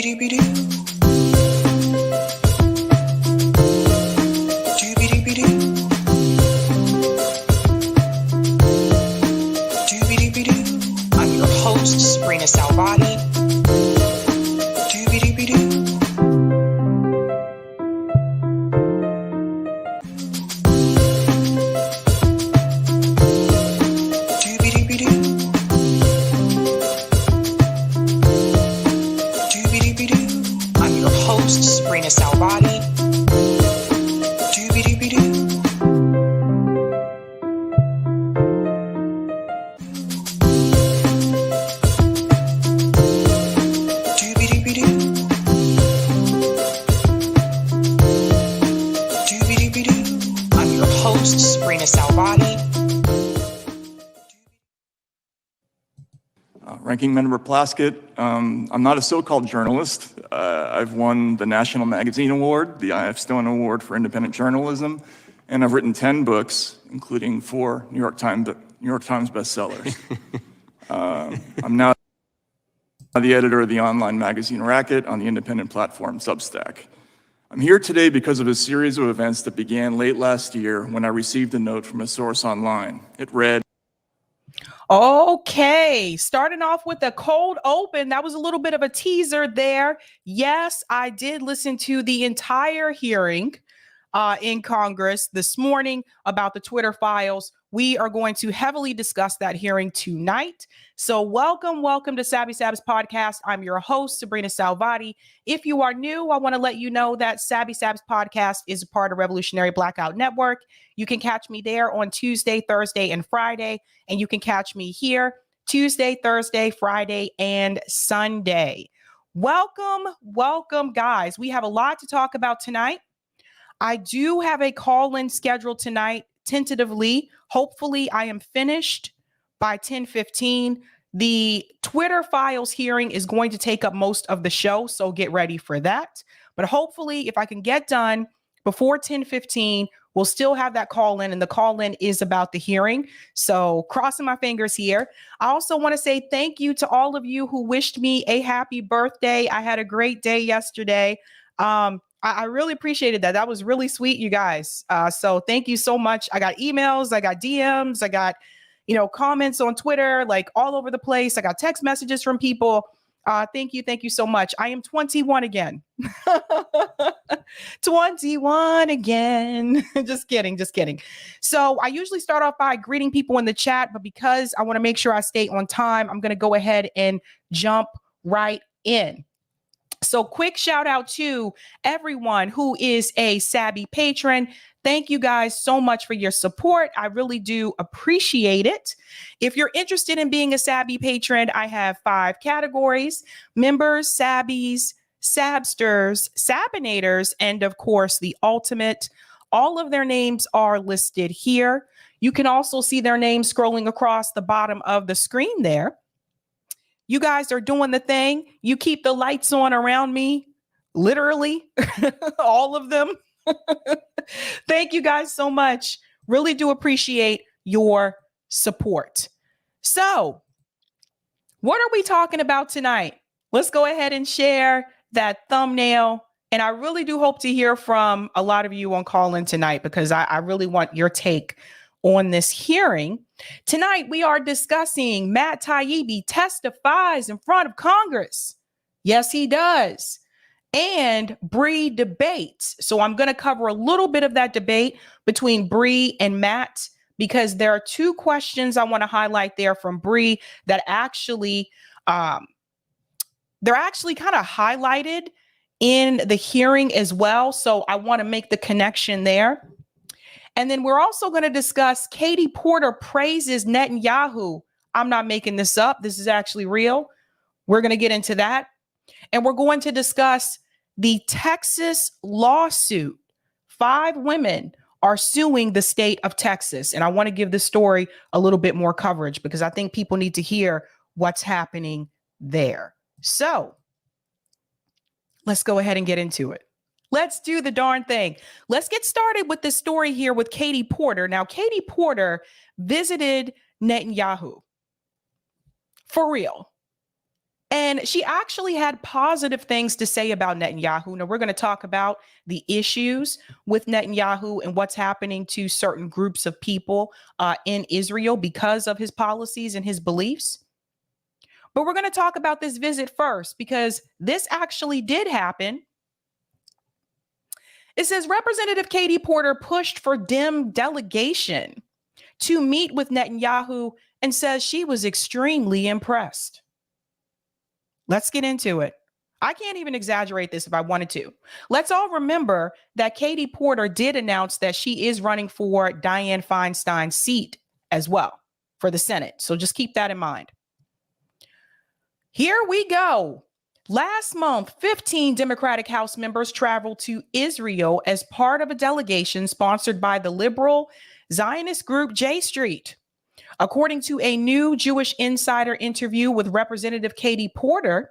I'm your host, sabrinasalvati. I'm your host, sabrinasalvati. I'm your host, sabrinasalvati. Ranking Member Plaskett, I'm not a so-called journalist. I've won the National Magazine Award, the I.F. Stone Award for Independent Journalism, and I've written 10 books, including 4 New York Times bestsellers. I'm now the editor of the online magazine Racket on the independent platform Substack. I'm here today because of a series of events that began late last year when I received a note from a source online. It read, Okay, starting off with a cold open. That was a little bit of a teaser there. Yes, I did listen to the entire hearing in Congress this morning about the Twitter files. We are going to heavily discuss that hearing tonight. So welcome to Sabby Sabs podcast. I'm your host, Sabrina Salvati. If you are new, I want to let you know that Sabby Sabs podcast is a part of Revolutionary Blackout Network. You can catch me there on Tuesday, Thursday, and Friday. And you can catch me here Tuesday, Thursday, Friday, and Sunday. Welcome, guys. We have a lot to talk about tonight. I do have a call-in scheduled tonight, tentatively. Hopefully, I am finished by 10:15. The Twitter files hearing is going to take up most of the show, so get ready for that. But hopefully, if I can get done before 10:15, we'll still have that call-in, and the call-in is about the hearing. So crossing my fingers here. I also want to say thank you to all of you who wished me a happy birthday. I had a great day yesterday. I really appreciated that. That was really sweet, you guys. So thank you so much. I got emails, I got DMs, I got, comments on Twitter, like all over the place. I got text messages from people. Thank you so much. I am 21 again. 21 again. Just kidding. So I usually start off by greeting people in the chat, but because I want to make sure I stay on time, I'm going to go ahead and jump right in. So quick shout out to everyone who is a Sabby patron. Thank you guys so much for your support. I really do appreciate it. If you're interested in being a Sabby patron, I have 5 categories: members, Sabbies, Sabsters, Sabinators, and of course, the ultimate. All of their names are listed here. You can also see their names scrolling across the bottom of the screen there. You guys are doing the thing. You keep the lights on around me, literally, all of them. Thank you guys so much. Really do appreciate your support. So, what are we talking about tonight? Let's go ahead and share that thumbnail. And I really do hope to hear from a lot of you on call-in tonight, because I really want your take on this hearing. Tonight, we are discussing Matt Taibbi testifies in front of Congress. Yes, he does. And Brie debates. So I'm going to cover a little bit of that debate between Brie and Matt, because there are 2 questions I want to highlight there from Brie that actually, they're actually kind of highlighted in the hearing as well. So I want to make the connection there. And then we're also going to discuss Katie Porter praises Netanyahu. I'm not making this up. This is actually real. We're going to get into that. And we're going to discuss the Texas lawsuit. 5 women are suing the state of Texas. And I want to give this story a little bit more coverage, because I think people need to hear what's happening there. So let's go ahead and get into it. Let's do the darn thing. Let's get started with this story here with Katie Porter. Now, Katie Porter visited Netanyahu. For real. And she actually had positive things to say about Netanyahu. Now, we're going to talk about the issues with Netanyahu and what's happening to certain groups of people in Israel because of his policies and his beliefs. But we're going to talk about this visit first, because this actually did happen. It says Representative Katie Porter pushed for Dem delegation to meet with Netanyahu and says she was extremely impressed. Let's get into it. I can't even exaggerate this if I wanted to. Let's all remember that Katie Porter did announce that she is running for Dianne Feinstein's seat as well for the Senate. So just keep that in mind. Here we go. Last month, 15 Democratic House members traveled to Israel as part of a delegation sponsored by the liberal Zionist group J Street. According to a new Jewish Insider interview with Representative Katie Porter,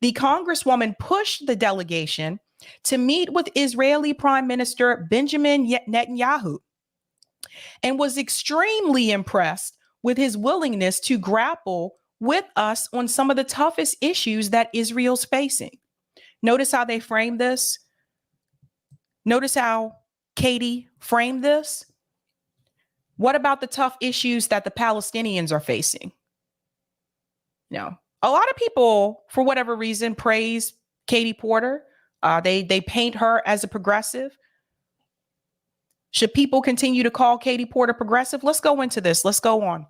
the Congresswoman pushed the delegation to meet with Israeli Prime Minister Benjamin Netanyahu and was extremely impressed with his willingness to grapple with us on some of the toughest issues that Israel's facing. Notice how they framed this. Notice how Katie framed this. What about the tough issues that the Palestinians are facing? No. A lot of people, for whatever reason, praise Katie Porter. They paint her as a progressive. Should people continue to call Katie Porter progressive? Let's go into this. Let's go on.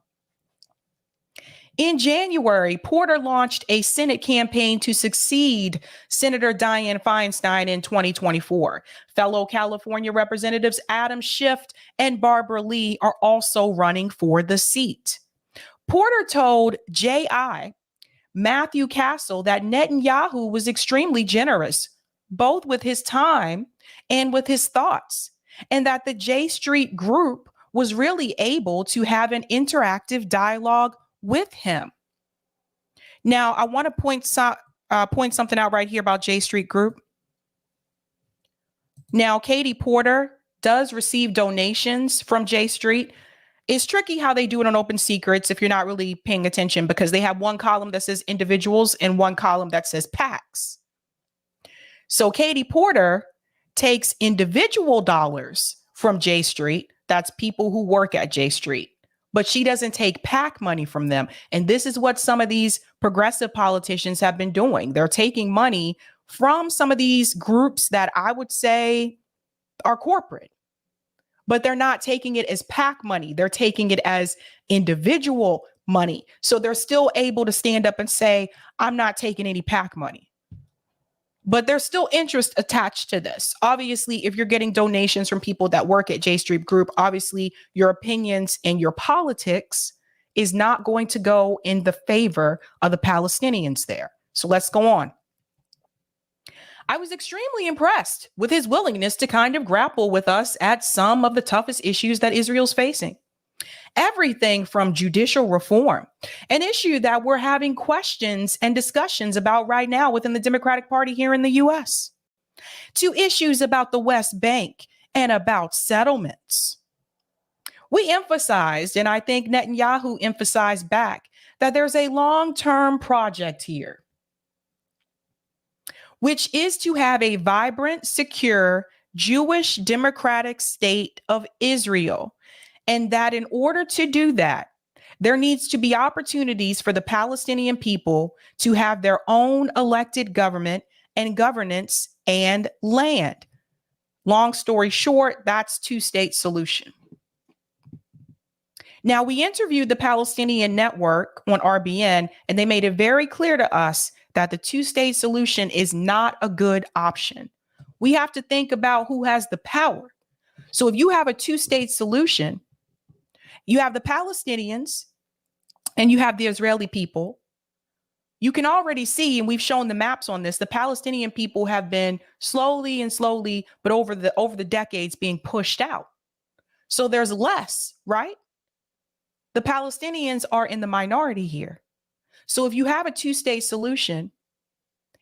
In January, Porter launched a Senate campaign to succeed Senator Dianne Feinstein in 2024. Fellow California Representatives Adam Schiff and Barbara Lee are also running for the seat. Porter told J.I. Matthew Castle that Netanyahu was extremely generous, both with his time and with his thoughts, and that the J Street group was really able to have an interactive dialogue with him. Now, I want to point something out right here about J Street Group. Now, Katie Porter does receive donations from J Street. It's tricky how they do it on Open Secrets if you're not really paying attention, because they have one column that says individuals and one column that says PACs. So Katie Porter takes individual dollars from J Street. That's people who work at J Street. But she doesn't take PAC money from them. And this is what some of these progressive politicians have been doing. They're taking money from some of these groups that I would say are corporate, but they're not taking it as PAC money. They're taking it as individual money. So they're still able to stand up and say, I'm not taking any PAC money. But there's still interest attached to this. Obviously, if you're getting donations from people that work at J Street Group, obviously your opinions and your politics is not going to go in the favor of the Palestinians there. So let's go on. I was extremely impressed with his willingness to kind of grapple with us at some of the toughest issues that Israel's facing. Everything from judicial reform, an issue that we're having questions and discussions about right now within the Democratic Party here in the U.S., to issues about the West Bank and about settlements. We emphasized, and I think Netanyahu emphasized back, that there's a long-term project here, which is to have a vibrant, secure, Jewish democratic state of Israel. And that in order to do that, there needs to be opportunities for the Palestinian people to have their own elected government and governance and land. Long story short, that's two-state solution. Now, we interviewed the Palestinian Network on RBN, and they made it very clear to us that the two-state solution is not a good option. We have to think about who has the power. So if you have a two-state solution, you have the Palestinians and you have the Israeli people. You can already see, and we've shown the maps on this, the Palestinian people have been slowly, but over the decades being pushed out. So there's less, right? The Palestinians are in the minority here. So if you have a two-state solution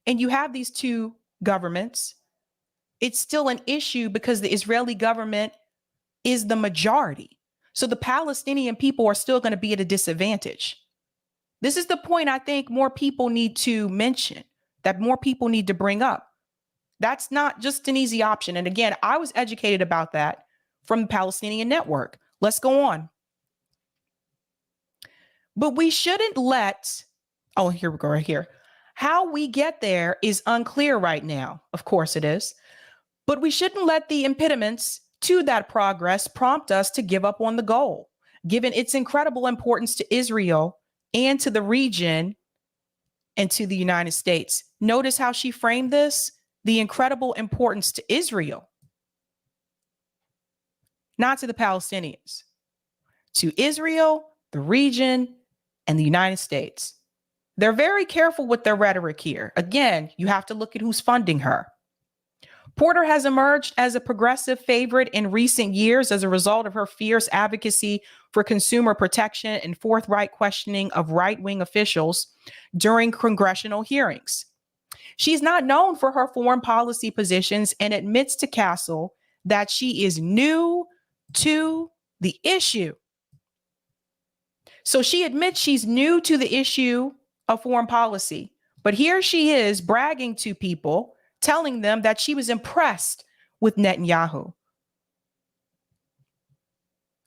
and you have these two governments, it's still an issue because the Israeli government is the majority. So the Palestinian people are still going to be at a disadvantage. This is the point I think more people need to mention, that more people need to bring up. That's not just an easy option. And again, I was educated about that from the Palestinian Network. Let's go on. But we shouldn't let, oh, here we go, right here. How we get there is unclear right now. Of course it is. But we shouldn't let the impediments to that progress prompt us to give up on the goal, given its incredible importance to Israel and to the region and to the United States. Notice how she framed this, the incredible importance to Israel, not to the Palestinians, to Israel, the region, and the United States. They're very careful with their rhetoric here. Again, you have to look at who's funding her. Porter has emerged as a progressive favorite in recent years as a result of her fierce advocacy for consumer protection and forthright questioning of right-wing officials during congressional hearings. She's not known for her foreign policy positions and admits to Castle that she is new to the issue. So she admits she's new to the issue of foreign policy, but here she is bragging to people, telling them that she was impressed with Netanyahu.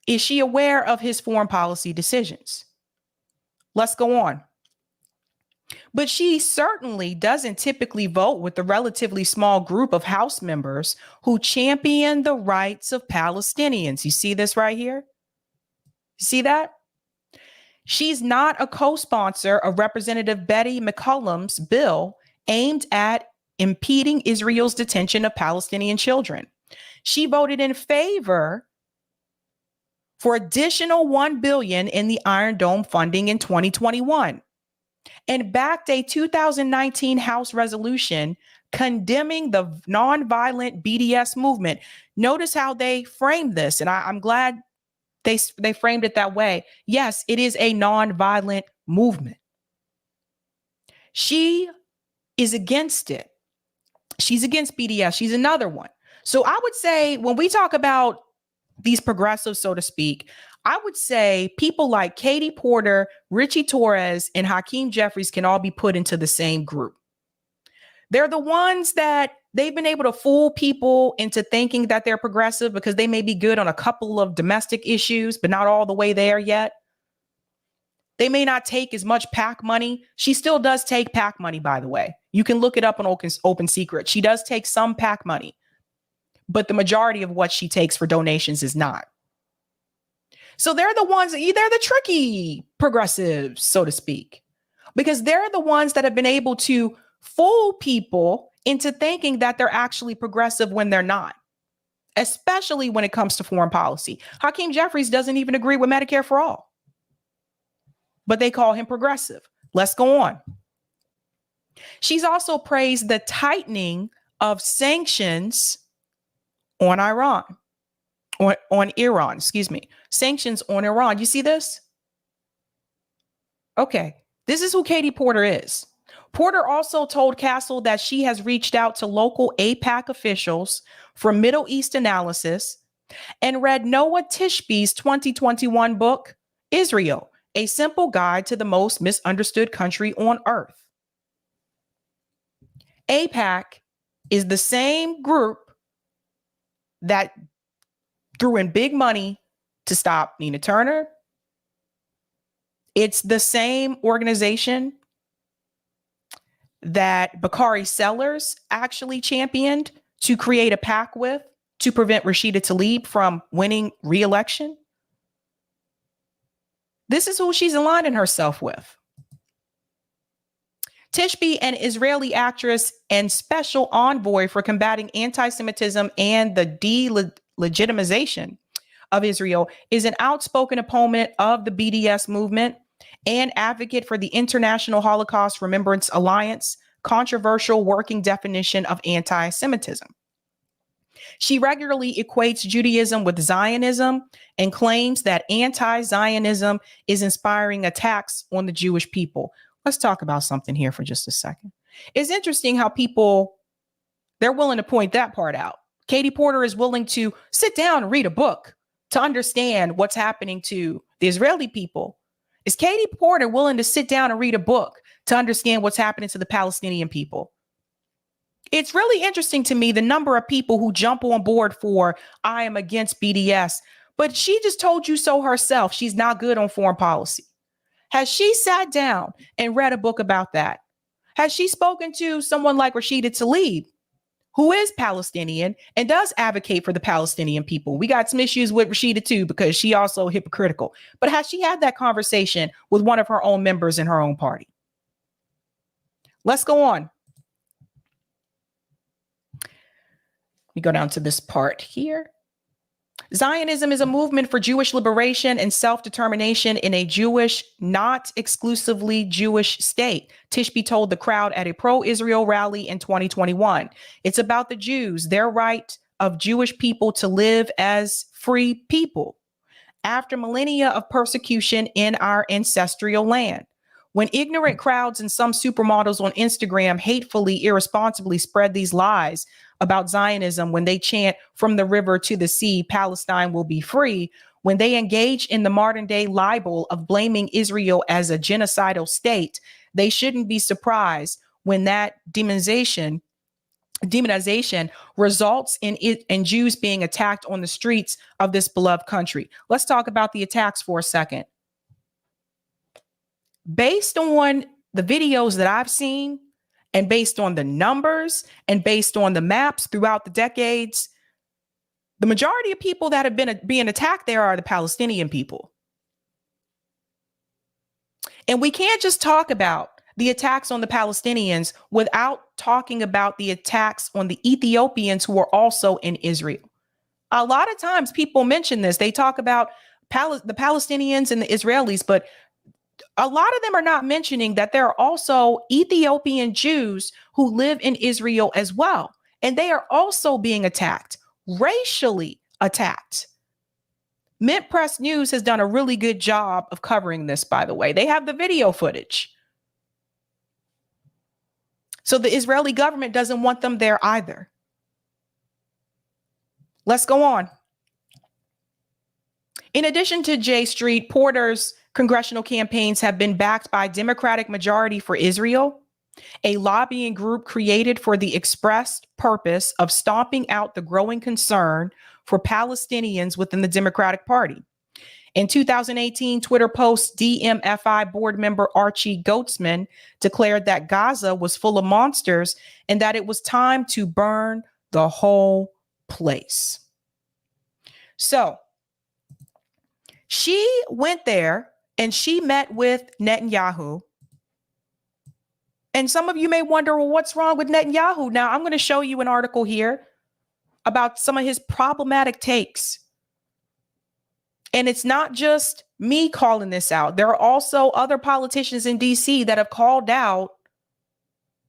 Is she aware of his foreign policy decisions? Let's go on. But she certainly doesn't typically vote with the relatively small group of House members who champion the rights of Palestinians. You see this right here? You see that? She's not a co-sponsor of Representative Betty McCollum's bill aimed at impeding Israel's detention of Palestinian children. She voted in favor for additional $1 billion in the Iron Dome funding in 2021 and backed a 2019 House resolution condemning the nonviolent BDS movement. Notice how they framed this, and I'm glad they framed it that way. Yes, it is a nonviolent movement. She is against it. She's against BDS. She's another one. So I would say when we talk about these progressives, so to speak, I would say people like Katie Porter, Richie Torres, and Hakeem Jeffries can all be put into the same group. They're the ones that they've been able to fool people into thinking that they're progressive because they may be good on a couple of domestic issues, but not all the way there yet. They may not take as much PAC money. She still does take PAC money, by the way. You can look it up on Open Secret. She does take some PAC money, but the majority of what she takes for donations is not. So they're the ones, they're the tricky progressives, so to speak, because they're the ones that have been able to fool people into thinking that they're actually progressive when they're not, especially when it comes to foreign policy. Hakeem Jeffries doesn't even agree with Medicare for all, but they call him progressive. Let's go on. She's also praised the tightening of sanctions on Iran. On Iran, excuse me, sanctions on Iran. You see this? Okay, this is who Katie Porter is. Porter also told Castle that she has reached out to local AIPAC officials for Middle East analysis and read Noah Tishby's 2021 book, Israel, A Simple Guide to the Most Misunderstood Country on Earth. AIPAC is the same group that threw in big money to stop Nina Turner. It's the same organization that Bakari Sellers actually championed to create a pact with to prevent Rashida Tlaib from winning re-election. This is who she's aligning herself with. Tishby, an Israeli actress and special envoy for combating anti-Semitism and the delegitimization of Israel, is an outspoken opponent of the BDS movement and advocate for the International Holocaust Remembrance Alliance controversial working definition of anti-Semitism. She regularly equates Judaism with Zionism and claims that anti-Zionism is inspiring attacks on the Jewish people. Let's talk about something here for just a second. It's interesting how people, they're willing to point that part out. Katie Porter is willing to sit down and read a book to understand what's happening to the Israeli people Is Katie Porter willing to sit down and read a book to understand what's happening to the Palestinian people? It's really interesting to me, the number of people who jump on board for I am against BDS, but she just told you so herself. She's not good on foreign policy. Has she sat down and read a book about that? Has she spoken to someone like Rashida Tlaib, who is Palestinian and does advocate for the Palestinian people? We got some issues with Rashida too, because she also hypocritical. But has she had that conversation with one of her own members in her own party? Let's go on. We go down to this part here. Zionism is a movement for Jewish liberation and self-determination in a Jewish, not exclusively Jewish state, Tishby told the crowd at a pro-Israel rally in 2021. It's about the Jews, their right of Jewish people to live as free people after millennia of persecution in our ancestral land. When ignorant crowds and some supermodels on Instagram hatefully, irresponsibly spread these lies about Zionism, when they chant from the river to the sea, Palestine will be free, when they engage in the modern day libel of blaming Israel as a genocidal state, they shouldn't be surprised when that demonization results in Jews being attacked on the streets of this beloved country. Let's talk about the attacks for a second. Based on the videos that I've seen, and based on the numbers, and based on the maps throughout the decades, the majority of people that have been being attacked there are the Palestinian people. And we can't just talk about the attacks on the Palestinians without talking about the attacks on the Ethiopians who are also in Israel. A lot of times people mention this. They talk about the Palestinians and the Israelis, but a lot of them are not mentioning that there are also Ethiopian Jews who live in Israel as well. And they are also being attacked, racially attacked. Mint Press News has done a really good job of covering this, by the way. They have the video footage. So the Israeli government doesn't want them there either. Let's go on. In addition to J Street, Porter's congressional campaigns have been backed by Democratic Majority for Israel, a lobbying group created for the expressed purpose of stomping out the growing concern for Palestinians within the Democratic Party. In 2018, Twitter post DMFI board member Archie Goatsman declared that Gaza was full of monsters and that it was time to burn the whole place. So she went there and she met with Netanyahu. And some of you may wonder, well, what's wrong with Netanyahu? Now, I'm going to show you an article here about some of his problematic takes. And it's not just me calling this out. There are also other politicians in DC that have called out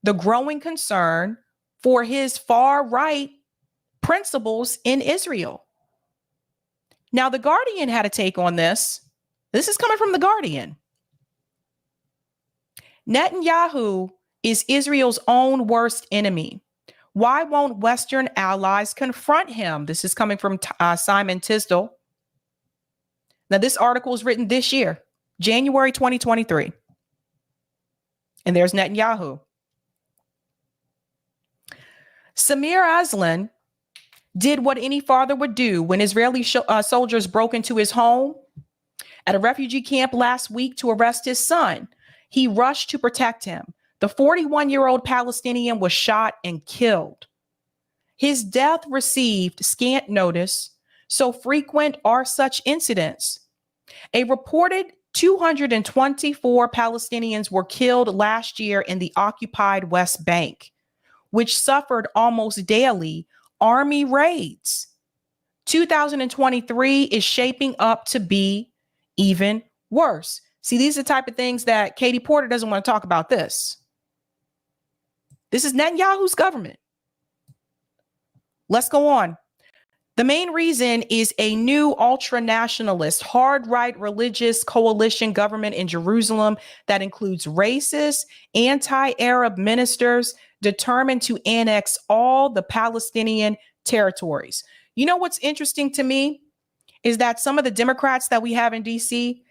the growing concern for his far right principles in Israel. Now, The Guardian had a take on this. This is coming from The Guardian. Netanyahu is Israel's own worst enemy. Why won't Western allies confront him? This is coming from Simon Tisdall. Now, this article was written this year, January 2023. And there's Netanyahu. Samir Aslan did what any father would do when Israeli soldiers broke into his home at a refugee camp last week to arrest his son. He rushed to protect him. The 41-year-old Palestinian was shot and killed. His death received scant notice, so frequent are such incidents. A reported 224 Palestinians were killed last year in the occupied West Bank, which suffered almost daily army raids. 2023 is shaping up to be even worse. See, these are the type of things that Katie Porter doesn't want to talk about this. This is Netanyahu's government. Let's go on. The main reason is a new ultra-nationalist, hard-right religious coalition government in Jerusalem that includes racist, anti-Arab ministers determined to annex all the Palestinian territories. You know what's interesting to me is that some of the Democrats that we have in DC,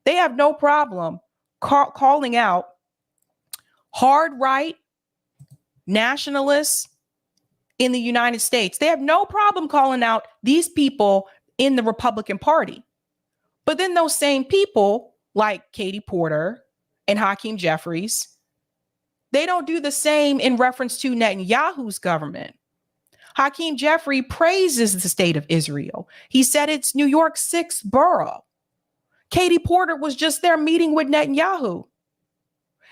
They have no problem calling out hard right nationalists in the United States. They have no problem calling out these people in the Republican Party. But then those same people like Katie Porter and Hakeem Jeffries, they don't do the same in reference to Netanyahu's government. Hakeem Jeffrey praises the state of Israel. He said it's New York's sixth borough. Katie Porter was just there meeting with Netanyahu.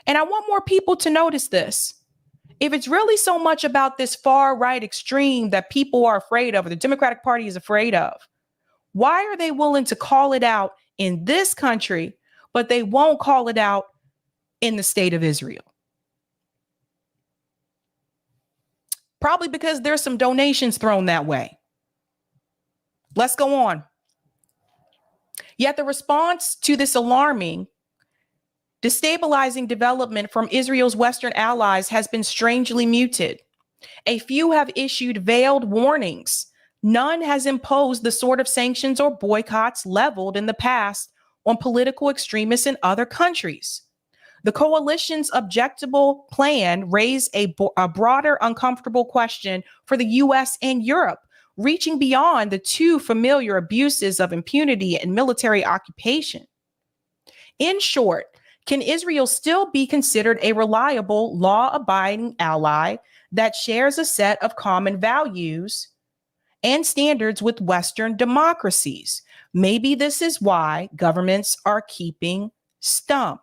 And I want more people to notice this. If it's really so much about this far right extreme that people are afraid of, or the Democratic Party is afraid of, why are they willing to call it out in this country, but they won't call it out in the state of Israel? Probably because there's some donations thrown that way. Let's go on. Yet the response to this alarming, destabilizing development from Israel's Western allies has been strangely muted. A few have issued veiled warnings. None has imposed the sort of sanctions or boycotts leveled in the past on political extremists in other countries. The coalition's objectable plan raised a broader, uncomfortable question for the U.S. and Europe, reaching beyond the too familiar abuses of impunity and military occupation. In short, can Israel still be considered a reliable, law-abiding ally that shares a set of common values and standards with Western democracies? Maybe this is why governments are keeping stum.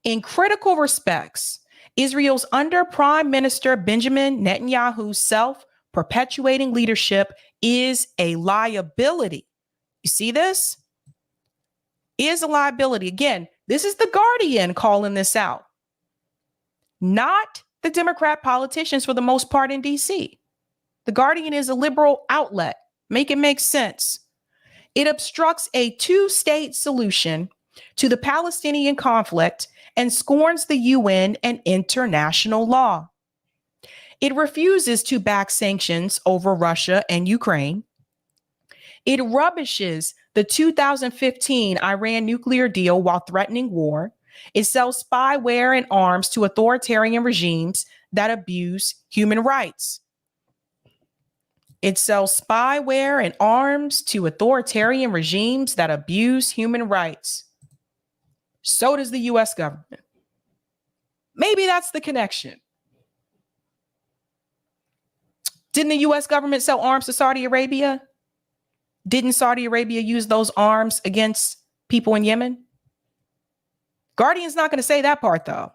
In critical respects, Israel's under Prime Minister Benjamin Netanyahu's self-perpetuating leadership is a liability. You see this? Is a liability. Again, this is the Guardian calling this out, not the Democrat politicians for the most part in DC. The Guardian is a liberal outlet. Make it make sense. It obstructs a two-state solution to the Palestinian conflict and scorns the UN and international law. It refuses to back sanctions over Russia and Ukraine. It rubbishes the 2015 Iran nuclear deal while threatening war. It sells spyware and arms to authoritarian regimes that abuse human rights. It sells spyware and arms to authoritarian regimes that abuse human rights. So does the U.S. government. Maybe that's the connection. Didn't the U.S. government sell arms to Saudi Arabia? Didn't Saudi Arabia use those arms against people in Yemen? Guardian's not going to say that part, though.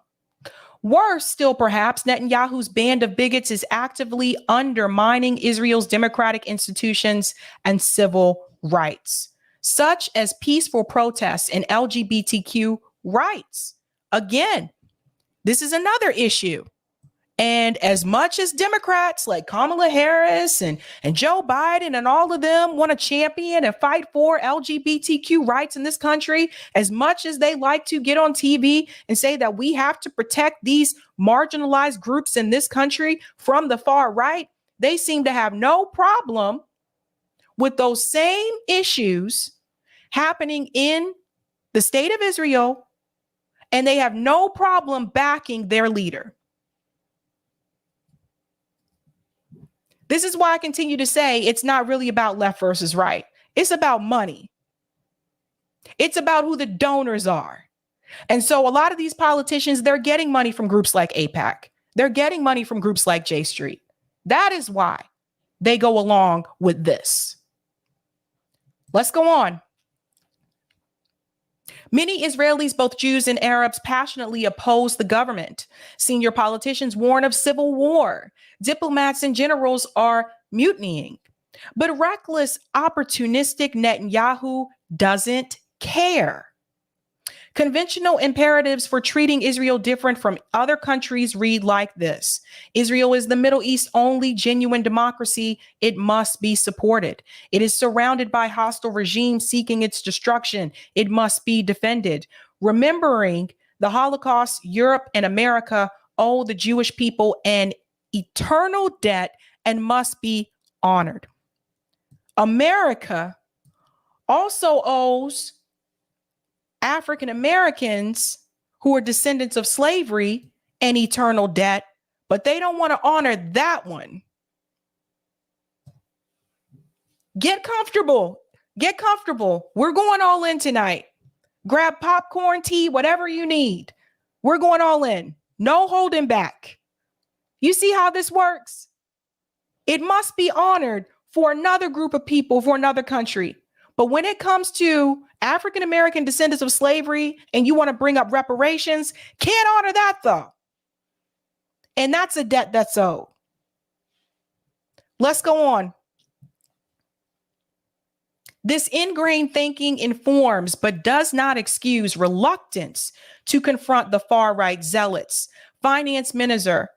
Worse still, perhaps, Netanyahu's band of bigots is actively undermining Israel's democratic institutions and civil rights, such as peaceful protests and LGBTQ rights. Again, this is another issue. And as much as Democrats like Kamala Harris and Joe Biden and all of them want to champion and fight for LGBTQ rights in this country, as much as they like to get on TV and say that we have to protect these marginalized groups in this country from the far right, they seem to have no problem with those same issues happening in the state of Israel, and they have no problem backing their leader. This is why I continue to say it's not really about left versus right. It's about money. It's about who the donors are. And so a lot of these politicians, they're getting money from groups like AIPAC. They're getting money from groups like J Street. That is why they go along with this. Let's go on. Many Israelis, both Jews and Arabs, passionately oppose the government. Senior politicians warn of civil war. Diplomats and generals are mutinying. But reckless, opportunistic Netanyahu doesn't care. Conventional imperatives for treating Israel different from other countries read like this. Israel is the Middle East's only genuine democracy. It must be supported. It is surrounded by hostile regimes seeking its destruction. It must be defended. Remembering the Holocaust, Europe and America owe the Jewish people an eternal debt and must be honored. America also owes African Americans who are descendants of slavery and eternal debt, but they don't want to honor that one. Get comfortable. Get comfortable. We're going all in tonight. Grab popcorn, tea, whatever you need. We're going all in. No holding back. You see how this works? It must be honored for another group of people, for another country. But when it comes to African American descendants of slavery and you want to bring up reparations, can't honor that though. And that's a debt that's owed. Let's go on. This ingrained thinking informs but does not excuse reluctance to confront the far-right zealots. Finance Minister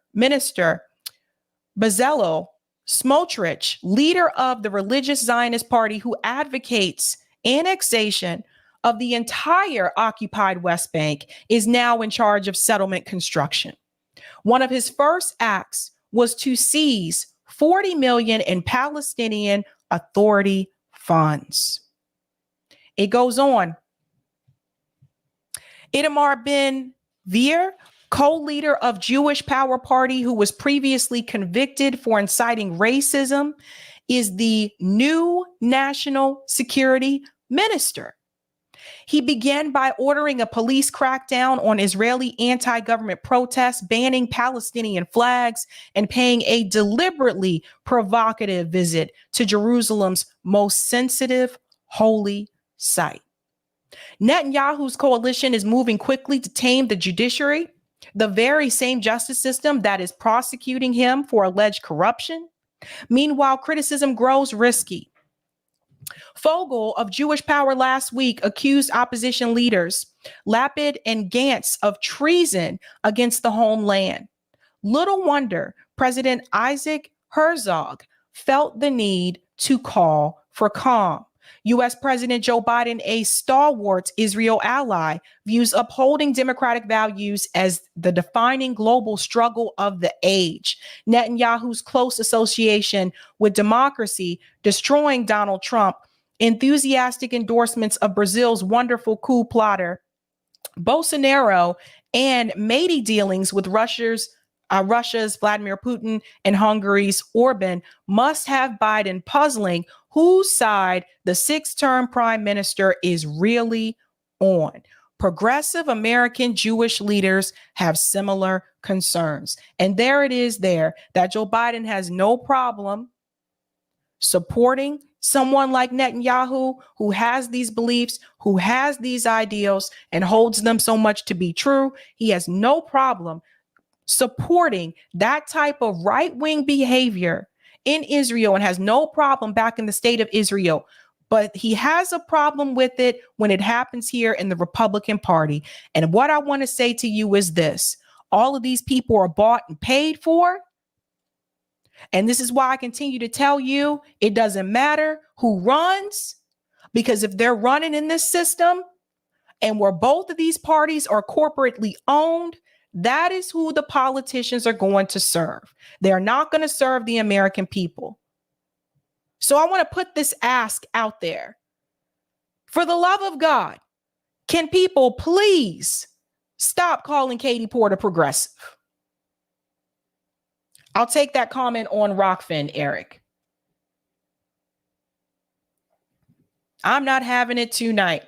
Bezalel Smotrich, leader of the religious Zionist party who advocates annexation of the entire occupied West Bank, is now in charge of settlement construction. One of his first acts was to seize 40 million in Palestinian Authority funds. It goes on. Itamar Ben-Gvir, co-leader of Jewish Power Party, who was previously convicted for inciting racism, is the new national security minister. He began by ordering a police crackdown on Israeli anti-government protests, banning Palestinian flags, and paying a deliberately provocative visit to Jerusalem's most sensitive holy site. Netanyahu's coalition is moving quickly to tame the judiciary, the very same justice system that is prosecuting him for alleged corruption. Meanwhile, criticism grows risky. Fogel of Jewish Power last week accused opposition leaders Lapid and Gantz of treason against the homeland. Little wonder President Isaac Herzog felt the need to call for calm. U.S. President Joe Biden, a stalwart Israel ally, views upholding democratic values as the defining global struggle of the age. Netanyahu's close association with democracy, destroying Donald Trump, enthusiastic endorsements of Brazil's wonderful coup plotter, Bolsonaro, and matey dealings with Russia's Vladimir Putin and Hungary's Orban must have Biden puzzling whose side the sixth-term prime minister is really on. Progressive American Jewish leaders have similar concerns. And there it is there that Joe Biden has no problem supporting someone like Netanyahu, who has these beliefs, who has these ideals, and holds them so much to be true. He has no problem supporting that type of right-wing behavior in Israel and has no problem back in the state of Israel. But he has a problem with it when it happens here in the Republican Party. And what I want to say to you is this: all of these people are bought and paid for. And this is why I continue to tell you, it doesn't matter who runs, because if they're running in this system and where both of these parties are corporately owned, that is who the politicians are going to serve. They're not going to serve the American people. So I want to put this ask out there. For the love of God, can people please stop calling Katie Porter progressive? I'll take that comment on Rockfin, Eric. I'm not having it tonight.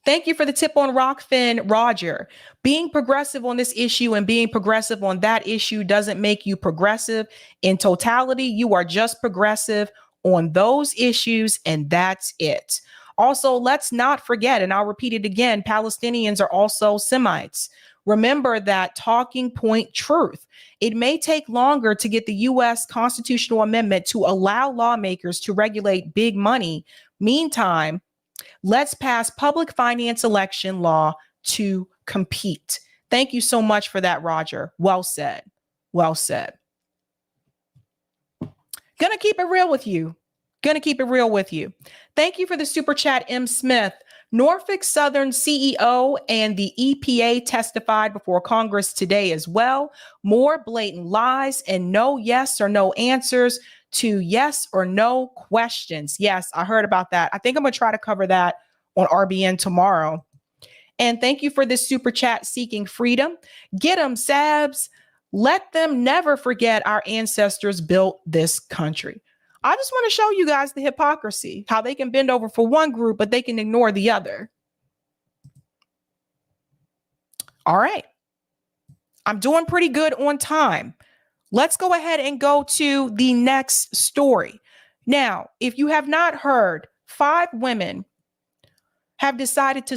Thank you for the tip on Rockfin, Roger. Being progressive on this issue and being progressive on that issue doesn't make you progressive. In totality, you are just progressive on those issues, and that's it. Also, let's not forget, and I'll repeat it again, Palestinians are also Semites. Remember that talking point truth. It may take longer to get the U.S. constitutional amendment to allow lawmakers to regulate big money. Meantime, let's pass public finance election law to compete. Thank you so much for that, Roger. Well said. Well said. Gonna keep it real with you. Gonna keep it real with you. Thank you for the super chat, M. Smith. Norfolk Southern CEO and the EPA testified before Congress today as well. More blatant lies and no yes or no answers to yes or no questions. Yes, I heard about that. I think I'm going to try to cover that on RBN tomorrow. And thank you for this super chat, Seeking Freedom. Get them, Sabs. Let them never forget our ancestors built this country. I just want to show you guys the hypocrisy, how they can bend over for one group, but they can ignore the other. All right. I'm doing pretty good on time. Let's go ahead and go to the next story. Now, if you have not heard, 5 women have decided to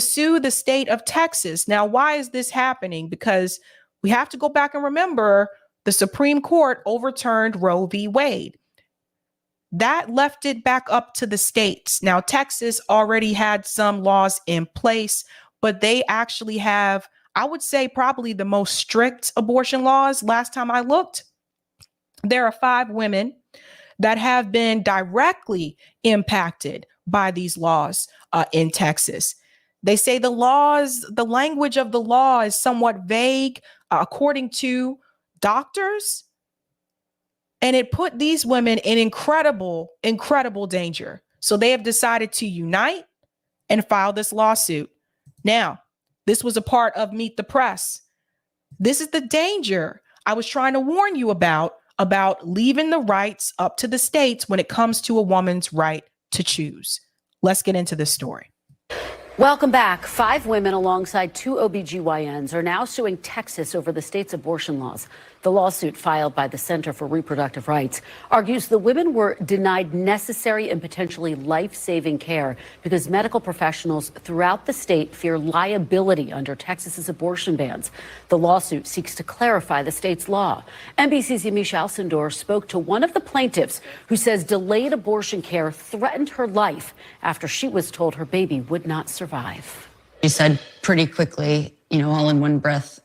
sue the state of Texas. Now, why is this happening? Because we have to go back and remember the Supreme Court overturned Roe v. Wade. That left it back up to the states. Now, Texas already had some laws in place, but they actually have, I would say, probably the most strict abortion laws. Last time I looked, there are 5 women that have been directly impacted by these laws in Texas. They say the language of the law is somewhat vague, according to doctors. And it put these women in incredible, incredible danger. So they have decided to unite and file this lawsuit. Now, this was a part of Meet the Press. This is the danger I was trying to warn you about leaving the rights up to the states when it comes to a woman's right to choose. Let's get into this story. Welcome back. 5 women alongside 2 OBGYNs are now suing Texas over the state's abortion laws. The lawsuit filed by the Center for Reproductive Rights argues the women were denied necessary and potentially life-saving care because medical professionals throughout the state fear liability under Texas's abortion bans. The lawsuit seeks to clarify the state's law. NBC's Yamisha Alcindor spoke to one of the plaintiffs who says delayed abortion care threatened her life after she was told her baby would not survive. She said pretty quickly, all in one breath,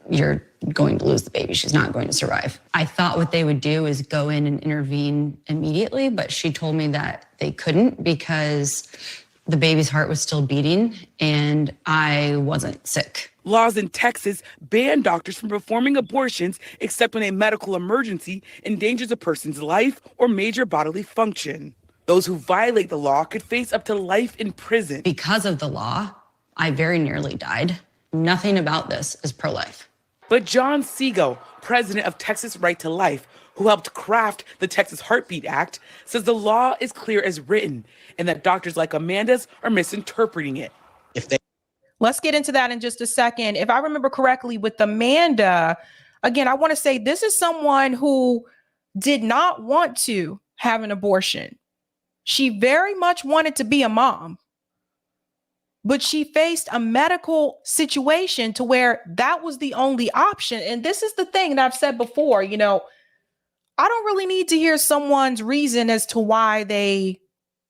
you're going to lose the baby. She's not going to survive. I thought what they would do is go in and intervene immediately, but she told me that they couldn't because the baby's heart was still beating and I wasn't sick. Laws in Texas ban doctors from performing abortions except when a medical emergency endangers a person's life or major bodily function. Those who violate the law could face up to life in prison. Because of the law, I very nearly died. Nothing about this is pro-life. But John Segal, president of Texas Right to Life, who helped craft the Texas Heartbeat Act, says the law is clear as written and that doctors like Amanda's are misinterpreting it. Let's get into that in just a second. If I remember correctly with Amanda, again, I want to say this is someone who did not want to have an abortion. She very much wanted to be a mom. But she faced a medical situation to where that was the only option. And this is the thing that I've said before, I don't really need to hear someone's reason as to why they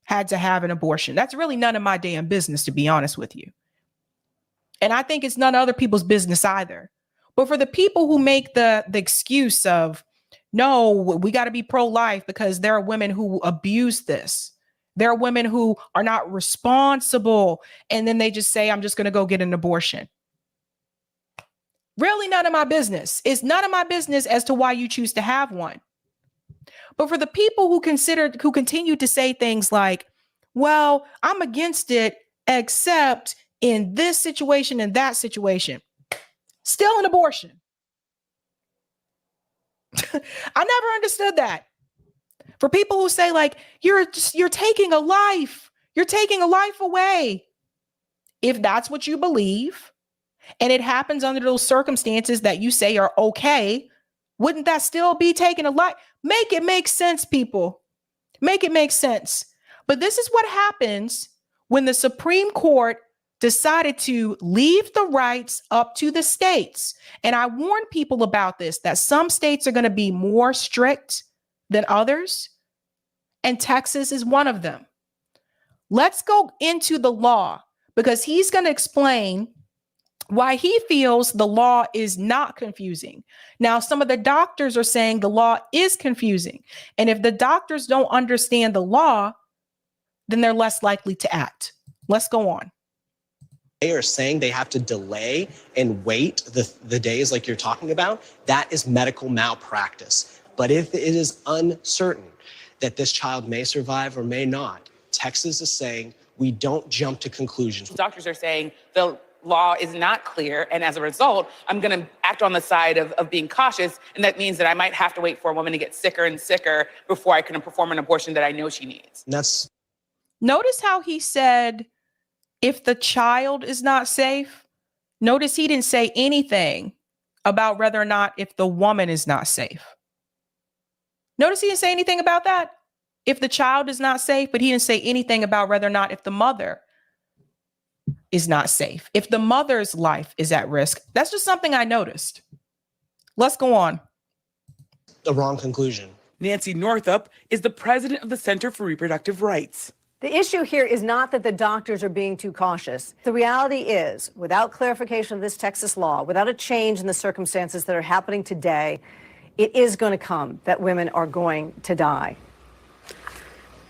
had to have an abortion. That's really none of my damn business, to be honest with you. And I think it's none of other people's business either. But for the people who make the excuse of, no, we got to be pro-life because there are women who abuse this. There are women who are not responsible. And then they just say, I'm just going to go get an abortion. Really none of my business. It's none of my business as to why you choose to have one. But for the people who continue to say things like, well, I'm against it, except in this situation and that situation, still an abortion. I never understood that. For people who say like, you're taking a life, you're taking a life away. If that's what you believe, and it happens under those circumstances that you say are okay, wouldn't that still be taking a life? Make it make sense, people. Make it make sense. But this is what happens when the Supreme Court decided to leave the rights up to the states. And I warn people about this, that some states are going to be more strict than others, and Texas is one of them. Let's go into the law because he's going to explain why he feels the law is not confusing. Now, some of the doctors are saying the law is confusing, and if the doctors don't understand the law, then they're less likely to act. Let's go on. They are saying they have to delay and wait the days like you're talking about. That is medical malpractice. But if it is uncertain that this child may survive or may not, Texas is saying We don't jump to conclusions. Doctors are saying the law is not clear, and as a result, I'm going to act on the side of being cautious, and that means that I might have to wait for a woman to get sicker and sicker before I can perform an abortion that I know she needs. And that's Notice how he said, if the child is not safe. Notice he didn't say anything about whether or not if the woman is not safe. Notice he didn't say anything about that. If the child is not safe, but he didn't say anything about whether or not if the mother is not safe, if the mother's life is at risk. That's just something I noticed. Let's go on. the wrong conclusion. Nancy Northup is the president of the Center for Reproductive Rights. The issue here is not that the doctors are being too cautious. The reality is, without clarification of this Texas law, without a change in the circumstances that are happening today, it is going to come that women are going to die.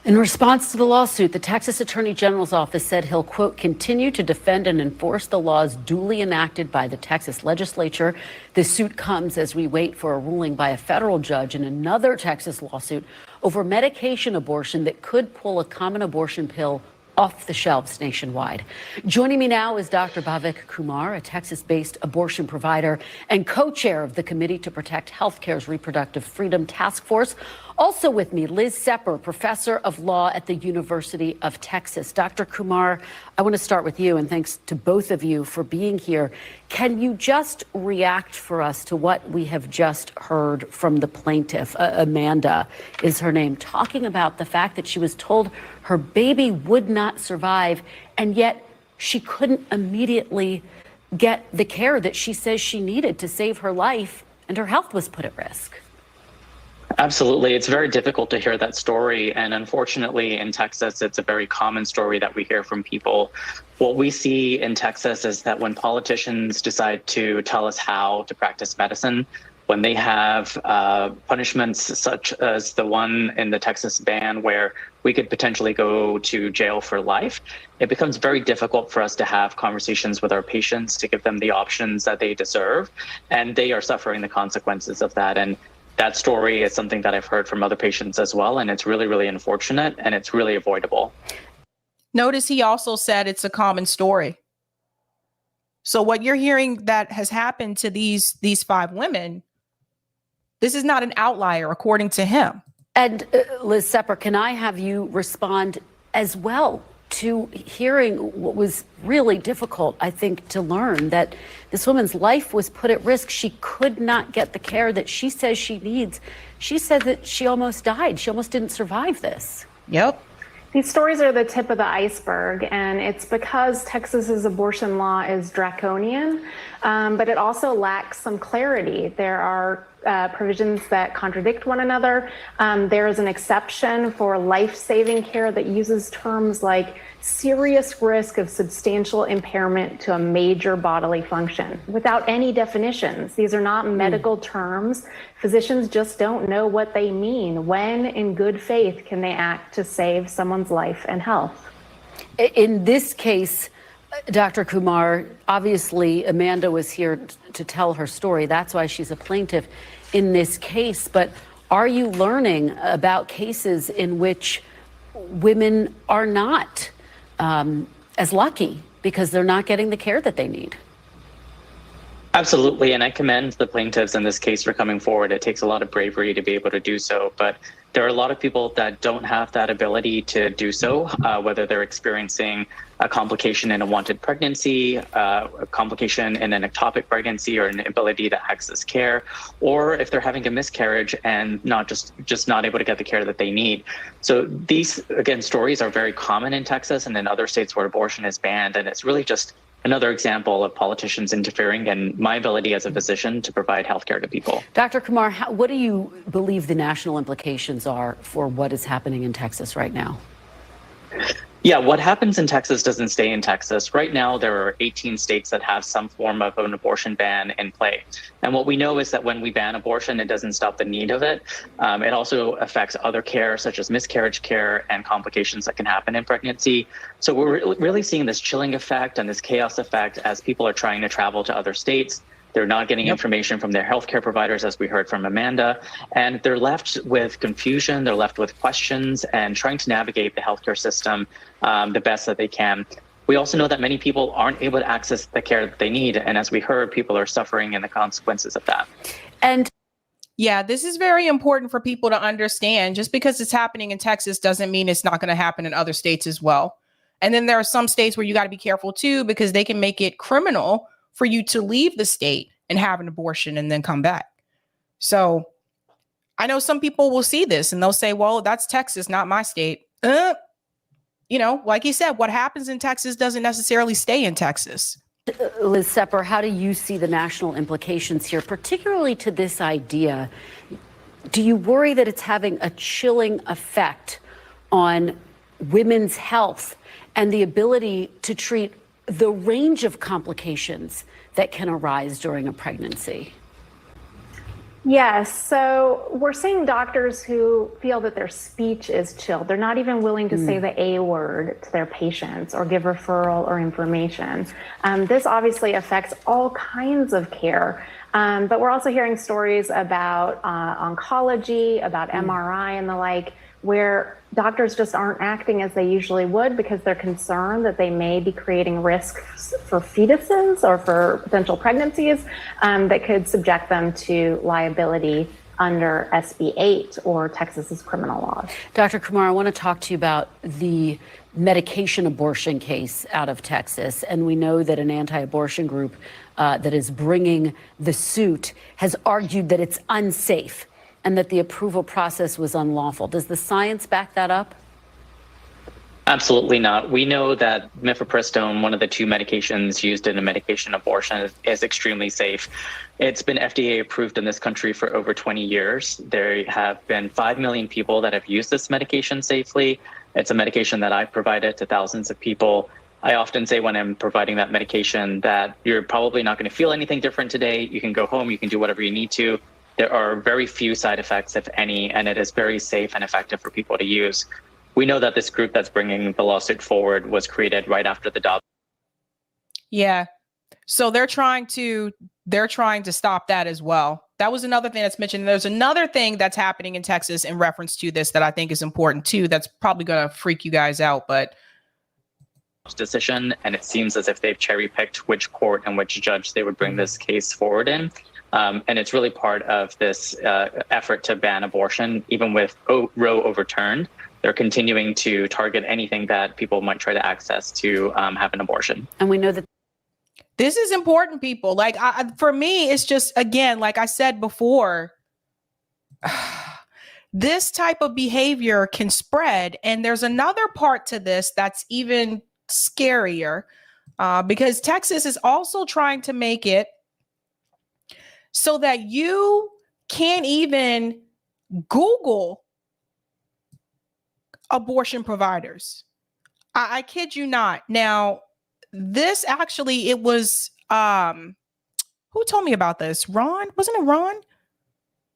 In response to the lawsuit, the Texas Attorney General's office said he'll, quote, continue to defend and enforce the laws duly enacted by the Texas legislature. This suit comes as we wait for a ruling by a federal judge in another Texas lawsuit over medication abortion that could pull a common abortion pill off the shelves nationwide. Joining me now is Dr. Bhavik Kumar, a Texas-based abortion provider and co-chair of the Committee to Protect Healthcare's Reproductive Freedom Task Force. Also with me, Liz Sepper, professor of law at the University of Texas. Dr. Kumar, I want to start with you, and thanks to both of you for being here. Can you just react for us to what we have just heard from the plaintiff, Amanda is her name, talking about the fact that she was told her baby would not survive, and yet she couldn't immediately get the care that she says she needed to save her life, and her health was put at risk? Absolutely. It's very difficult to hear that story. And unfortunately, in Texas, it's a very common story that we hear from people. What we see in Texas is that when politicians decide to tell us how to practice medicine, when they have punishments such as the one in the Texas ban where we could potentially go to jail for life, it becomes very difficult for us to have conversations with our patients to give them the options that they deserve. And they are suffering the consequences of that. And that story is something that I've heard from other patients as well, and it's really, really unfortunate, and it's really avoidable. Notice he also said it's a common story. So what you're hearing that has happened to these 5 women, this is not an outlier, according to him. And Liz Sepper, can I have you respond as well to hearing what was really difficult, I think, to learn that this woman's life was put at risk. She could not get the care that she says she needs. She said that she almost died. She almost didn't survive this. Yep. These stories are the tip of the iceberg, and it's because Texas's abortion law is draconian, but it also lacks some clarity. There are provisions that contradict one another. There is an exception for life-saving care that uses terms like serious risk of substantial impairment to a major bodily function without any definitions. These are not medical terms. Physicians just don't know what they mean. When, in good faith, can they act to save someone's life and health? In this case, Dr. Kumar, obviously Amanda was here to tell her story. That's why she's a plaintiff in this case. But are you learning about cases in which women are not as lucky because they're not getting the care that they need? Absolutely, and I commend the plaintiffs in this case for coming forward. It takes a lot of bravery to be able to do so, but there are a lot of people that don't have that ability to do so, whether they're experiencing a complication in a wanted pregnancy, a complication in an ectopic pregnancy, or an inability to access care, or if they're having a miscarriage and not just not able to get the care that they need. So these, again, stories are very common in Texas and in other states where abortion is banned, and it's really just another example of politicians interfering in my ability as a physician to provide healthcare to people. Dr. Kumar, what do you believe the national implications are for what is happening in Texas right now? Yeah, what happens in Texas doesn't stay in Texas. Right now, there are 18 states that have some form of an abortion ban in play. And what we know is that when we ban abortion, it doesn't stop the need of it. It also affects other care, such as miscarriage care and complications that can happen in pregnancy. So we're really seeing this chilling effect and this chaos effect as people are trying to travel to other states They're not getting information from their healthcare providers, as we heard from Amanda, and they're left with confusion. They're left with questions and trying to navigate the healthcare system the best that they can. We also know that many people aren't able to access the care that they need. And as we heard, people are suffering in the consequences of that. And yeah, this is very important for people to understand. Just because it's happening in Texas doesn't mean it's not going to happen in other states as well. And then there are some states where you got to be careful too, because they can make it criminal for you to leave the state and have an abortion and then come back. So I know some people will see this and they'll say, well, that's Texas, not my state. You know, like you said, what happens in Texas doesn't necessarily stay in Texas. Liz Sepper, how do you see the national implications here, particularly to this idea? Do you worry that it's having a chilling effect on women's health and the ability to treat the range of complications that can arise during a pregnancy? Yes. So we're seeing doctors who feel that their speech is chilled. They're not even willing to say the A word to their patients or give referral or information. This obviously affects all kinds of care. But we're also hearing stories about oncology, about MRI and the like, where doctors just aren't acting as they usually would because they're concerned that they may be creating risks for fetuses or for potential pregnancies that could subject them to liability under SB 8 or Texas's criminal laws. Dr. Kumar, I want to talk to you about the medication abortion case out of Texas. And we know that an anti-abortion group that is bringing the suit has argued that it's unsafe and that the approval process was unlawful. Does the science back that up? Absolutely not. We know that mifepristone, one of the two medications used in a medication abortion, is extremely safe. It's been FDA approved in this country for over 20 years. There have been 5 million people that have used this medication safely. It's a medication that I've provided to thousands of people. I often say when I'm providing that medication that you're probably not going to feel anything different today. You can go home, you can do whatever you need to. There are very few side effects, if any, and it is very safe and effective for people to use. We know that this group that's bringing the lawsuit forward was created right after the Dobbs. Yeah. So they're trying to stop that as well. That was another thing that's mentioned. There's another thing that's happening in Texas in reference to this that I think is important too. That's probably going to freak you guys out, but decision, and it seems as if they've cherry picked which court and which judge they would bring this case forward in. And it's really part of this effort to ban abortion. Even with Roe overturned, they're continuing to target anything that people might try to access to have an abortion. And we know that this is important, people. Like, for me, it's just, again, like I said before, this type of behavior can spread. And there's another part to this that's even scarier because Texas is also trying to make it so that you can't even Google abortion providers. I kid you not. Now, this actually, it was, who told me about this? Ron? Wasn't it Ron?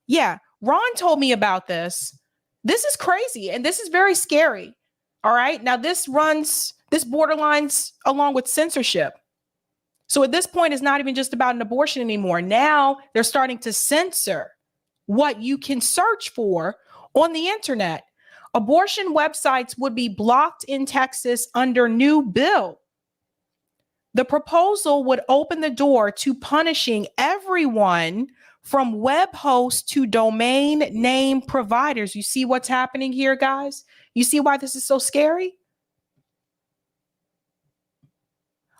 Yeah, Ron told me about this. This is crazy and this is very scary. All right. Now, this borderlines along with censorship. So at this point, it's not even just about an abortion anymore. Now they're starting to censor what you can search for on the internet. Abortion websites would be blocked in Texas under new bill. The proposal would open the door to punishing everyone from web hosts to domain name providers. You see what's happening here, guys? You see why this is so scary?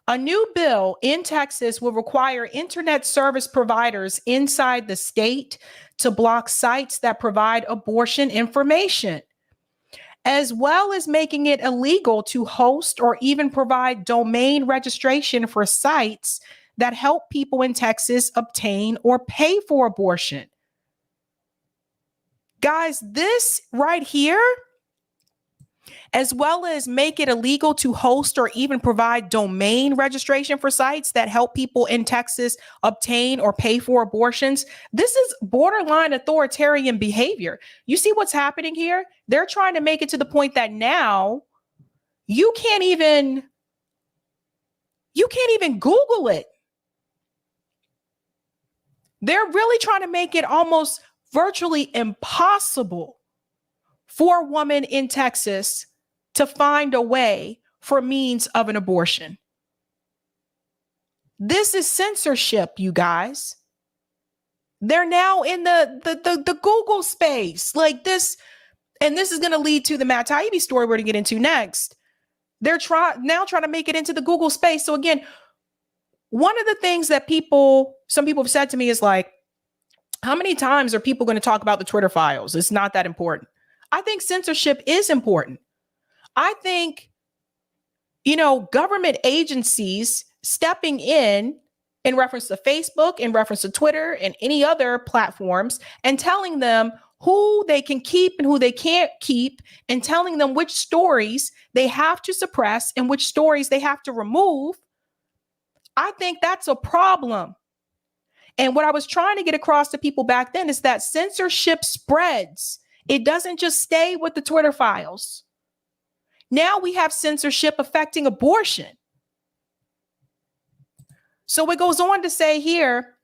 A new bill in Texas will require internet service providers inside the state to block sites that provide abortion information, as well as making it illegal to host or even provide domain registration for sites that help people in Texas obtain or pay for abortion. Guys, this right here, as well as make it illegal to host or even provide domain registration for sites that help people in Texas obtain or pay for abortions. This is borderline authoritarian behavior. You see what's happening here? They're trying to make it to the point that now you can't even Google it. They're really trying to make it almost virtually impossible for a woman in Texas to find a way for means of an abortion. This is censorship, you guys. They're now in the Google space like this. And this is going to lead to the Matt Taibbi story we're going to get into next. They're trying to make it into the Google space. So again, one of the things that some people have said to me is like, how many times are people going to talk about the Twitter files? It's not that important. I think censorship is important. I think, government agencies stepping in reference to Facebook, in reference to Twitter and any other platforms, and telling them who they can keep and who they can't keep, and telling them which stories they have to suppress and which stories they have to remove. I think that's a problem. And what I was trying to get across to people back then is that censorship spreads. It doesn't just stay with the Twitter files. Now we have censorship affecting abortion. So it goes on to say here,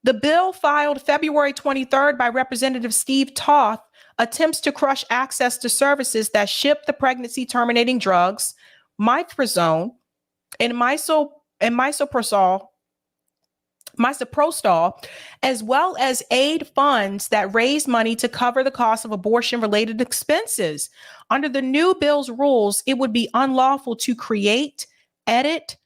the bill filed February 23rd by Representative Steve Toth attempts to crush access to services that ship the pregnancy-terminating drugs, mifepristone and misoprostol, as well as aid funds that raise money to cover the cost of abortion-related expenses. Under the new bill's rules, it would be unlawful to create, edit,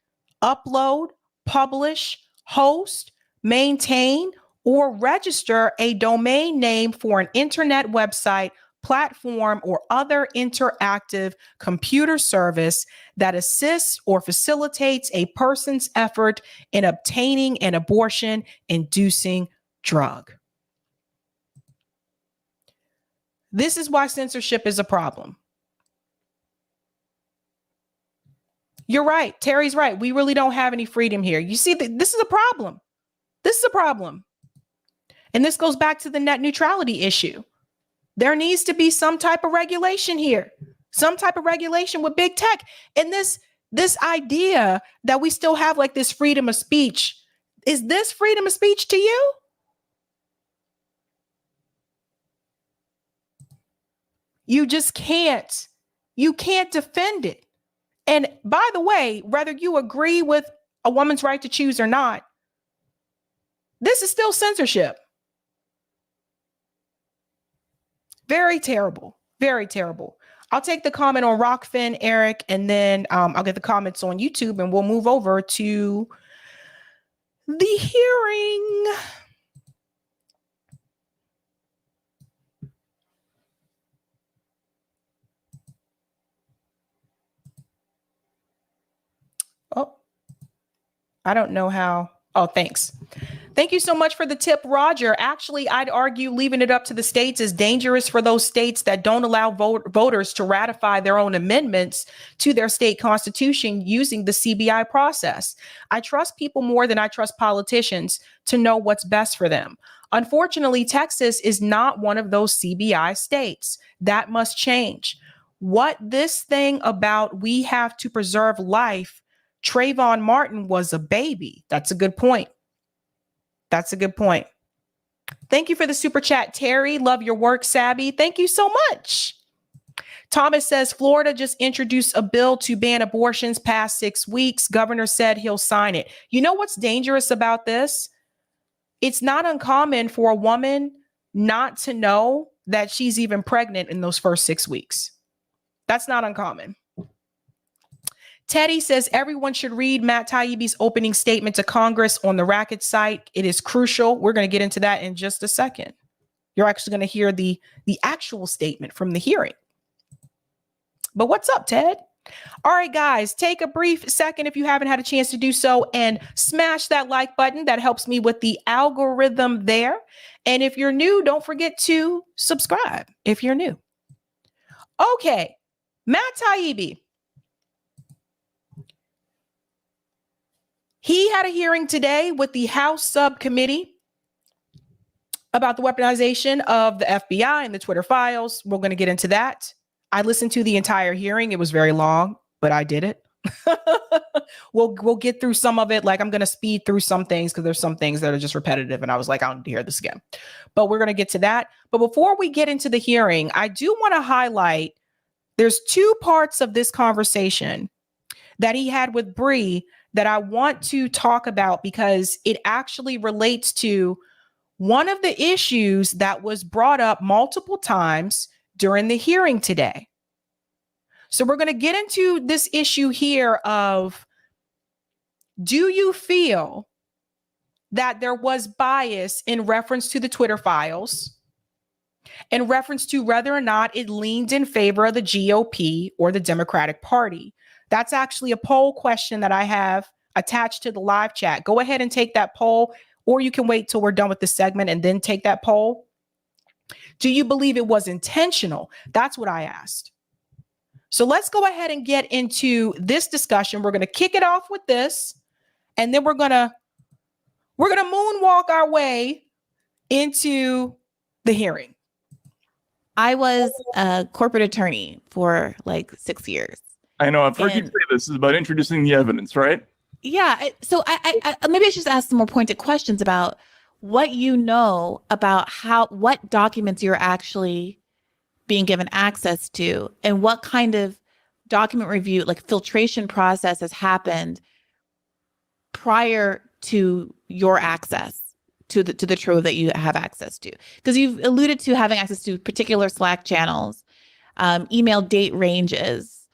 upload, publish, host, maintain, or register a domain name for an internet website, platform, or other interactive computer service that assists or facilitates a person's effort in obtaining an abortion-inducing drug. This is why censorship is a problem. You're right. Terry's right. We really don't have any freedom here. You see, this is a problem. This is a problem. And this goes back to the net neutrality issue. There needs to be some type of regulation here, some type of regulation with big tech. And this idea that we still have like this freedom of speech, is this freedom of speech to you? You just can't. You can't defend it. And by the way, whether you agree with a woman's right to choose or not, this is still censorship. Very terrible. Very terrible. I'll take the comment on Rockfin, Eric, and then I'll get the comments on YouTube, and we'll move over to the hearing. Oh, I don't know how. Oh, thanks. Thank you so much for the tip, Roger. Actually, I'd argue leaving it up to the states is dangerous for those states that don't allow voters to ratify their own amendments to their state constitution using the CBI process. I trust people more than I trust politicians to know what's best for them. Unfortunately, Texas is not one of those CBI states. That must change. What this thing about we have to preserve life, Trayvon Martin was a baby. That's a good point. That's a good point. Thank you for the super chat, Terry. Love your work, Sabby. Thank you so much. Thomas says Florida just introduced a bill to ban abortions past 6 weeks. Governor said he'll sign it. You know what's dangerous about this? It's not uncommon for a woman not to know that she's even pregnant in those first 6 weeks. That's not uncommon. Teddy says everyone should read Matt Taibbi's opening statement to Congress on the Racket site. It is crucial. We're going to get into that in just a second. You're actually going to hear the actual statement from the hearing. But what's up, Ted? All right, guys, take a brief second if you haven't had a chance to do so and smash that like button. That helps me with the algorithm there. And if you're new, don't forget to subscribe if you're new. Okay, Matt Taibbi. He had a hearing today with the House subcommittee about the weaponization of the FBI and the Twitter files. We're going to get into that. I listened to the entire hearing. It was very long, but I did it. We'll get through some of it. Like, I'm going to speed through some things because there's some things that are just repetitive. And I was like, I don't need to hear this again. But we're going to get to that. But before we get into the hearing, I do want to highlight there's two parts of this conversation that he had with Brie that I want to talk about because it actually relates to one of the issues that was brought up multiple times during the hearing today. So we're going to get into this issue here of, do you feel that there was bias in reference to the Twitter files, in reference to whether or not it leaned in favor of the GOP or the Democratic Party? That's actually a poll question that I have attached to the live chat. Go ahead and take that poll, or you can wait till we're done with the segment and then take that poll. Do you believe it was intentional? That's what I asked. So let's go ahead and get into this discussion. We're going to kick it off with this, and then we're going to moonwalk our way into the hearing. I was a corporate attorney for like 6 years. I know. I've heard you say this is about introducing the evidence, right? Yeah. So I maybe I should just ask some more pointed questions about what you know about what documents you're actually being given access to, and what kind of document review, like filtration process, has happened prior to your access to the trove that you have access to. Because you've alluded to having access to particular Slack channels, email date ranges,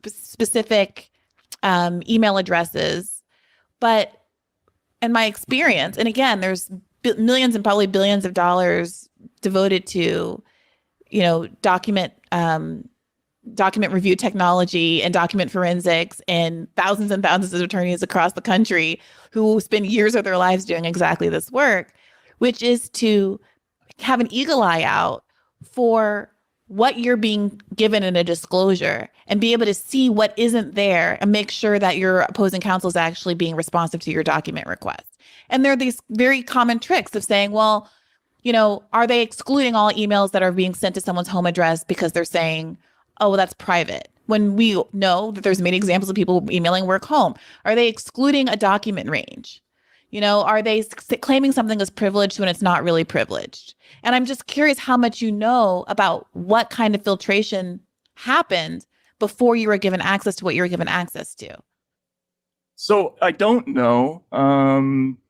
specific email addresses. But in my experience, and again, there's millions and probably billions of dollars devoted to, document review technology and document forensics, and thousands of attorneys across the country who spend years of their lives doing exactly this work, which is to have an eagle eye out for what you're being given in a disclosure and be able to see what isn't there and make sure that your opposing counsel is actually being responsive to your document request. And there are these very common tricks of saying, well, are they excluding all emails that are being sent to someone's home address because they're saying, oh, well, that's private, when we know that there's many examples of people emailing work home? Are they excluding a document range? Are they claiming something as privileged when it's not really privileged? And I'm just curious how much you know about what kind of filtration happened before you were given access to what you were given access to. So I don't know,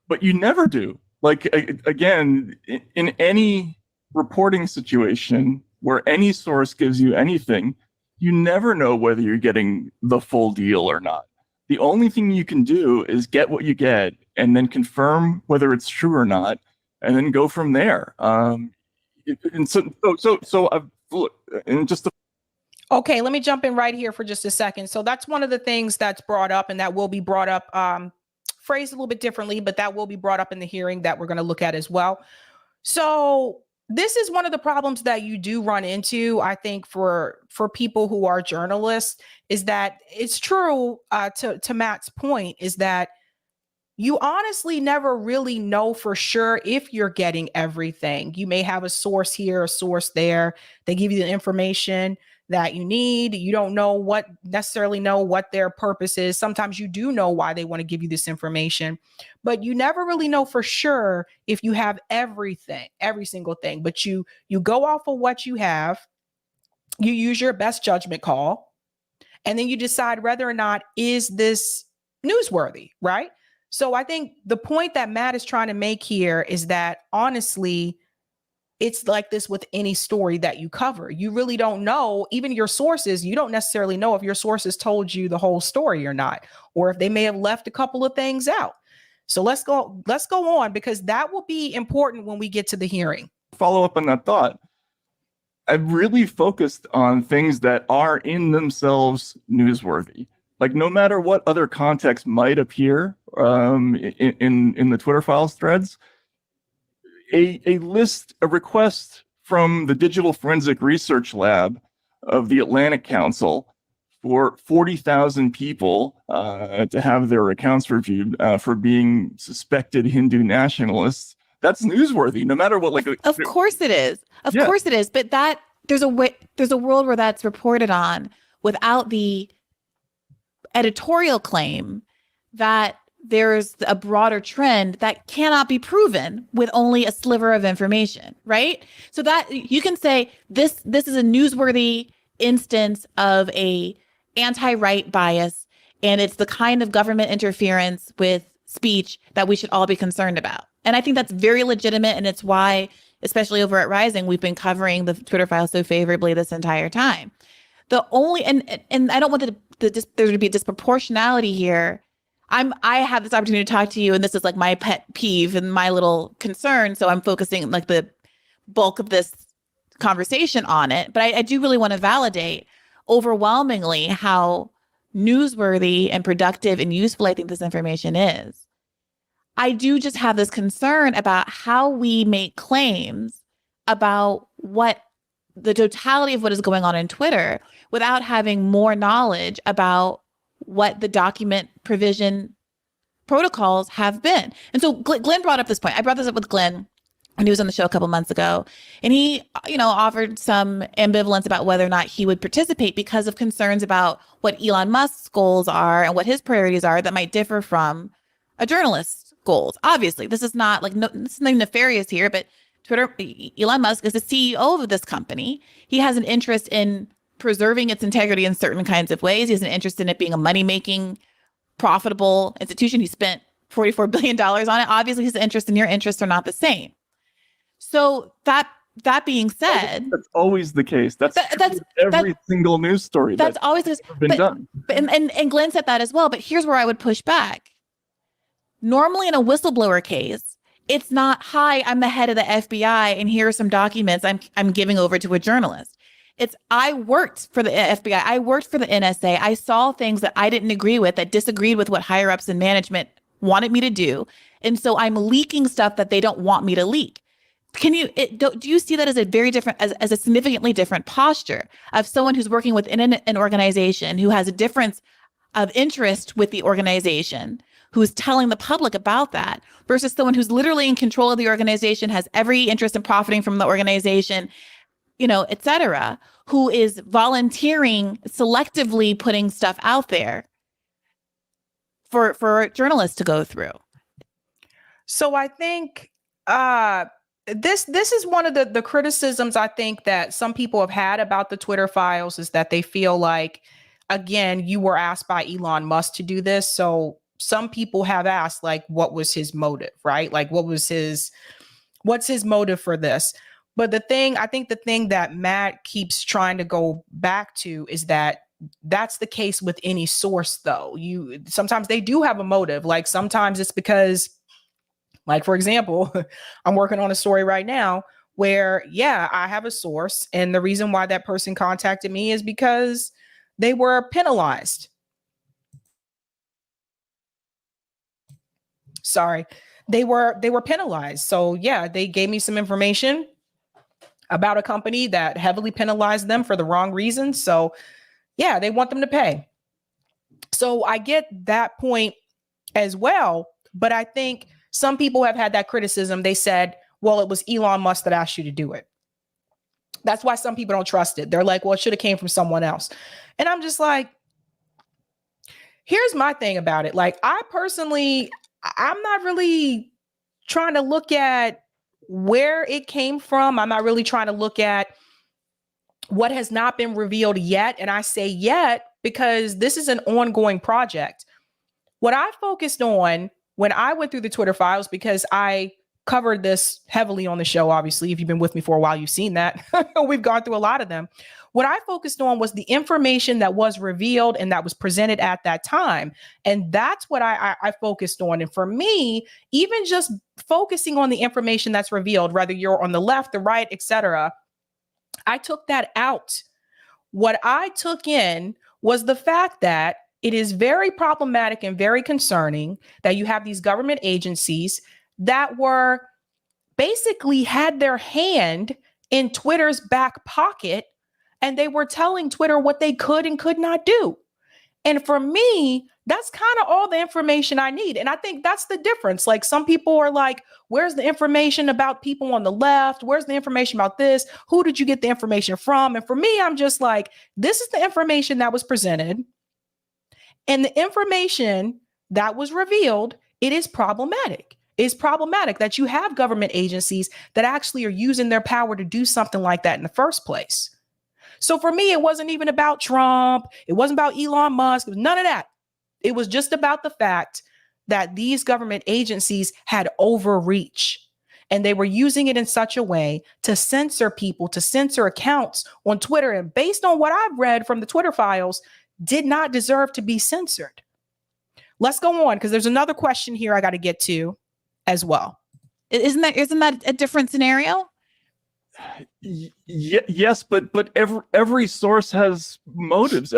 but you never do. Like, again, in any reporting situation where any source gives you anything, you never know whether you're getting the full deal or not. The only thing you can do is get what you get and then confirm whether it's true or not, and then go from there. Okay, let me jump in right here for just a second. So that's one of the things that's brought up, and that will be brought up, phrased a little bit differently, but that will be brought up in the hearing that we're going to look at as well. So this is one of the problems that you do run into, I think, for people who are journalists, is that it's true, to Matt's point, is that you honestly never really know for sure if you're getting everything. You may have a source here, a source there. They give you the information that you need. You don't necessarily know what their purpose is. Sometimes you do know why they want to give you this information, but you never really know for sure if you have everything, every single thing. But you go off of what you have, you use your best judgment call, and then you decide whether or not is this newsworthy, right? So I think the point that Matt is trying to make here is that, honestly, it's like this with any story that you cover. You really don't know, even your sources, you don't necessarily know if your sources told you the whole story or not, or if they may have left a couple of things out. So let's go on, because that will be important when we get to the hearing. Follow up on that thought. I've really focused on things that are in themselves newsworthy. Like, no matter what other context might appear in the Twitter files threads, a request from the Digital Forensic Research Lab of the Atlantic Council for 40,000 people to have their accounts reviewed for being suspected Hindu nationalists. That's newsworthy, no matter what. Of course it is. Of course it is. But there's a world where that's reported on without the editorial claim that there's a broader trend that cannot be proven with only a sliver of information, right? So that you can say this is a newsworthy instance of a anti-right bias, and it's the kind of government interference with speech that we should all be concerned about. And I think that's very legitimate, and it's why, especially over at Rising, we've been covering the Twitter files so favorably this entire time. The only and I don't want there to be disproportionality here. I have this opportunity to talk to you, and this is like my pet peeve and my little concern. So I'm focusing like the bulk of this conversation on it. But I do really want to validate overwhelmingly how newsworthy and productive and useful I think this information is. I do just have this concern about how we make claims about what the totality of what is going on in Twitter without having more knowledge about what the document provision protocols have been. And so Glenn brought up this point. I brought this up with Glenn when he was on the show a couple months ago, and he, offered some ambivalence about whether or not he would participate because of concerns about what Elon Musk's goals are and what his priorities are that might differ from a journalist's goals. Obviously, this is not like this is nothing nefarious here, but Twitter, Elon Musk is the CEO of this company. He has an interest in preserving its integrity in certain kinds of ways. He has an interest in it being a money-making, profitable institution. He spent $44 billion on it. Obviously, his interest and your interests are not the same. So that being said, that's always the case. That's every single news story. That's always been done. And Glenn said that as well. But here's where I would push back. Normally, in a whistleblower case, it's not, "Hi, I'm the head of the FBI, and here are some documents I'm giving over to a journalist." It's, "I worked for the FBI. I worked for the NSA. I saw things that I didn't agree with, that disagreed with what higher ups in management wanted me to do, and so I'm leaking stuff that they don't want me to leak." Do you see that as a very different, as a significantly different posture of someone who's working within an organization, who has a difference of interest with the organization, who's telling the public about that, versus someone who's literally in control of the organization, has every interest in profiting from the organization, et cetera, who is volunteering, selectively putting stuff out there for journalists to go through? So I think this is one of the criticisms I think that some people have had about the Twitter files, is that they feel like, again, you were asked by Elon Musk to do this. So some people have asked, like, what was his motive, right? Like, what's his motive for this? But I think the thing that Matt keeps trying to go back to is that that's the case with any source, though. Sometimes they do have a motive. Like, sometimes it's because, like, for example, I'm working on a story right now where, I have a source, and the reason why that person contacted me is because they were penalized. Sorry, they were penalized. So they gave me some information about a company that heavily penalized them for the wrong reasons. So they want them to pay. So I get that point as well. But I think some people have had that criticism. They said, well, it was Elon Musk that asked you to do it. That's why some people don't trust it. They're like, well, it should have came from someone else. And I'm just like, here's my thing about it. Like, I'm not really trying to look at where it came from. I'm not really trying to look at what has not been revealed yet. And I say yet because this is an ongoing project. What I focused on when I went through the Twitter files, because I covered this heavily on the show, obviously, if you've been with me for a while, you've seen that. We've gone through a lot of them. What I focused on was the information that was revealed and that was presented at that time. And that's what I focused on. And for me, even just focusing on the information that's revealed, whether you're on the left, the right, etc., I took that out. What I took in was the fact that it is very problematic and very concerning that you have these government agencies that were basically had their hand in Twitter's back pocket, and they were telling Twitter what they could and could not do. And for me, that's kind of all the information I need. And I think that's the difference. Like, some people are like, where's the information about people on the left? Where's the information about this? Who did you get the information from? And for me, I'm just like, this is the information that was presented. And the information that was revealed, it is problematic. It's problematic that you have government agencies that actually are using their power to do something like that in the first place. So for me, it wasn't even about Trump. It wasn't about Elon Musk. It was none of that. It was just about the fact that these government agencies had overreach, and they were using it in such a way to censor people, to censor accounts on Twitter. And based on what I've read from the Twitter files, did not deserve to be censored. Let's go on, because there's another question here I got to get to as well. Isn't that a different scenario? Yes, but every source has motives.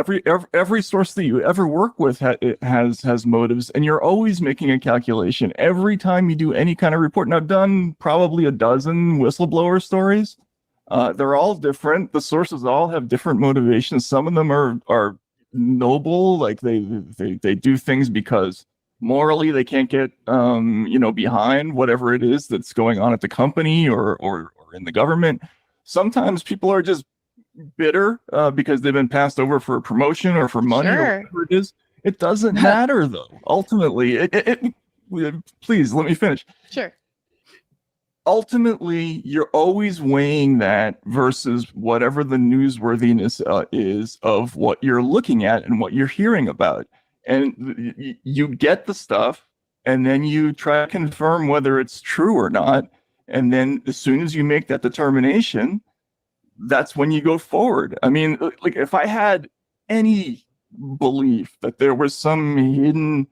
Every source that you ever work with has motives, and you're always making a calculation every time you do any kind of report. Now, I've done probably a dozen whistleblower stories. They're all different. The sources all have different motivations. Some of them are noble, like they do things because morally they can't get behind whatever it is that's going on at the company or in the government. Sometimes people are just bitter because they've been passed over for a promotion or for money or whatever it is. It doesn't matter though. Ultimately, please let me finish. Sure. Ultimately, you're always weighing that versus whatever the newsworthiness is of what you're looking at and what you're hearing about. And you get the stuff, and then you try to confirm whether it's true or not. And then as soon as you make that determination, that's when you go forward. I mean, like if I had any belief that there was some hidden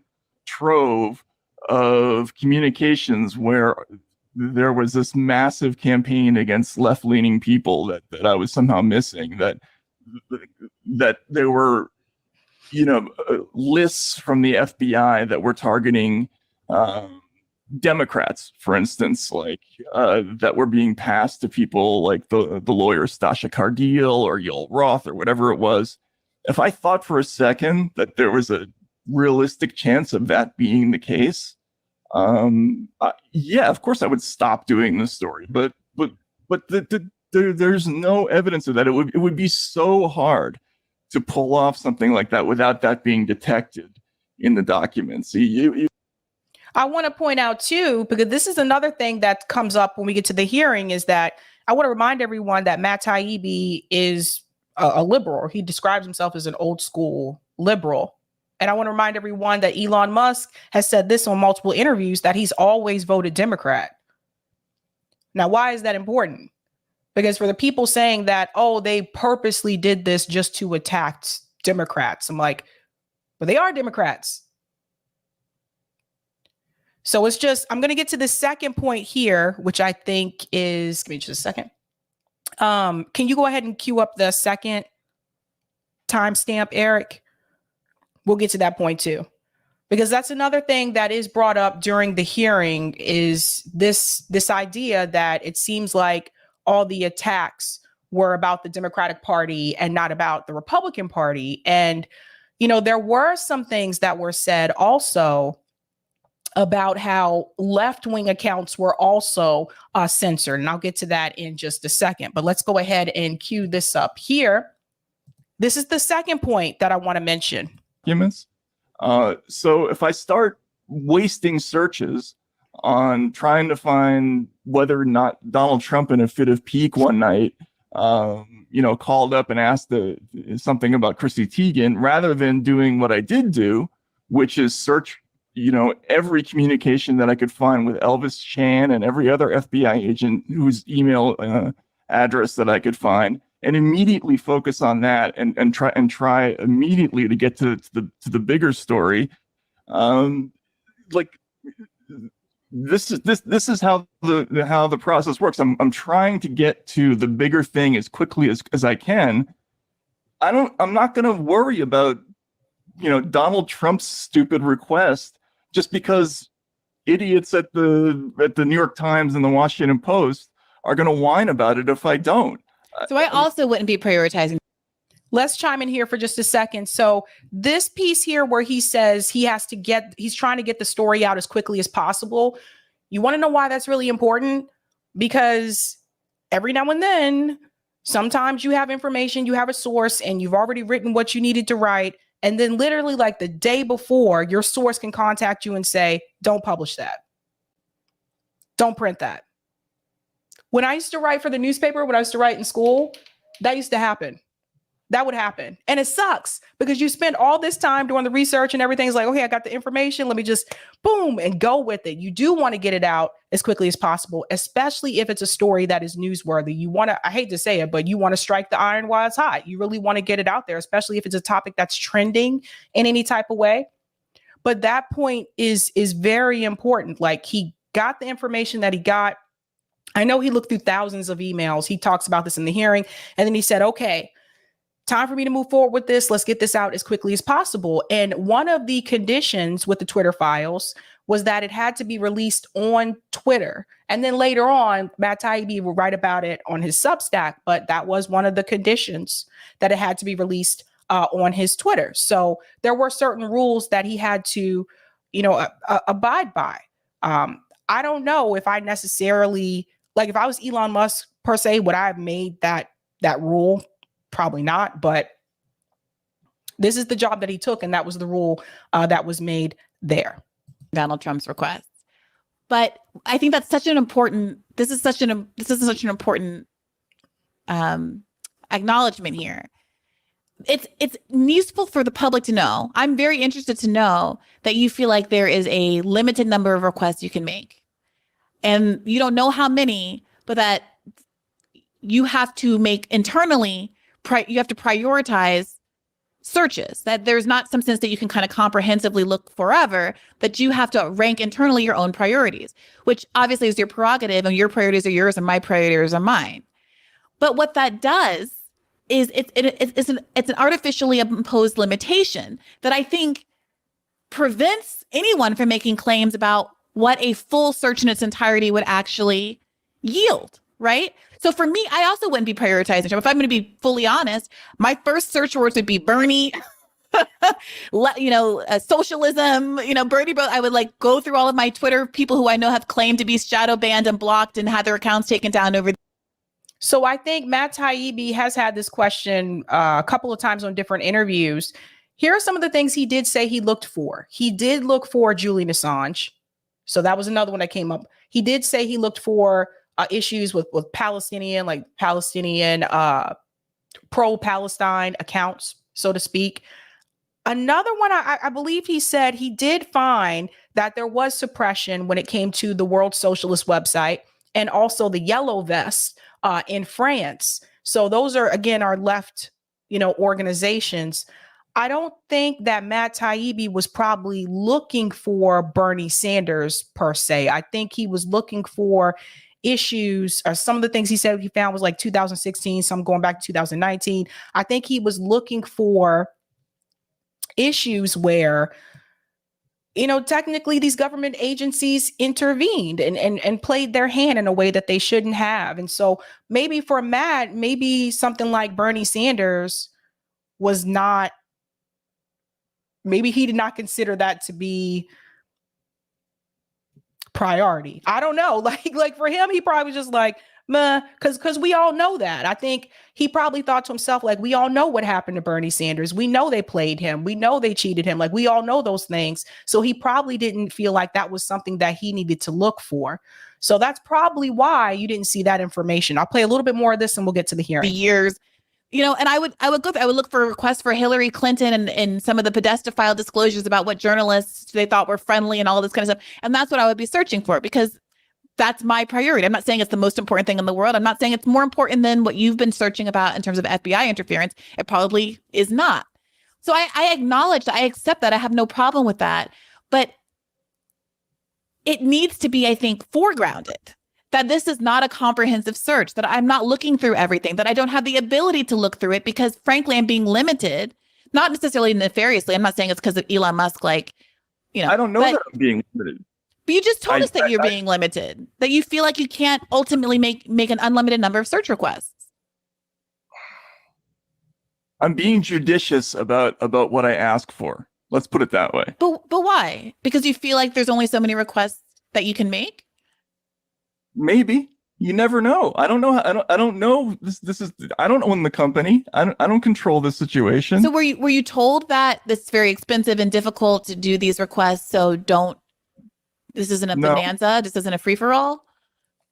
trove of communications where there was this massive campaign against left-leaning people that I was somehow missing, that there were, lists from the FBI that were targeting Democrats, for instance, like that were being passed to people like the lawyer Stasha Cardeal or Yoel Roth or whatever it was. If I thought for a second that there was a realistic chance of that being the case, yeah, of course I would stop doing this story, but there's no evidence of that. It would be so hard to pull off something like that without that being detected in the documents. I want to point out too, because this is another thing that comes up when we get to the hearing, is that I want to remind everyone that Matt Taibbi is a liberal. He describes himself as an old school liberal. And I want to remind everyone that Elon Musk has said this on multiple interviews, that he's always voted Democrat. Now, why is that important? Because for the people saying that, oh, they purposely did this just to attack Democrats, I'm like, but they are Democrats. So it's just, I'm going to get to the second point here, which I think is, give me just a second. Can you go ahead and cue up the second timestamp, Eric? We'll get to that point too, because that's another thing that is brought up during the hearing, is this idea that it seems like all the attacks were about the Democratic Party and not about the Republican Party. And, there were some things that were said also about how left-wing accounts were also censored. And I'll get to that in just a second, but let's go ahead and cue this up here. This is the second point that I want to mention. So if I start wasting searches on trying to find whether or not Donald Trump in a fit of pique one night, called up and asked something about Chrissy Teigen, rather than doing what I did do, which is search, every communication that I could find with Elvis Chan and every other FBI agent whose email address that I could find, and immediately focus on that and try immediately to get to the bigger story. This is how the process works. I'm trying to get to the bigger thing as quickly as I can. I'm not going to worry about Donald Trump's stupid request just because idiots at the New York Times and the Washington Post are going to whine about it if I don't. So I also wouldn't be prioritizing. Let's chime in here for just a second. So this piece here where he says he's trying to get the story out as quickly as possible. You want to know why that's really important? Because every now and then, sometimes you have information, you have a source, and you've already written what you needed to write, And then literally like the day before, your source can contact you and say, don't publish that. Don't print that. When I used to write for the newspaper, when I used to write in school, that used to happen. That would happen. And it sucks because you spend all this time doing the research and everything's like, okay, I got the information. Let me just boom and go with it. You do want to get it out as quickly as possible, especially if it's a story that is newsworthy. You want to, I hate to say it, but you want to strike the iron while it's hot. You really want to get it out there, especially if it's a topic that's trending in any type of way. But that point is very important. Like, he got the information that he got. I know he looked through thousands of emails. He talks about this in the hearing. And then he said, okay, time for me to move forward with this. Let's get this out as quickly as possible. And one of the conditions with the Twitter files was that it had to be released on Twitter. And then later on, Matt Taibbi will write about it on his Substack, but that was one of the conditions, that it had to be released on his Twitter. So there were certain rules that he had to, abide by. I don't know if I necessarily, like, if I was Elon Musk per se, would I have made that rule? Probably not, but this is the job that he took, and that was the rule that was made there. Donald Trump's request. But I think that's such an important, this is such an important acknowledgement here. It's useful for the public to know. I'm very interested to know that you feel like there is a limited number of requests you can make. And you don't know how many, but that you have to make internally, you have to prioritize searches, that there's not some sense that you can kind of comprehensively look forever, that you have to rank internally your own priorities, which obviously is your prerogative, and your priorities are yours and my priorities are mine. But what that does is it's an artificially imposed limitation that I think prevents anyone from making claims about what a full search in its entirety would actually yield, right? So for me, I also wouldn't be prioritizing Trump. If I'm going to be fully honest, my first search words would be Bernie, socialism, Bernie. I would like go through all of my Twitter people who I know have claimed to be shadow banned and blocked and had their accounts taken down over. So I think Matt Taibbi has had this question a couple of times on different interviews. Here are some of the things he did say he looked for. He did look for Julian Assange. So that was another one that came up. He did say he looked for issues with Palestinian pro-Palestine accounts, so to speak. Another one, I believe he said he did find that there was suppression when it came to the World Socialist website and also the Yellow Vest in France. So those are, again, our left, organizations. I don't think that Matt Taibbi was probably looking for Bernie Sanders per se. I think he was looking for issues, or some of the things he said he found was like 2016, some going back to 2019. I think he was looking for issues where, technically these government agencies intervened and played their hand in a way that they shouldn't have. And so maybe for Matt, maybe something like Bernie Sanders was not, maybe he did not consider that to be priority. I don't know. Like for him, he probably was just like, meh, because we all know that. I think he probably thought to himself, like, we all know what happened to Bernie Sanders. We know they played him. We know they cheated him. Like, we all know those things. So he probably didn't feel like that was something that he needed to look for. So that's probably why you didn't see that information. I'll play a little bit more of this and we'll get to the hearing. Years. And I would look for requests for Hillary Clinton and some of the pedophile disclosures about what journalists they thought were friendly and all this kind of stuff. And that's what I would be searching for, because that's my priority. I'm not saying it's the most important thing in the world. I'm not saying it's more important than what you've been searching about in terms of FBI interference. It probably is not. So I acknowledge that. I accept that. I have no problem with that. But it needs to be, I think, foregrounded. That this is not a comprehensive search, that I'm not looking through everything, that I don't have the ability to look through it because, frankly, I'm being limited, not necessarily nefariously. I'm not saying it's because of Elon Musk, I don't know that I'm being limited. But you just told us that you're being limited, that you feel like you can't ultimately make an unlimited number of search requests. I'm being judicious about what I ask for. Let's put it that way. But why? Because you feel like there's only so many requests that you can make? Maybe. You never know. I don't know. I don't know. I don't own the company. I don't control the situation. So were you told that this is very expensive and difficult to do these requests? So this isn't a No. bonanza. This isn't a free for all.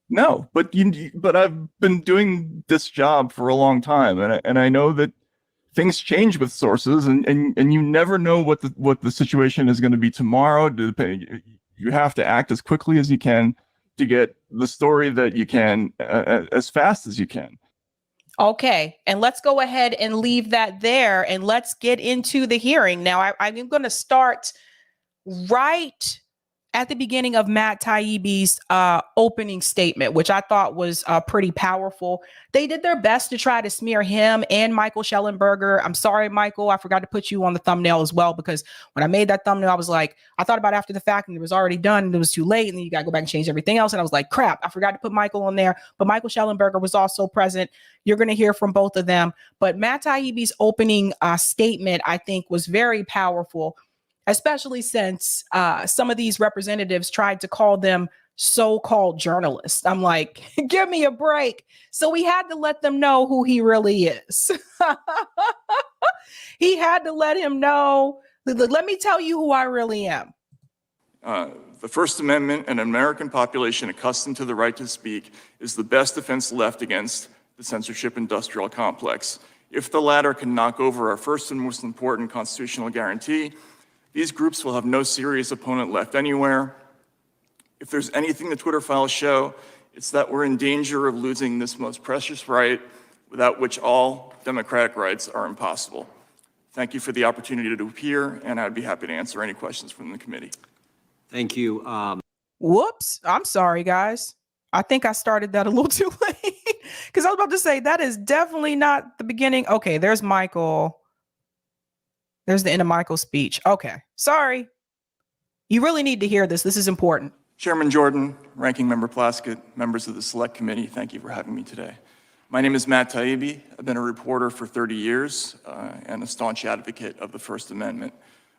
No, but I've been doing this job for a long time, and I know that things change with sources, and you never know what the situation is going to be tomorrow. You have to act as quickly as you can to get the story that you can as fast as you can. Okay, and let's go ahead and leave that there, and let's get into the hearing. Now, I'm going to start right at the beginning of Matt Taibbi's opening statement, which I thought was pretty powerful. They did their best to try to smear him and Michael Schellenberger. I'm sorry, Michael, I forgot to put you on the thumbnail as well, because when I made that thumbnail, I was like, I thought about it after the fact and it was already done and it was too late. And then you got to go back and change everything else. And I was like, crap, I forgot to put Michael on there. But Michael Schellenberger was also present. You're going to hear from both of them. But Matt Taibbi's opening statement, I think, was very powerful, especially since some of these representatives tried to call them so-called journalists. I'm like, give me a break. So we had to let them know who he really is. He had to let him know, let me tell you who I really am. The First Amendment and an American population accustomed to the right to speak is the best defense left against the censorship industrial complex. If the latter can knock over our first and most important constitutional guarantee, these groups will have no serious opponent left anywhere. If there's anything the Twitter files show, it's that we're in danger of losing this most precious right, without which all democratic rights are impossible. Thank you for the opportunity to appear, and I'd be happy to answer any questions from the committee. Thank you. Whoops. I'm sorry, guys. I think I started that a little too late, because I was about to say that is definitely not the beginning. Okay, there's Michael. There's the end of Michael's speech. Okay, sorry. You really need to hear this. This is important. Chairman Jordan, Ranking Member Plaskett, members of the Select Committee, thank you for having me today. My name is Matt Taibbi. I've been a reporter for 30 years and a staunch advocate of the First Amendment.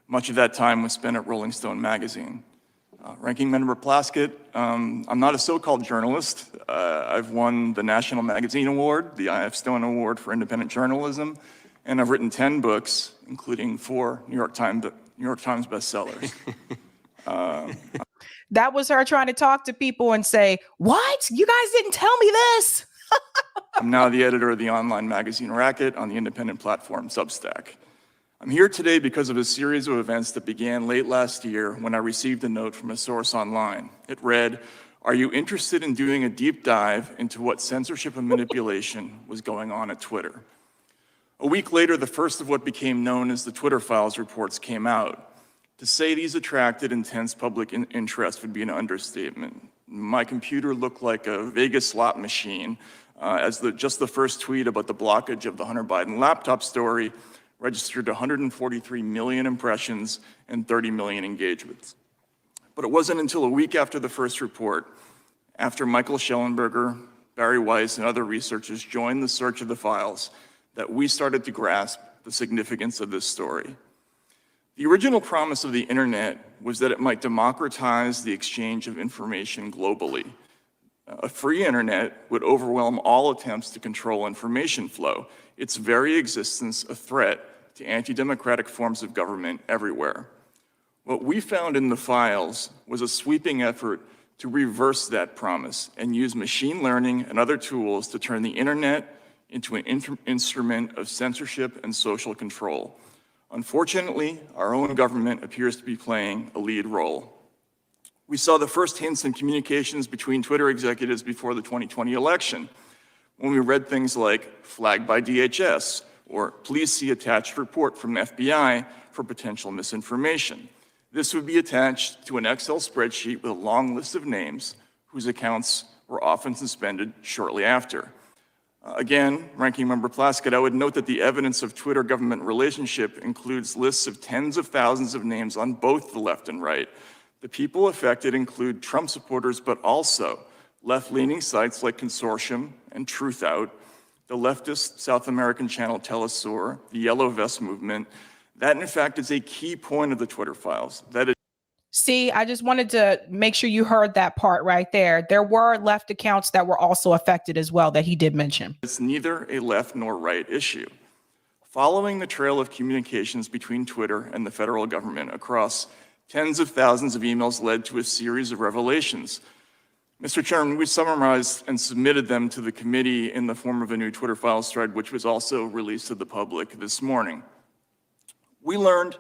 Much of that time was spent at Rolling Stone magazine. Ranking Member Plaskett, I'm not a so-called journalist. I've won the National Magazine Award, the I.F. Stone Award for Independent Journalism, and I've written 10 books, including 4 New York Times bestsellers. That was her trying to talk to people and say, what? You guys didn't tell me this. I'm now the editor of the online magazine Racket on the independent platform Substack. I'm here today because of a series of events that began late last year when I received a note from a source online. It read, "Are you interested in doing a deep dive into what censorship and manipulation was going on at Twitter?" A week later, the first of what became known as the Twitter Files reports came out. To say these attracted intense public interest would be an understatement. My computer looked like a Vegas slot machine as just the first tweet about the blockage of the Hunter Biden laptop story registered 143 million impressions and 30 million engagements. But it wasn't until a week after the first report, after Michael Schellenberger, Barry Weiss, and other researchers joined the search of the files, that we started to grasp the significance of this story. The original promise of the internet was that it might democratize the exchange of information globally. A free internet would overwhelm all attempts to control information flow, its very existence a threat to anti-democratic forms of government everywhere. What we found in the files was a sweeping effort to reverse that promise and use machine learning and other tools to turn the internet into an instrument of censorship and social control. Unfortunately, our own government appears to be playing a lead role. We saw the first hints in communications between Twitter executives before the 2020 election, when we read things like "flagged by DHS" or "please see attached report from FBI for potential misinformation." This would be attached to an Excel spreadsheet with a long list of names whose accounts were often suspended shortly after. Again, Ranking Member Plaskett, I would note that the evidence of Twitter-government relationship includes lists of tens of thousands of names on both the left and right. The people affected include Trump supporters, but also left-leaning sites like Consortium and Truth Out, the leftist South American channel Telesur, the Yellow Vest movement. That, in fact, is a key point of the Twitter files. That is See, I just wanted to make sure you heard that part right there. There were left accounts that were also affected as well that he did mention. It's neither a left nor right issue. Following the trail of communications between Twitter and the federal government across tens of thousands of emails led to a series of revelations. Mr. Chairman, we summarized and submitted them to the committee in the form of a new Twitter files thread, which was also released to the public this morning. We learned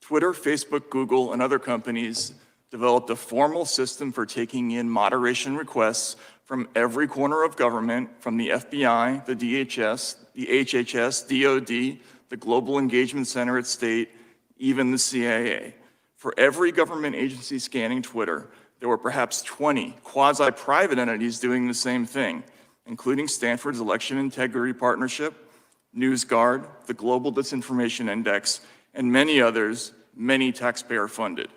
Twitter, Facebook, Google, and other companies developed a formal system for taking in moderation requests from every corner of government, from the FBI, the DHS, the HHS, DOD, the Global Engagement Center at State, even the CIA. For every government agency scanning Twitter, there were perhaps 20 quasi-private entities doing the same thing, including Stanford's Election Integrity Partnership, NewsGuard, the Global Disinformation Index, and many others, many taxpayer-funded.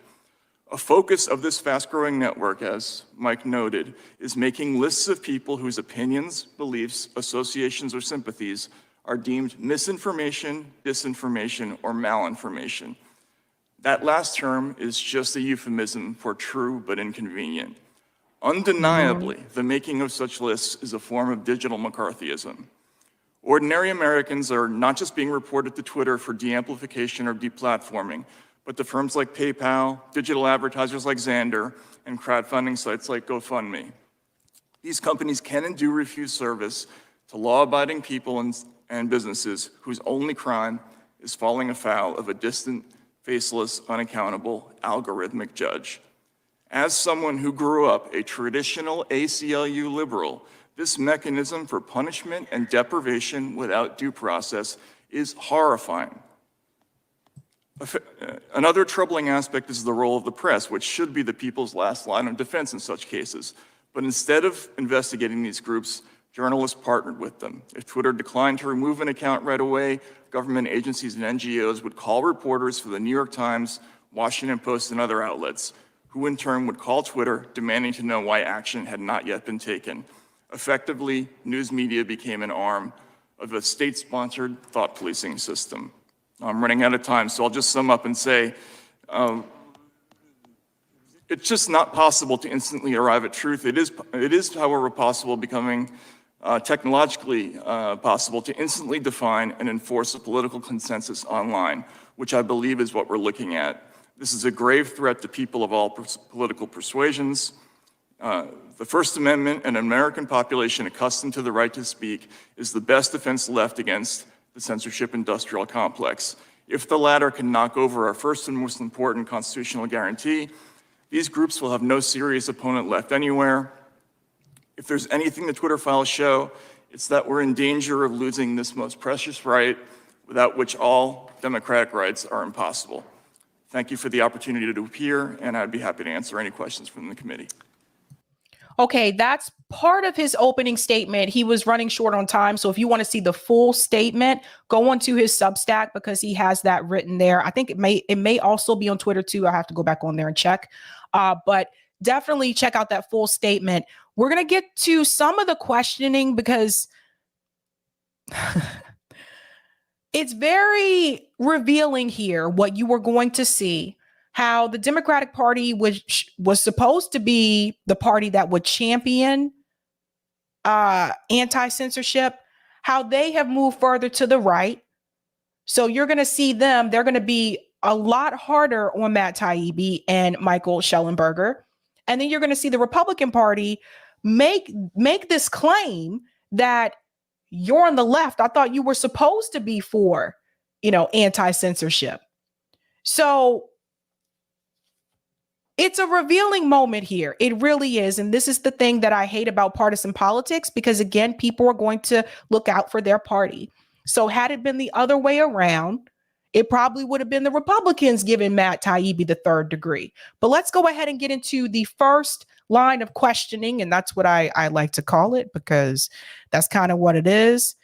A focus of this fast-growing network, as Mike noted, is making lists of people whose opinions, beliefs, associations, or sympathies are deemed misinformation, disinformation, or malinformation. That last term is just a euphemism for true but inconvenient. Undeniably, the making of such lists is a form of digital McCarthyism. Ordinary Americans are not just being reported to Twitter for de-amplification or deplatforming, but to firms like PayPal, digital advertisers like Xandr, and crowdfunding sites like GoFundMe. These companies can and do refuse service to law-abiding people and businesses whose only crime is falling afoul of a distant, faceless, unaccountable, algorithmic judge. As someone who grew up a traditional ACLU liberal, this mechanism for punishment and deprivation without due process is horrifying. Another troubling aspect is the role of the press, which should be the people's last line of defense in such cases. But instead of investigating these groups, journalists partnered with them. If Twitter declined to remove an account right away, government agencies and NGOs would call reporters for the New York Times, Washington Post, and other outlets, who in turn would call Twitter demanding to know why action had not yet been taken. Effectively, news media became an arm of a state-sponsored thought policing system. I'm running out of time, so I'll just sum up and say, it's just not possible to instantly arrive at truth. It is, however, possible, becoming technologically possible to instantly define and enforce a political consensus online, which I believe is what we're looking at. This is a grave threat to people of all political persuasions. The First Amendment and an American population accustomed to the right to speak is the best defense left against the censorship industrial complex. If the latter can knock over our first and most important constitutional guarantee, these groups will have no serious opponent left anywhere. If there's anything the Twitter files show, it's that we're in danger of losing this most precious right, without which all democratic rights are impossible. Thank you for the opportunity to appear, and I'd be happy to answer any questions from the committee. Okay, that's part of his opening statement. He was running short on time. So if you want to see the full statement, go onto his Substack because he has that written there. I think it may also be on Twitter too. I have to go back on there and check. But definitely check out that full statement. We're going to get to some of the questioning because it's very revealing here what you were going to see. How the Democratic Party was supposed to be the party that would champion anti-censorship, how they have moved further to the right. So you're going to see them. They're going to be a lot harder on Matt Taibbi and Michael Shellenberger. And then you're going to see the Republican Party make this claim that you're on the left. I thought you were supposed to be for, anti-censorship. So it's a revealing moment here. It really is. And this is the thing that I hate about partisan politics, because again, people are going to look out for their party. So had it been the other way around, it probably would have been the Republicans giving Matt Taibbi the third degree. But let's go ahead and get into the first line of questioning. And that's what I like to call it, because that's kind of what it is.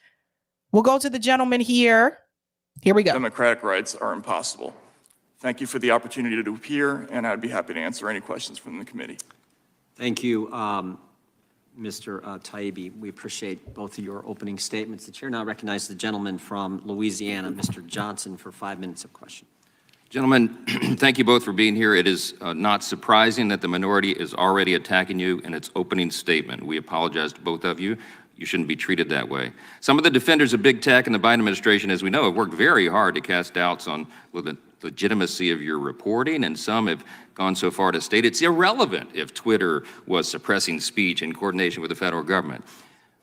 We'll go to the gentleman here. Here we go. Democratic rights are impossible. Thank you for the opportunity to appear, and I'd be happy to answer any questions from the committee. Thank you, Mr. Taibbi. We appreciate both of your opening statements. The chair now recognizes the gentleman from Louisiana, Mr. Johnson, for 5 minutes of question. Gentlemen, thank you both for being here. It is not surprising that the minority is already attacking you in its opening statement. We apologize to both of you. You shouldn't be treated that way. Some of the defenders of big tech and the Biden administration, as we know, have worked very hard to cast doubts on the legitimacy of your reporting, and some have gone so far to state it's irrelevant if Twitter was suppressing speech in coordination with the federal government.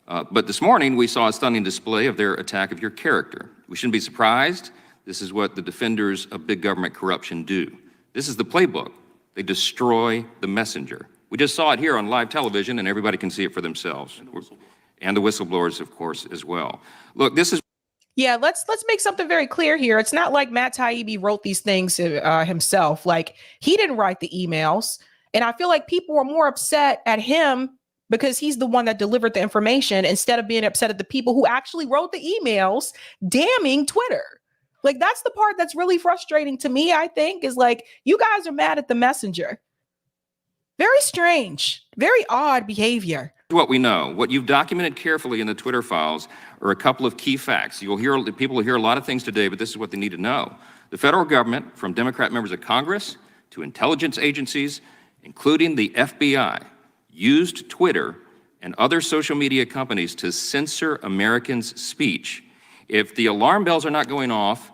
But this morning, we saw a stunning display of their attack of your character. We shouldn't be surprised. This is what the defenders of big government corruption do. This is the playbook. They destroy the messenger. We just saw it here on live television, and everybody can see it for themselves. And the whistleblowers, of course, as well. Look, this is... Yeah, let's make something very clear here. It's not like Matt Taibbi wrote these things himself. Like, he didn't write the emails. And I feel like people were more upset at him because he's the one that delivered the information instead of being upset at the people who actually wrote the emails damning Twitter. Like, that's the part that's really frustrating to me, I think, is like, you guys are mad at the messenger. Very strange, very odd behavior. What we know, what you've documented carefully in the Twitter files are a couple of key facts. People will hear a lot of things today, but this is what they need to know. The federal government, from Democrat members of Congress to intelligence agencies, including the FBI, used Twitter and other social media companies to censor Americans' speech. If the alarm bells are not going off,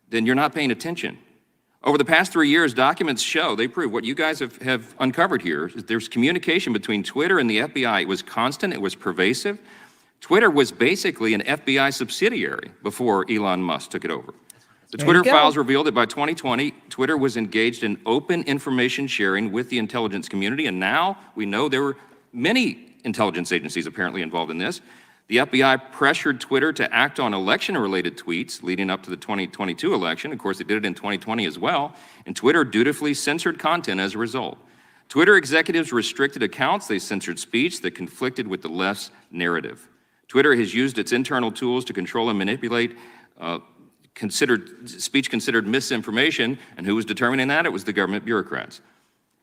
then you're not paying attention. Over the past 3 years, documents show, they prove what you guys have uncovered here. There's communication between Twitter and the FBI. It was constant, it was pervasive. Twitter was basically an FBI subsidiary before Elon Musk took it over. The Twitter files revealed that by 2020, Twitter was engaged in open information sharing with the intelligence community, and now we know there were many intelligence agencies apparently involved in this. The FBI pressured Twitter to act on election-related tweets leading up to the 2022 election. Of course, they did it in 2020 as well, and Twitter dutifully censored content as a result. Twitter executives restricted accounts. They censored speech that conflicted with the left's narrative. Twitter has used its internal tools to control and manipulate speech considered misinformation, and who was determining that? It was the government bureaucrats.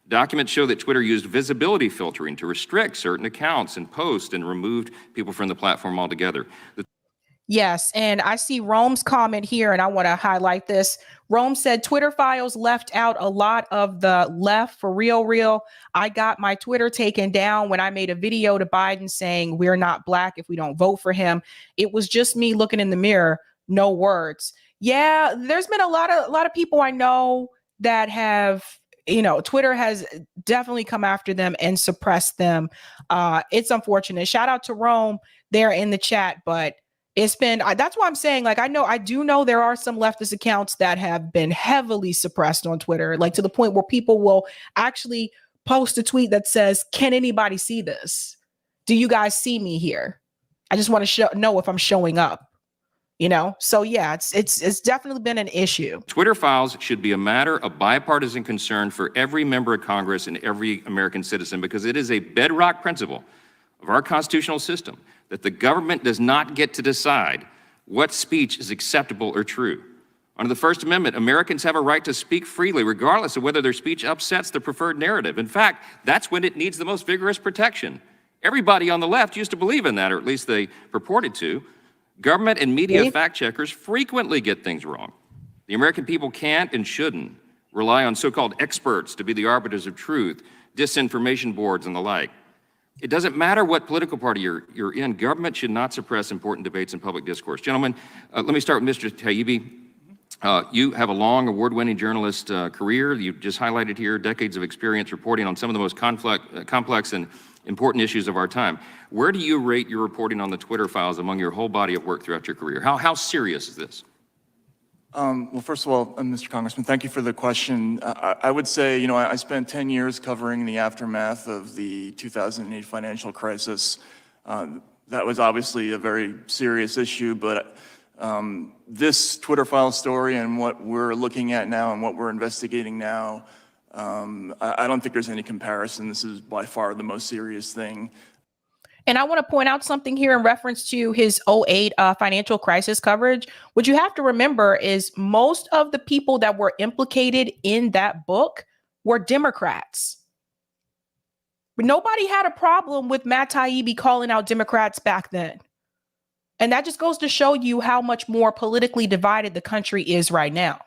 Documents show that Twitter used visibility filtering to restrict certain accounts and posts and removed people from the platform altogether. Yes, and I see Rome's comment here, and I want to highlight this. Rome said Twitter files left out a lot of the left for real. I got my Twitter taken down when I made a video to Biden saying we're not black if we don't vote for him. It was just me looking in the mirror, no words. Yeah, there's been a lot of people I know that have, Twitter has definitely come after them and suppressed them. It's unfortunate. Shout out to Rome there in the chat, but it's been, that's why I'm saying, like, I do know there are some leftist accounts that have been heavily suppressed on Twitter, like to the point where people will actually post a tweet that says, can anybody see this? Do you guys see me here? I just want to know if I'm showing up. So yeah, it's definitely been an issue. Twitter files should be a matter of bipartisan concern for every member of Congress and every American citizen, because it is a bedrock principle of our constitutional system that the government does not get to decide what speech is acceptable or true. Under the First Amendment, Americans have a right to speak freely, regardless of whether their speech upsets the preferred narrative. In fact, that's when it needs the most vigorous protection. Everybody on the left used to believe in that, or at least they purported to. Government and media fact checkers frequently get things wrong. The American people can't and shouldn't rely on so-called experts to be the arbiters of truth, disinformation boards and the like. It doesn't matter what political party you're in, government should not suppress important debates and public discourse. Gentlemen, let me start with Mr. Taibbi. You have a long award-winning journalist career. You've just highlighted here decades of experience reporting on some of the most complex and important issues of our time. Where do you rate your reporting on the Twitter files among your whole body of work throughout your career? How serious is this? Well, first of all, Mr. Congressman, thank you for the question. I would say, I spent 10 years covering the aftermath of the 2008 financial crisis. That was obviously a very serious issue, but this Twitter file story and what we're looking at now and what we're investigating now, I don't think there's any comparison. This is by far the most serious thing. And I want to point out something here in reference to his 2008 financial crisis coverage. What you have to remember is most of the people that were implicated in that book were Democrats. But nobody had a problem with Matt Taibbi calling out Democrats back then. And that just goes to show you how much more politically divided the country is right now.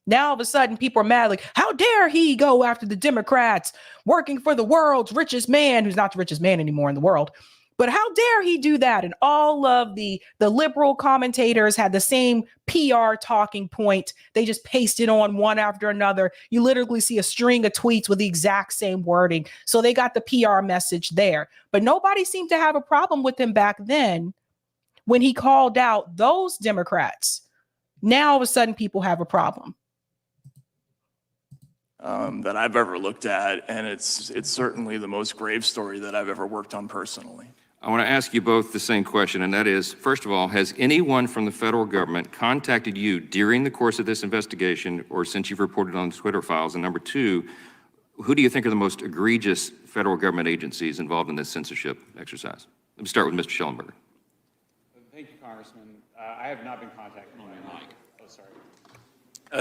Now all of a sudden people are mad, like, how dare he go after the Democrats working for the world's richest man, who's not the richest man anymore in the world. But how dare he do that? And all of the liberal commentators had the same PR talking point. They just pasted on one after another. You literally see a string of tweets with the exact same wording. So they got the PR message there. But nobody seemed to have a problem with him back then when he called out those Democrats. Now all of a sudden people have a problem. That I've ever looked at, and it's certainly the most grave story that I've ever worked on personally. I want to ask you both the same question, and that is, first of all, has anyone from the federal government contacted you during the course of this investigation or since you've reported on the Twitter files? And number two, who do you think are the most egregious federal government agencies involved in this censorship exercise? Let me start with Mr. Schellenberger. Thank you, Congressman. I have not been contacted by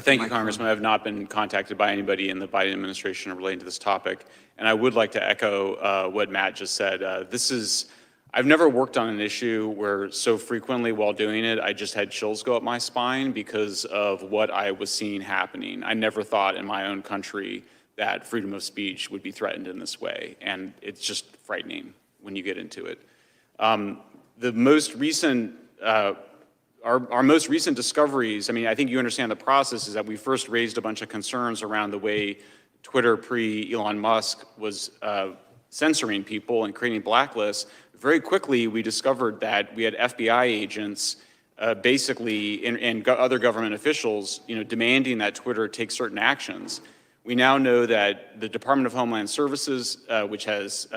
thank you, Congressman. I have not been contacted by anybody in the Biden administration relating to this topic. And I would like to echo what Matt just said. I've never worked on an issue where so frequently while doing it, I just had chills go up my spine because of what I was seeing happening. I never thought in my own country that freedom of speech would be threatened in this way. And it's just frightening when you get into it. The most recent, our most recent discoveries, I mean, I think you understand the process, is that we first raised a bunch of concerns around the way Twitter pre-Elon Musk was censoring people and creating blacklists. Very quickly, we discovered that we had FBI agents basically and other government officials, demanding that Twitter take certain actions. We now know that the Department of Homeland Services, which has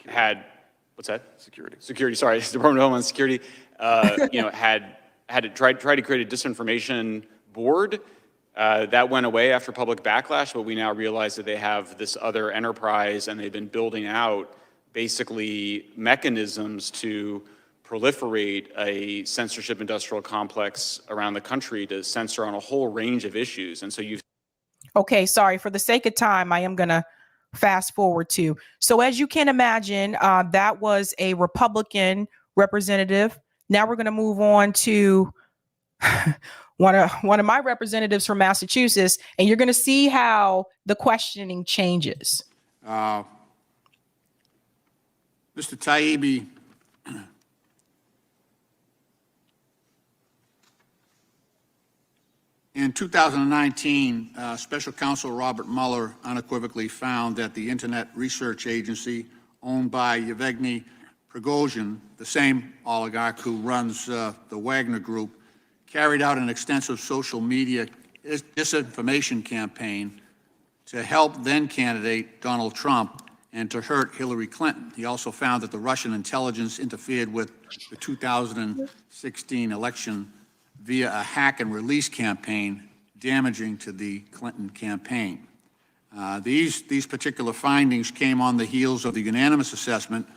had, what's that? Security, sorry, Department of Homeland Security, had to try to create a disinformation board. That went away after public backlash, but we now realize that they have this other enterprise and they've been building out basically mechanisms to proliferate a censorship industrial complex around the country to censor on a whole range of issues. And so you've... Okay, sorry, for the sake of time, I am going to fast forward to. So as you can imagine, that was a Republican representative. Now we're going to move on to one of my representatives from Massachusetts, and you're going to see how the questioning changes. Mr. Taibbi, in 2019, Special Counsel Robert Mueller unequivocally found that the Internet Research Agency owned by Yevgeny Prigozhin, the same oligarch who runs the Wagner Group, carried out an extensive social media disinformation campaign to help then-candidate Donald Trump and to hurt Hillary Clinton. He also found that the Russian intelligence interfered with the 2016 election via a hack and release campaign, damaging to the Clinton campaign. These particular findings came on the heels of the unanimous assessment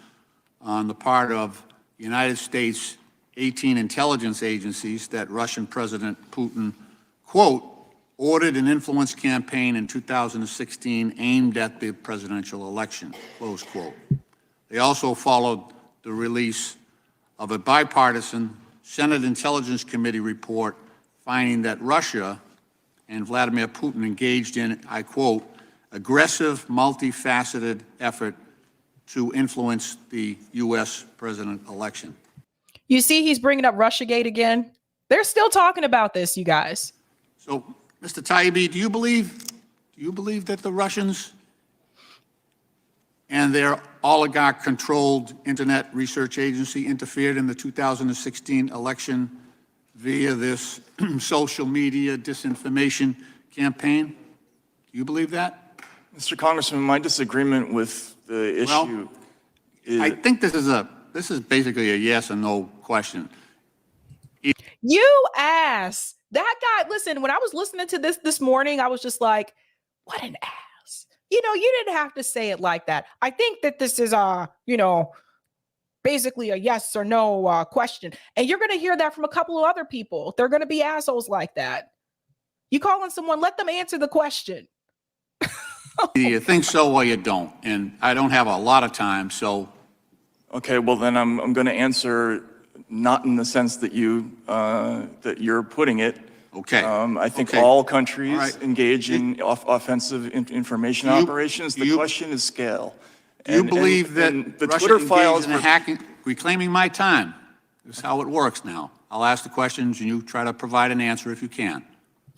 on the part of the United States 18 intelligence agencies that Russian President Putin, quote, ordered an influence campaign in 2016 aimed at the presidential election, close quote. They also followed the release of a bipartisan Senate Intelligence Committee report finding that Russia and Vladimir Putin engaged in, I quote, aggressive, multifaceted effort to influence the U.S. president election. You see, he's bringing up Russiagate again. They're still talking about this, you guys. So, Mr. Taibbi, do you believe that the Russians and their oligarch-controlled Internet Research Agency interfered in the 2016 election via this social media disinformation campaign? Do you believe that? Mr. Congressman, my disagreement with the issue is... I think this is basically a yes or no question. You ass. That guy, listen, when I was listening to this morning, I was just like, what an ass. You didn't have to say it like that. I think that this is basically a yes or no question. And you're going to hear that from a couple of other people. They're going to be assholes like that. You calling someone, let them answer the question. You think so or you don't. And I don't have a lot of time, so. Okay, well then I'm going to answer not in the sense that you're putting it. Okay. I think Okay. all countries All right. engage in offensive information Do you- operations. do The you- question is scale. Do you And- believe that and the Russia Twitter engaged files in a hacking, reclaiming my time? This is how it works now. I'll ask the questions and you try to provide an answer if you can.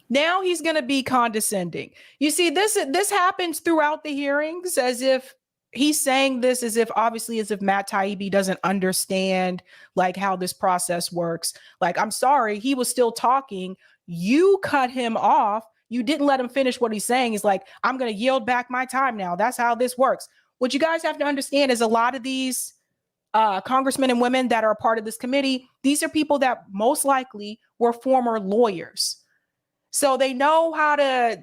Now he's going to be condescending. You see, this happens throughout the hearings, as if he's saying this as if Matt Taibbi doesn't understand like how this process works. Like, I'm sorry, he was still talking. You cut him off. You didn't let him finish what he's saying. He's like, I'm going to yield back my time now. That's how this works. What you guys have to understand is a lot of these congressmen and women that are a part of this committee, these are people that most likely were former lawyers. So they know how to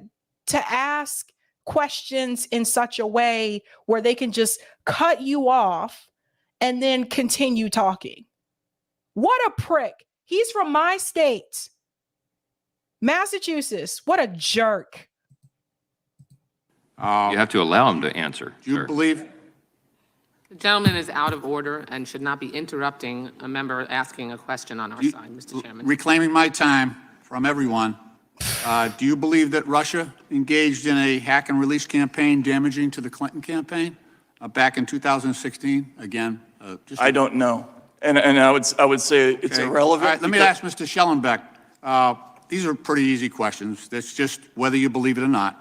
ask questions in such a way where they can just cut you off and then continue talking. What a prick. He's from my state, Massachusetts. What a jerk. You have to allow him to answer. Do you sir. believe? The gentleman is out of order and should not be interrupting a member asking a question on our side, Mr. Chairman. Reclaiming my time from everyone. Do you believe that Russia engaged in a hack and release campaign damaging to the Clinton campaign back in 2016? Again, I don't know. And I would say it's Okay. irrelevant. All right, let me ask Mr. Schellenbeck. These are pretty easy questions. That's just whether you believe it or not.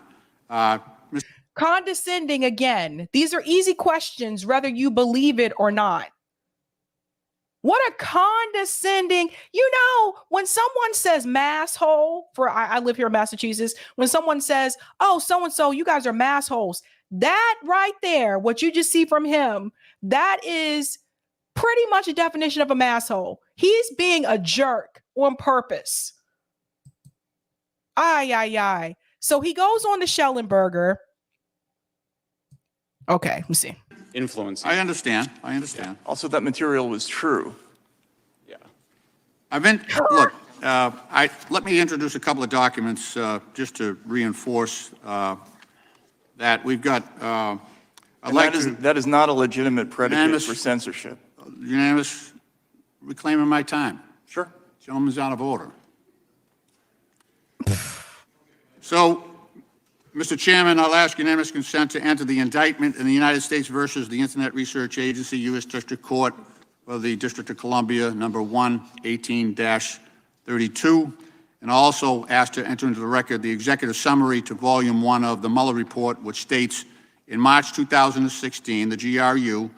Condescending again. These are easy questions, whether you believe it or not. What a condescending, when someone says masshole, I live here in Massachusetts, when someone says, oh, so-and-so, you guys are massholes, that right there, what you just see from him, that is pretty much a definition of a masshole. He's being a jerk on purpose. Aye. So he goes on to Schellenberger. Okay, let me see. Influencing. I understand. Also, that material was true. Yeah. Look, let me introduce a couple of documents just to reinforce that we've got. That is not a legitimate predicate for censorship. Unanimous reclaiming my time. Sure. Gentleman's out of order. So, Mr. Chairman, I'll ask unanimous consent to enter the indictment in the United States versus the Internet Research Agency, U.S. District Court for the District of Columbia, number 1-18-32, and also ask to enter into the record the executive summary to Volume 1 of the Mueller Report, which states, in March 2016, the GRU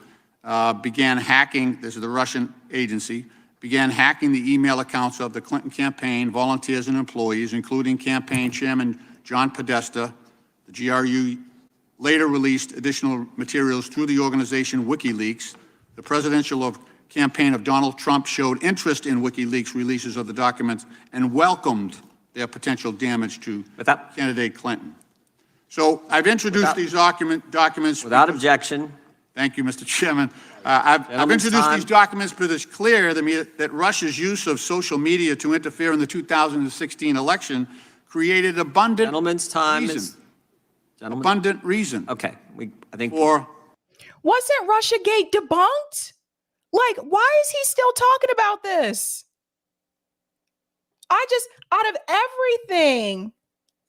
began hacking, this is the Russian agency, began hacking the email accounts of the Clinton campaign, volunteers and employees, including campaign chairman John Podesta. The GRU later released additional materials through the organization WikiLeaks. The presidential campaign of Donald Trump showed interest in WikiLeaks releases of the documents and welcomed their potential damage to candidate Clinton. So I've introduced these documents. Without objection. Thank you, Mr. Chairman. I've introduced these documents because it's clear to me that Russia's use of social media to interfere in the 2016 election created abundant abundant reason. Okay, I think for. Wasn't Russiagate debunked? Like, why is he still talking about this? Out of everything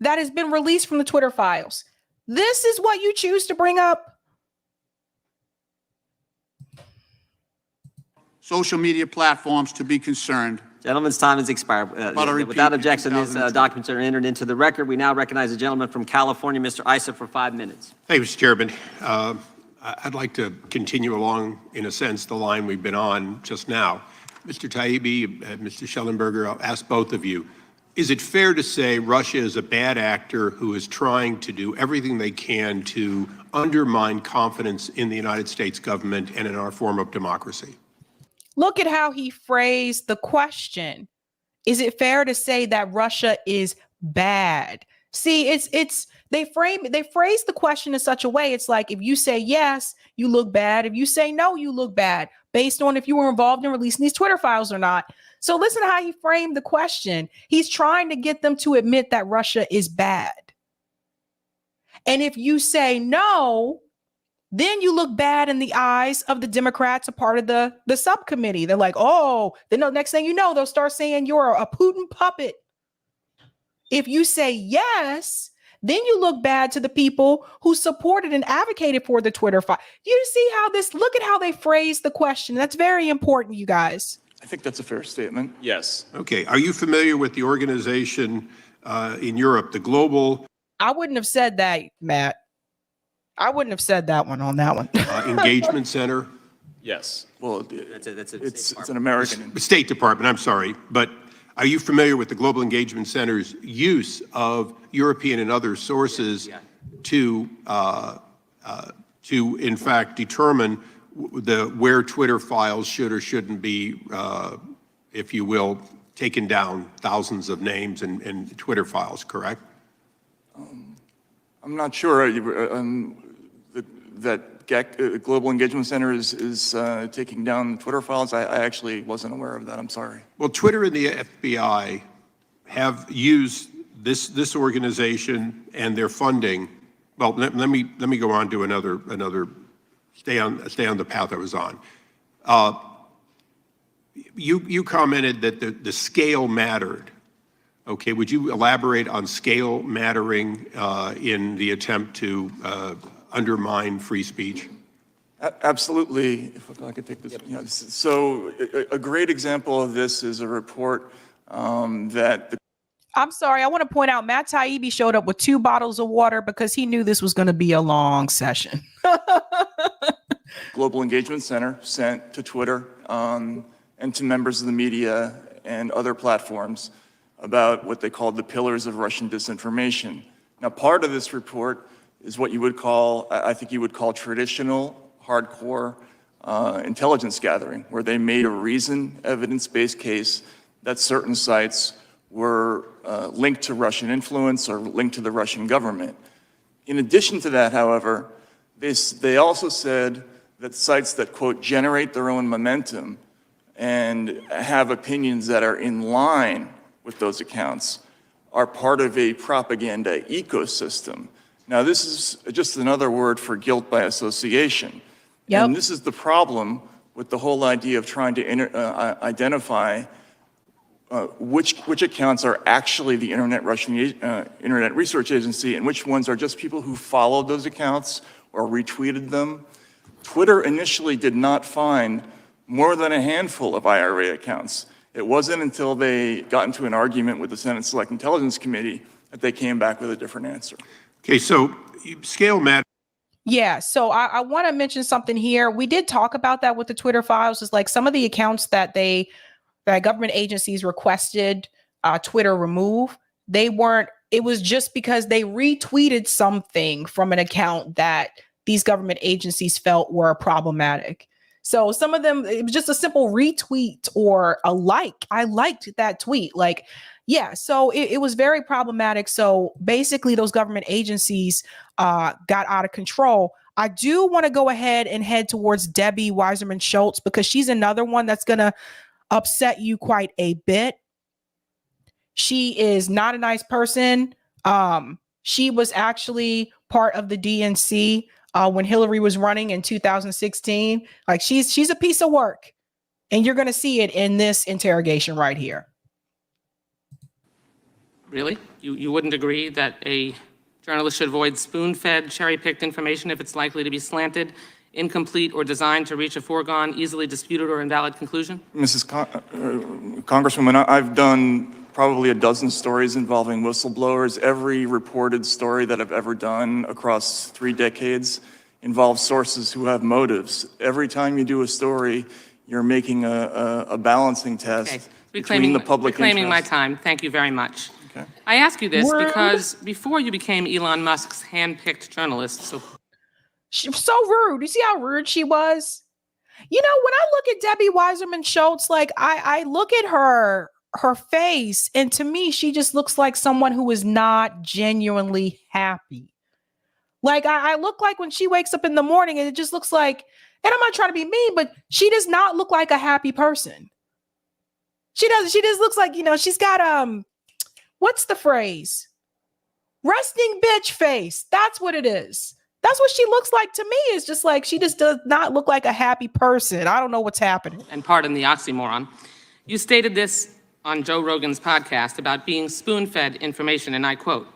that has been released from the Twitter files, this is what you choose to bring up? Social media platforms to be concerned. Gentleman's time has expired. Without objection, these documents are entered into the record. We now recognize the gentleman from California, Mr. Issa, for 5 minutes. Thank you, Mr. Chairman. I'd like to continue along, in a sense, the line we've been on just now. Mr. Taibbi, Mr. Schellenberger, I'll ask both of you. Is it fair to say Russia is a bad actor who is trying to do everything they can to undermine confidence in the United States government and in our form of democracy? Look at how he phrased the question. Is it fair to say that Russia is bad? See, they phrase the question in such a way. It's like, if you say yes, you look bad. If you say no, you look bad, based on if you were involved in releasing these Twitter files or not. So listen to how he framed the question. He's trying to get them to admit that Russia is bad. And if you say no, then you look bad in the eyes of the Democrats, a part of the subcommittee. They're like, oh, then the next thing you know, they'll start saying you're a Putin puppet. If you say yes, then you look bad to the people who supported and advocated for the Twitter file. You see how look at how they phrase the question. That's very important, you guys. I think that's a fair statement. Yes. Okay. Are you familiar with the organization in Europe, the Global I wouldn't have said that, Matt. I wouldn't have said that one on that one. Engagement Center? Yes. Well, it's an American State Department, I'm sorry. But are you familiar with the Global Engagement Center's use of European and other sources to in fact, determine where Twitter files should or shouldn't be, if you will, taken down thousands of names and Twitter files, correct? I'm not sure that Global Engagement Center is taking down Twitter files. I actually wasn't aware of that. I'm sorry. Well, Twitter and the FBI have used this organization and their funding. Well, let me go on to another. Stay on the path I was on. You commented that the scale mattered. Okay, would you elaborate on scale mattering in the attempt to undermine free speech? Absolutely. If I could take this. You know, so a great example of this is a report that. I'm sorry. I want to point out Matt Taibbi showed up with 2 bottles of water because he knew this was going to be a long session. Global Engagement Center sent to Twitter and to members of the media and other platforms about what they called the pillars of Russian disinformation. Now, part of this report is what you would call, I think you would call traditional, hardcore intelligence gathering, where they made a reasoned, evidence-based case that certain sites were linked to Russian influence or linked to the Russian government. In addition to that, however, they also said that sites that, quote, generate their own momentum and have opinions that are in line with those accounts are part of a propaganda ecosystem. Now, this is just another word for guilt by association. Yep. And this is the problem with the whole idea of trying to identify which accounts are actually the Russian Internet Research Agency and which ones are just people who followed those accounts or retweeted them. Twitter initially did not find more than a handful of IRA accounts. It wasn't until they got into an argument with the Senate Select Intelligence Committee that they came back with a different answer. Okay, so scale matters. Yeah, so I want to mention something here. We did talk about that with the Twitter files. Is like some of the accounts that government agencies requested Twitter remove. They weren't. It was just because they retweeted something from an account that these government agencies felt were problematic. So some of them, it was just a simple retweet or a like. I liked that tweet. Like, yeah, so it was very problematic. So basically those government agencies got out of control. I do want to go ahead and head towards Debbie Weiserman Schultz because she's another one that's going to upset you quite a bit. She is not a nice person. She was actually part of the DNC when Hillary was running in 2016. Like she's a piece of work, and you're going to see it in this interrogation right here. Really? You wouldn't agree that a journalist should avoid spoon-fed, cherry-picked information if it's likely to be slanted, incomplete, or designed to reach a foregone, easily disputed, or invalid conclusion? Congresswoman, I've done probably a dozen stories involving whistleblowers. Every reported story that I've ever done across 3 decades involves sources who have motives. Every time you do a story, you're making a balancing test between the public reclaiming interest. my time. Thank you very much. Okay. I ask you this Rude. because before you became Elon Musk's hand-picked journalist, She was so rude. You see how rude she was? You know, when I look at Debbie Weiserman Schultz, like I look at her face, and to me, she just looks like someone who is not genuinely happy. Like I look like when she wakes up in the morning, and it just looks like, and I'm not trying to be mean, but she does not look like a happy person. She just looks like, you know, she's got what's the phrase? Resting bitch face. That's what it is. That's what she looks like to me. It's just like she just does not look like a happy person. I don't know what's happening. and pardon the oxymoron, you stated this on Joe Rogan's podcast about being spoon-fed information, and I quote,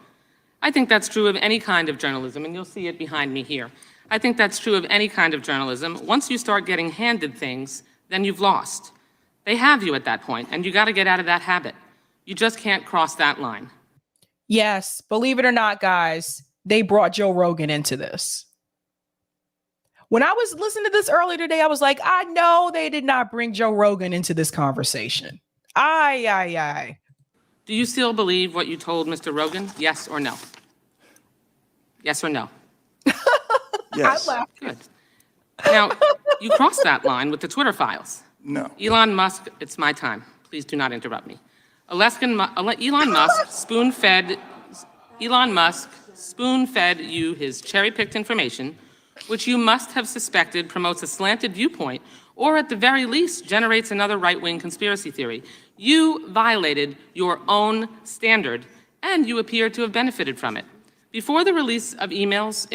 "I think that's true of any kind of journalism," and you'll see it behind me here. "I think that's true of any kind of journalism. Once you start getting handed things, then you've lost. They have you at that point, and you got to get out of that habit. You just can't cross that line." Yes, believe it or not, guys, they brought Joe Rogan into this. When I was listening to this earlier today, I was like, I know they did not bring Joe Rogan into this conversation. Aye. Do you still believe what you told Mr. Rogan? Yes or no? Yes or no? Yes. I laughed. Good. Now, you crossed that line with the Twitter files. No. Elon Musk, it's my time. Please do not interrupt me. Elon Musk spoon-fed you his cherry-picked information, which you must have suspected promotes a slanted viewpoint, or at the very least generates another right-wing conspiracy theory. You violated your own standard, and you appear to have benefited from it. Before the release of the emails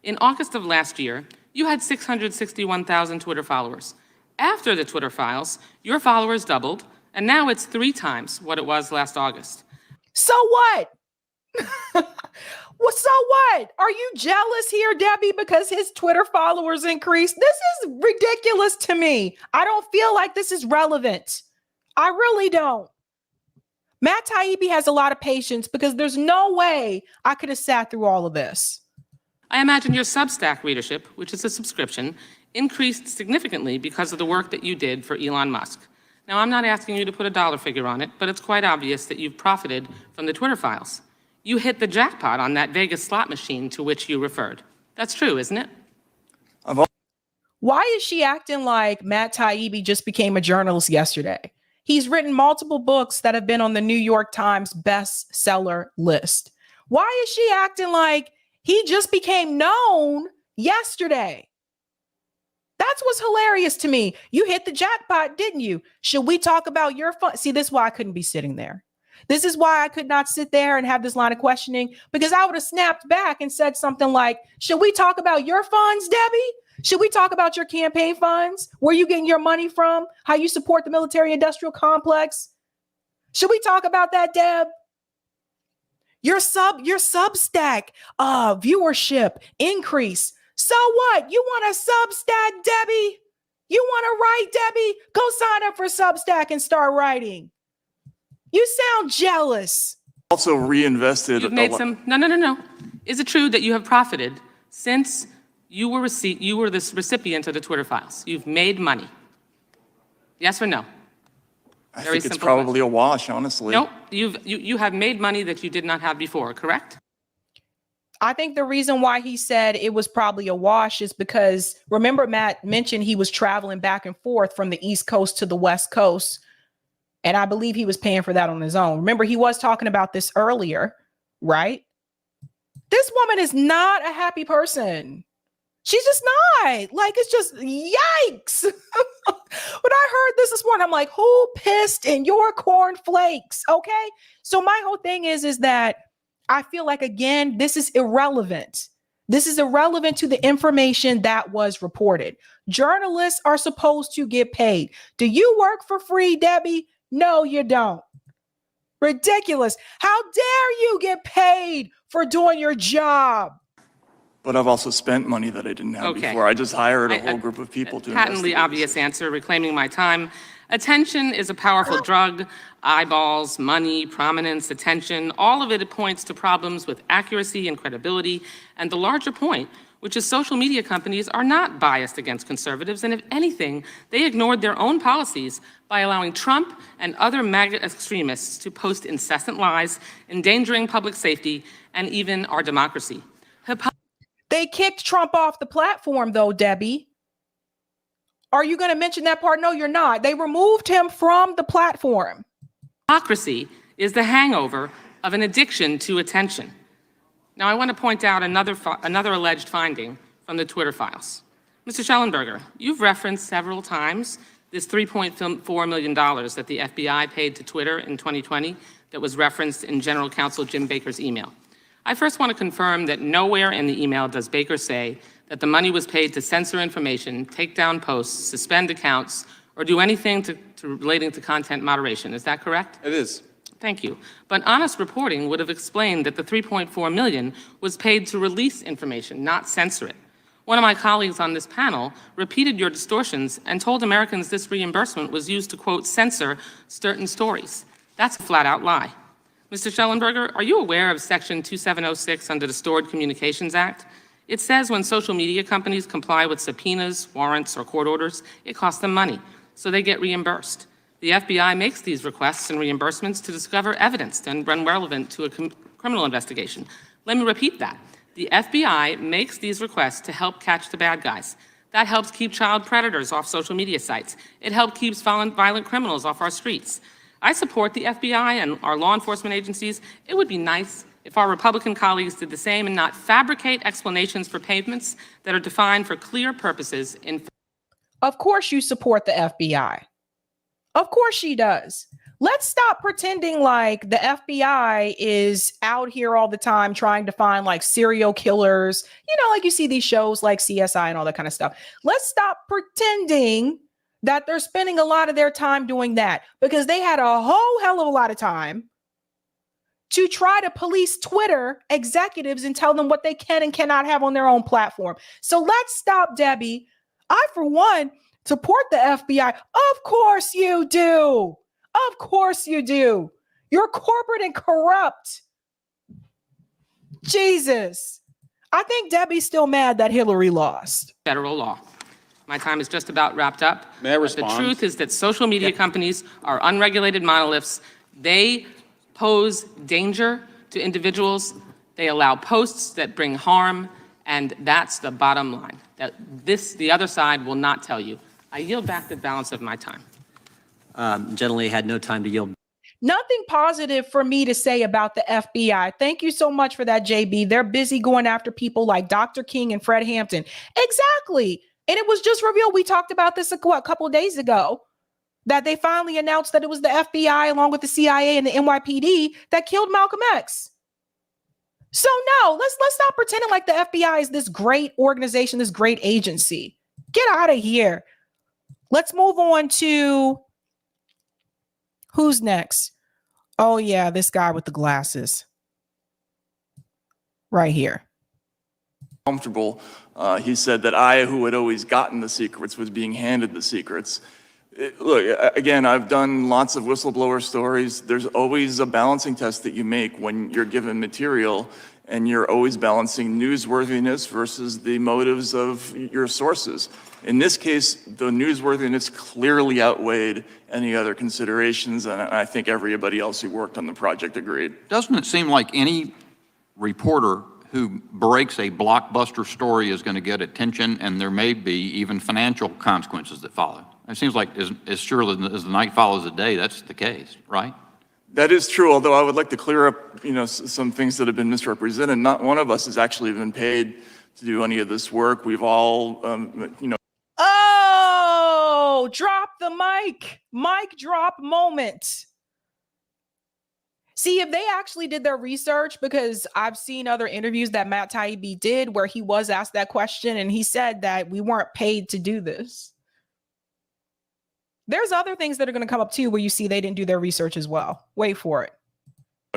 in August of last year, you had 661,000 Twitter followers. After the Twitter files, your followers doubled, and now it's 3 times what it was last August. So what? Well, so what? Are you jealous here, Debbie, because his Twitter followers increased? This is ridiculous to me. I don't feel like this is relevant. I really don't. Matt Taibbi has a lot of patience because there's no way I could have sat through all of this. I imagine your Substack readership, which is a subscription, increased significantly because of the work that you did for Elon Musk. Now, I'm not asking you to put a dollar figure on it, but it's quite obvious that you've profited from the Twitter files. You hit the jackpot on that Vegas slot machine to which you referred. That's true, isn't it? Why is she acting like Matt Taibbi just became a journalist yesterday? He's written multiple books that have been on the New York Times bestseller list. Why is she acting like he just became known yesterday? That's what's hilarious to me. You hit the jackpot, didn't you? Should we talk about your fun? See, this is why I couldn't be sitting there. This is why I could not sit there and have this line of questioning, because I would have snapped back and said something like, should we talk about your funds, Debbie? Should we talk about your campaign funds? Where you getting your money from? How you support the military industrial complex? Should we talk about that, Deb? Your Substack viewership increase. So what? You want a Substack, Debbie? You want to write, Debbie? Go sign up for Substack and start writing. You sound jealous. Also reinvested. You've made some. No. Is it true that you have profited since you were this recipient of the Twitter files? You've made money. Yes or no? I think it's probably a wash, honestly. No, you have made money that you did not have before, correct? I think the reason why he said it was probably a wash is because, remember, Matt mentioned he was traveling back and forth from the East Coast to the West Coast. And I believe he was paying for that on his own. Remember, he was talking about this earlier, right? This woman is not a happy person. She's just not. Like, it's just yikes. When I heard this morning, I'm like, who pissed in your cornflakes? Okay. So my whole thing is that I feel like, again, this is irrelevant. This is irrelevant to the information that was reported. Journalists are supposed to get paid. Do you work for free, Debbie? No, you don't. Ridiculous. How dare you get paid for doing your job? But I've also spent money that I didn't have before. I just hired a whole group of people to Patently obvious answer, reclaiming my time. Attention is a powerful drug. Eyeballs, money, prominence, attention, all of it points to problems with accuracy and credibility. And the larger point, which is social media companies are not biased against conservatives, and if anything, they ignored their own policies by allowing Trump and other MAGA extremists to post incessant lies, endangering public safety and even our democracy. They kicked Trump off the platform, though, Debbie. Are you going to mention that part? No, you're not. They removed him from the platform. Hypocrisy is the hangover of an addiction to attention. Now, I want to point out another alleged finding from the Twitter files. Mr. Schellenberger, you've referenced several times this $3.4 million that the FBI paid to Twitter in 2020 that was referenced in General Counsel Jim Baker's email. I first want to confirm that nowhere in the email does Baker say that the money was paid to censor information, take down posts, suspend accounts, or do anything relating to content moderation. Is that correct? It is. Thank you. But honest reporting would have explained that the $3.4 million was paid to release information, not censor it. One of my colleagues on this panel repeated your distortions and told Americans this reimbursement was used to, quote, censor certain stories. That's a flat-out lie. Mr. Schellenberger, are you aware of Section 2706 under the Stored Communications Act? It says when social media companies comply with subpoenas, warrants, or court orders, it costs them money, so they get reimbursed. The FBI makes these requests and reimbursements to discover evidence then run relevant to a criminal investigation. Let me repeat that. The FBI makes these requests to help catch the bad guys. That helps keep child predators off social media sites. It helps keep violent criminals off our streets. I support the FBI and our law enforcement agencies. It would be nice if our Republican colleagues did the same and not fabricate explanations for payments that are defined for clear purposes in. Of course you support the FBI. Of course she does. Let's stop pretending like the FBI is out here all the time trying to find like serial killers, like you see these shows like CSI and all that kind of stuff. Let's stop pretending that they're spending a lot of their time doing that, because they had a whole hell of a lot of time to try to police Twitter executives and tell them what they can and cannot have on their own platform. So let's stop, Debbie. I, for one, support the FBI. Of course you do. Of course you do. You're corporate and corrupt. Jesus. I think Debbie's still mad that Hillary lost. Federal law. My time is just about wrapped up. May I respond? The truth is that social media companies are unregulated monoliths. They pose danger to individuals. They allow posts that bring harm, and that's the bottom line. That the other side will not tell you. I yield back the balance of my time. Generally had no time to yield. Nothing positive for me to say about the FBI. Thank you so much for that, JB. They're busy going after people like Dr. King and Fred Hampton. Exactly. And it was just revealed. We talked about this a couple of days ago, that they finally announced that it was the FBI along with the CIA and the NYPD that killed Malcolm X. So no, let's stop pretending like the FBI is this great organization, this great agency. Get out of here. Let's move on to who's next? Oh, yeah, this guy with the glasses. Right here. Comfortable. He said that I, who had always gotten the secrets, was being handed the secrets. Look, again, I've done lots of whistleblower stories. There's always a balancing test that you make when you're given material, and you're always balancing newsworthiness versus the motives of your sources. In this case, the newsworthiness clearly outweighed any other considerations, and I think everybody else who worked on the project agreed. Doesn't it seem like any reporter who breaks a blockbuster story is going to get attention, and there may be even financial consequences that follow? It seems like as surely as the night follows the day, that's the case, right? That is true, although I would like to clear up, some things that have been misrepresented. Not one of us has actually been paid to do any of this work. We've all, Oh, drop the mic drop moment. See, if they actually did their research, because I've seen other interviews that Matt Taibbi did where he was asked that question and he said that we weren't paid to do this. There's other things that are going to come up too where you see they didn't do their research as well. Wait for it.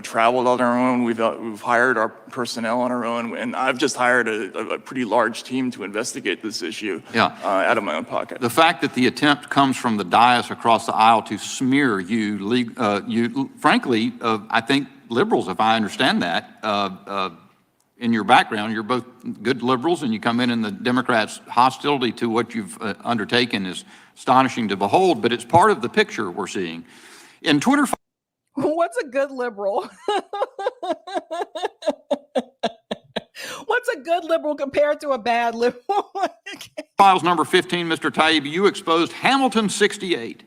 Traveled on our own. We've hired our personnel on our own, and I've just hired a pretty large team to investigate this issue. Out of my own pocket. The fact that the attempt comes from the dais across the aisle to smear you, frankly, I think liberals, if I understand that, in your background, you're both good liberals, and you come in, and the Democrats' hostility to what you've undertaken is astonishing to behold. But it's part of the picture we're seeing in Twitter. What's a good liberal? What's a good liberal compared to a bad liberal? Files number 15, Mr. Taibbi, you exposed Hamilton 68,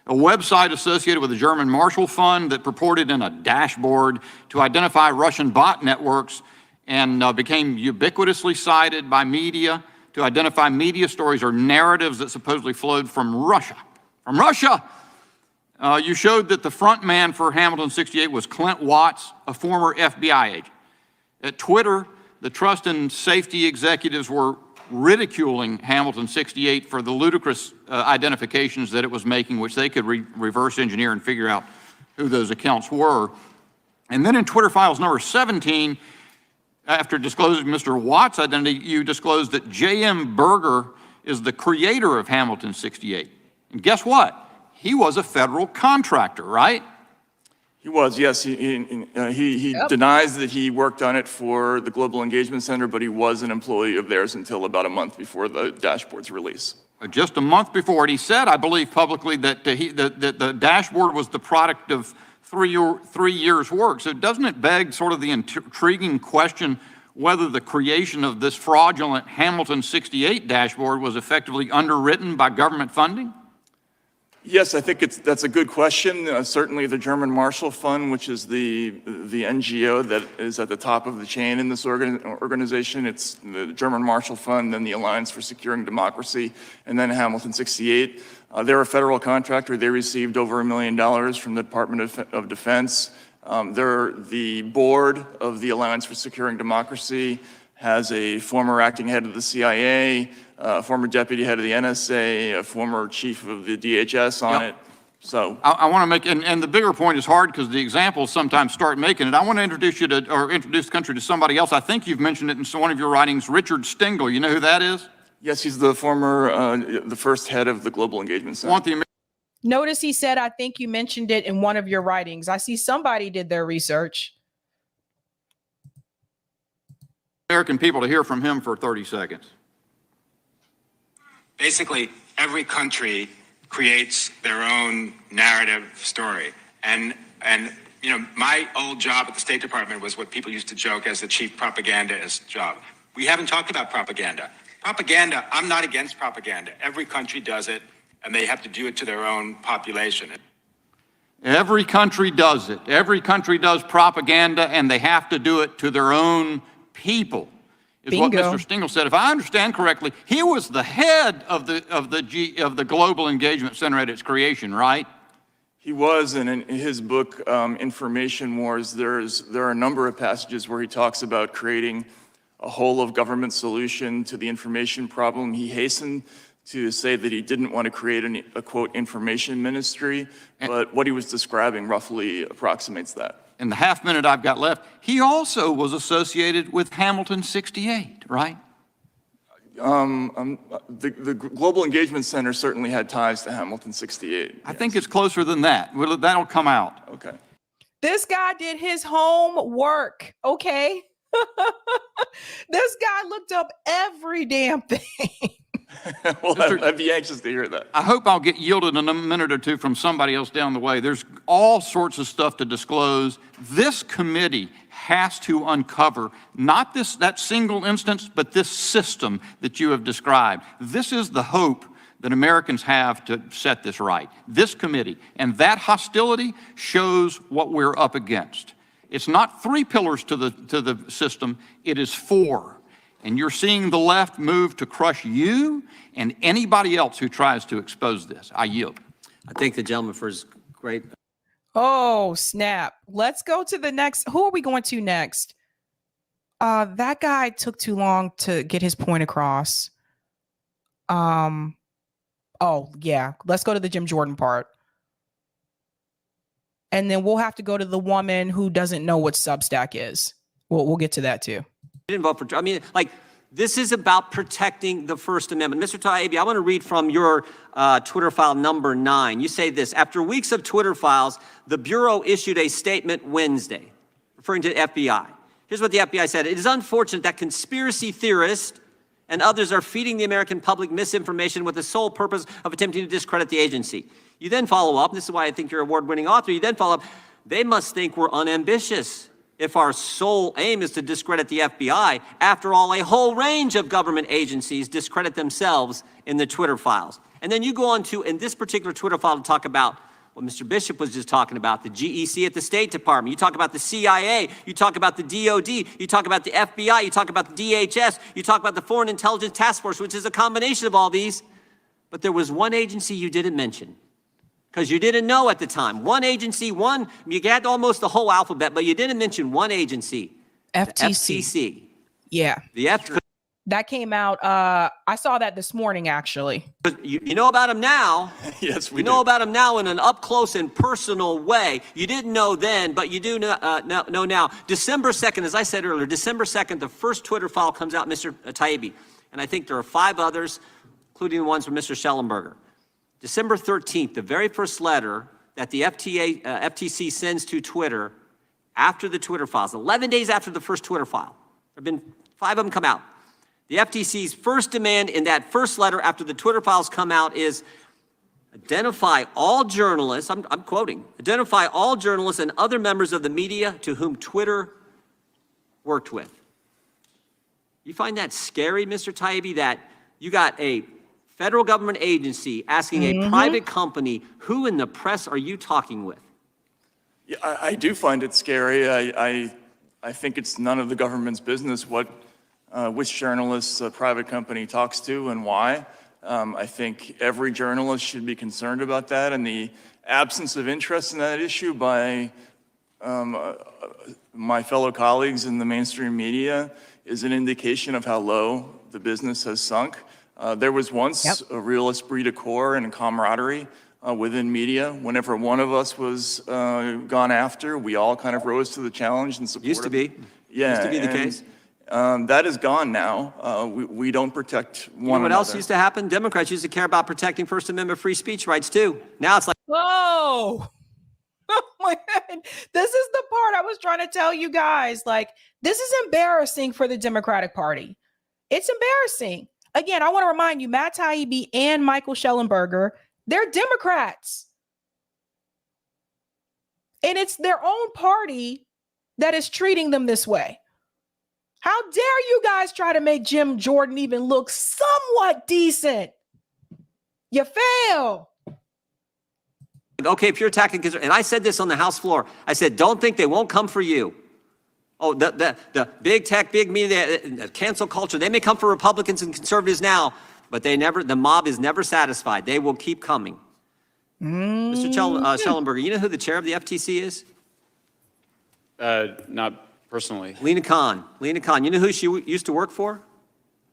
a website associated with the German Marshall Fund that purported in a dashboard to identify Russian bot networks and became ubiquitously cited by media to identify media stories or narratives that supposedly flowed from Russia. From Russia! You showed that the front man for Hamilton 68 was Clint Watts, a former FBI agent. At Twitter, the trust and safety executives were ridiculing Hamilton 68 for the ludicrous identifications that it was making, which they could reverse engineer and figure out who those accounts were. And then in Twitter files number 17, after disclosing Mr. Watt's identity, you disclosed that J.M. Berger is the creator of Hamilton 68. And guess what? He was a federal contractor, right? He was, yes. He denies that he worked on it for the Global Engagement Center, but he was an employee of theirs until about a month before the dashboard's release. Just a month before, and he said, I believe publicly, that the dashboard was the product of 3 years' work. So doesn't it beg sort of the intriguing question whether the creation of this fraudulent Hamilton 68 dashboard was effectively underwritten by government funding? Yes, I think that's a good question. Certainly the German Marshall Fund, which is the NGO that is at the top of the chain in this organization. It's the German Marshall Fund, then the Alliance for Securing Democracy, and then Hamilton 68. They're a federal contractor. They received over $1 million from the Department of Defense. They're the board of the Alliance for Securing Democracy, has a former acting head of the CIA, a former deputy head of the NSA, a former chief of the DHS on it. So I want to make, and the bigger point is hard because the examples sometimes start making it. I want to introduce you to, or introduce the country to somebody else. I think you've mentioned it in one of your writings, Richard Stengel. You know who that is? Yes, he's the former, the first head of the Global Engagement Center. Notice he said, I think you mentioned it in one of your writings. I see somebody did their research. American people to hear from him for 30 seconds. Basically, every country creates their own narrative story. And you know, my old job at the State Department was what people used to joke as the chief propagandist job. We haven't talked about propaganda. Propaganda, I'm not against propaganda. Every country does it, and they have to do it to their own population. Every country does it. Every country does propaganda, and they have to do it to their own people, is Bingo. What Mr. Stengel said. If I understand correctly, he was the head of the Global Engagement Center at its creation, right? He was, and in his book, Information Wars, there are a number of passages where he talks about creating a whole of government solution to the information problem. He hastened to say that he didn't want to create a quote information ministry, but what he was describing roughly approximates that. In the half minute I've got left, he also was associated with Hamilton 68, right? The Global Engagement Center certainly had ties to Hamilton 68. I think it's closer than that. That'll come out. Okay. This guy did his homework, okay? This guy looked up every damn thing. Well, I'd be anxious to hear that. I hope I'll get yielded in a minute or two from somebody else down the way. There's all sorts of stuff to disclose. This committee has to uncover not that single instance, but this system that you have described. This is the hope that Americans have to set this right. This committee, and that hostility shows what we're up against. It's not 3 pillars to the system, it is 4. And you're seeing the left move to crush you and anybody else who tries to expose this. I yield. I thank the gentleman for his great. Oh, snap. Let's go to the next. Who are we going to next? That guy took too long to get his point across. Oh, yeah. Let's go to the Jim Jordan part. And then we'll have to go to the woman who doesn't know what Substack is. We'll get to that too. Didn't vote for. I mean, like, this is about protecting the First Amendment. Mr. Taibbi, I want to read from your Twitter file number 9. You say this: after weeks of Twitter files, the Bureau issued a statement Wednesday, referring to the FBI. Here's what the FBI said: it is unfortunate that conspiracy theorists and others are feeding the American public misinformation with the sole purpose of attempting to discredit the agency. You then follow up, and this is why I think you're an award-winning author, you then follow up, they must think we're unambitious if our sole aim is to discredit the FBI. After all, a whole range of government agencies discredit themselves in the Twitter files. And then you go on to, in this particular Twitter file, to talk about what Mr. Bishop was just talking about, the GEC at the State Department. You talk about the CIA. You talk about the DOD. You talk about the FBI. You talk about the DHS. You talk about the Foreign Intelligence Task Force, which is a combination of all these. But there was one agency you didn't mention, because you didn't know at the time. One agency, you got almost the whole alphabet, but you didn't mention one agency. FTC. The FTC. Yeah. The FTC. That came out. I saw that this morning, actually. You know about him now. Yes, we You know about him now in an up close and personal way. You didn't know then, but you do know now. December 2nd, as I said earlier, December 2nd, the first Twitter file comes out, Mr. Taibbi. And I think there are 5 others, including the ones from Mr. Schellenberger. December 13th, the very first letter that the FTC sends to Twitter after the Twitter files, 11 days after the first Twitter file. There have been 5 of them come out. The FTC's first demand in that first letter after the Twitter files come out is identify all journalists, I'm quoting, identify all journalists and other members of the media to whom Twitter worked with. You find that scary, Mr. Taibbi, that you got a federal government agency asking a private company, who in the press are you talking with? Yeah, I do find it scary. I think it's none of the government's business which journalists a private company talks to and why. I think every journalist should be concerned about that, and the absence of interest in that issue by my fellow colleagues in the mainstream media is an indication of how low the business has sunk. There was once a real esprit de corps and camaraderie within media. Whenever one of us was gone after, we all kind of rose to the challenge and supported. Used to be. Yeah. Used to be the case. That is gone now. We don't protect one another. You know what else used to happen? Democrats used to care about protecting First Amendment free speech rights too. Now it's like, Whoa. Oh my God. This is the part I was trying to tell you guys. Like, this is embarrassing for the Democratic Party. It's embarrassing. Again, I want to remind you, Matt Taibbi and Michael Schellenberger, they're Democrats. And it's their own party that is treating them this way. How dare you guys try to make Jim Jordan even look somewhat decent? You fail. okay, if you're attacking conservatives, and I said this on the House floor, I said, don't think they won't come for you. Oh, the big tech, big media, cancel culture, they may come for Republicans and conservatives now, but the mob is never satisfied. They will keep coming. Mr. Schellenberger, you know who the chair of the FTC is? Not personally. Lena Khan. Lena Khan. You know who she used to work for?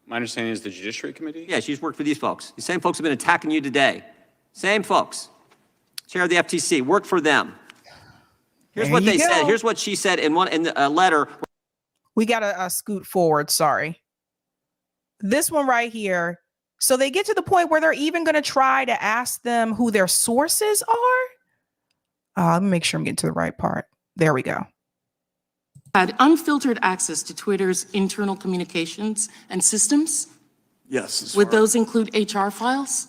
My understanding is the Judiciary Committee? Yeah, she's worked for these folks. The same folks have been attacking you today. Same folks. Chair of the FTC. Worked for them. Here's what they said. Here's what she said in a letter. We got to scoot forward. Sorry. This one right here. So they get to the point where they're even going to try to ask them who their sources are. Let me make sure I'm getting to the right part. There we go. Had unfiltered access to Twitter's internal communications and systems? Yes. Would those include HR files?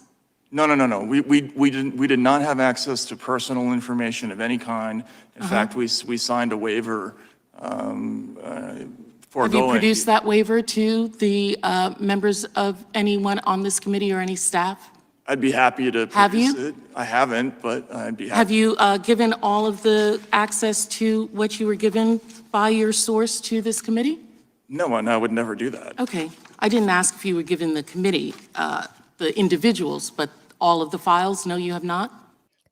No. We did not have access to personal information of any kind. In fact, we signed a waiver Have you produced that waiver to the members of anyone on this committee or any staff? I'd be happy to produce it. I haven't, but I'd be happy. Have you given all of the access to what you were given by your source to this committee? No, and I would never do that. Okay. I didn't ask if you were given the committee, the individuals, but all of the files? No, you have not?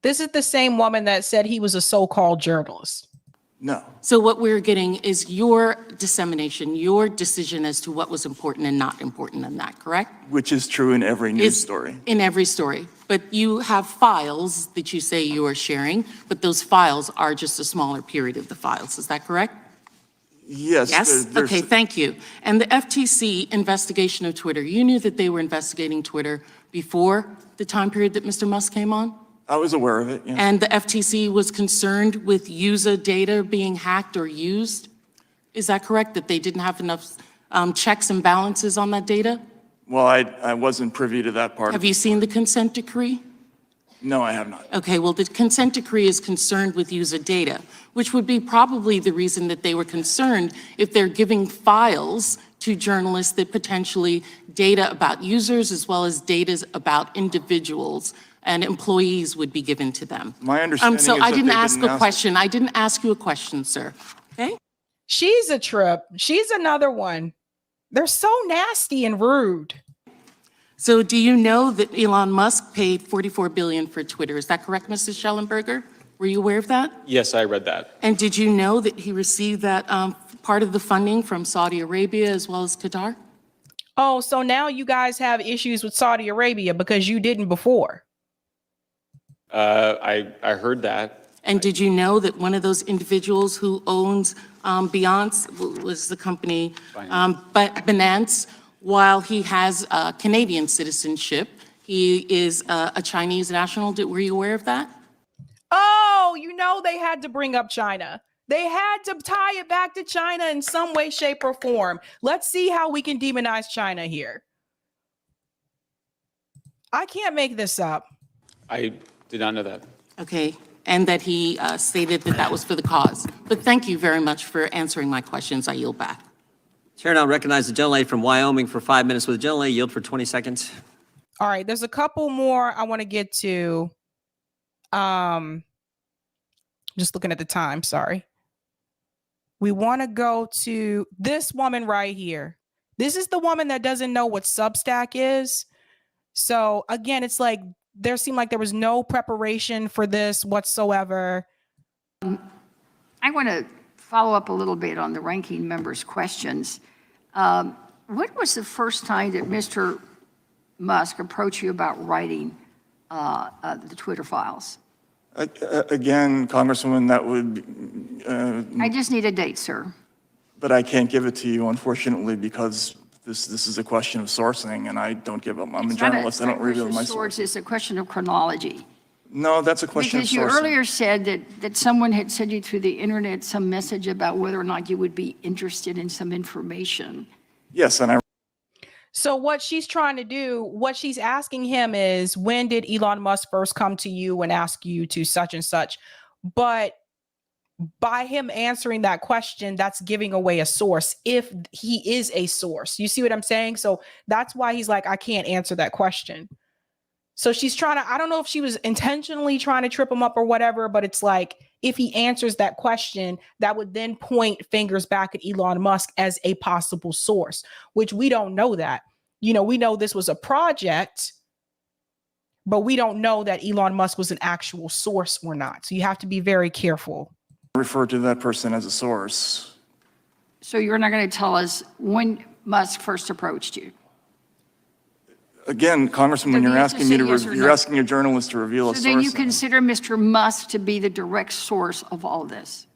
This is the same woman that said he was a so-called journalist. No. So what we're getting is your dissemination, your decision as to what was important and not important in that, correct? Which is true in every news story. In every story. But you have files that you say you are sharing, but those files are just a smaller period of the files. Is that correct? Yes. Yes? Okay, thank you. And the FTC investigation of Twitter, you knew that they were investigating Twitter before the time period that Mr. Musk came on? I was aware of it, yes. And the FTC was concerned with user data being hacked or used? Is that correct, that they didn't have enough checks and balances on that data? Well, I wasn't privy to that part. Have you seen the consent decree? No, I have not. Okay, well, the consent decree is concerned with user data, which would be probably the reason that they were concerned if they're giving files to journalists that potentially data about users as well as data about individuals and employees would be given to them. My understanding is that I didn't ask a question. I didn't ask you a question, sir. Okay? She's a trip. She's another one. They're so nasty and rude. So do you know that Elon Musk paid $44 billion for Twitter? Is that correct, Mrs. Schellenberger? Were you aware of that? Yes, I read that. And did you know that he received that part of the funding from Saudi Arabia as well as Qatar? Oh, so now you guys have issues with Saudi Arabia because you didn't before. I heard that. And did you know that one of those individuals who owns Beyonce was the company Binance, while he has Canadian citizenship, he is a Chinese national. Were you aware of that? Oh, you know they had to bring up China. They had to tie it back to China in some way, shape, or form. Let's see how we can demonize China here. I can't make this up. I did not know that. Okay, and that he stated that that was for the cause. But thank you very much for answering my questions. I yield back. Chair now recognizes the gentlelady from Wyoming for 5 minutes. With the gentlelady, yield for 20 seconds. All right, there's a couple more I want to get to. Just looking at the time, sorry. We want to go to this woman right here. This is the woman that doesn't know what Substack is. So again, it's like there seemed like there was no preparation for this whatsoever. I want to follow up a little bit on the ranking member's questions. When was the first time that Mr. Musk approached you about writing the Twitter files? Again, Congresswoman, that would... I just need a date, sir. But I can't give it to you, unfortunately, because this is a question of sourcing, and I don't give up. I'm a journalist. I don't reveal my sources. It's a question of chronology. No, that's a question of sourcing. Because you earlier said that someone had sent you through the internet some message about whether or not you would be interested in some information. Yes, and I... So what she's trying to do, what she's asking him is, when did Elon Musk first come to you and ask you to such and such? But by him answering that question, that's giving away a source if he is a source. You see what I'm saying? So that's why he's like, I can't answer that question. So she's trying to, I don't know if she was intentionally trying to trip him up or whatever, but it's like, if he answers that question, that would then point fingers back at Elon Musk as a possible source, which we don't know that. You know, we know this was a project, but we don't know that Elon Musk was an actual source or not. So you have to be very careful. Refer to that person as a source. So you're not going to tell us when Musk first approached you? Again, Congressman, you're asking me to, yes you're asking a journalist to reveal a So source. then you consider Mr. Musk to be the direct source of all this?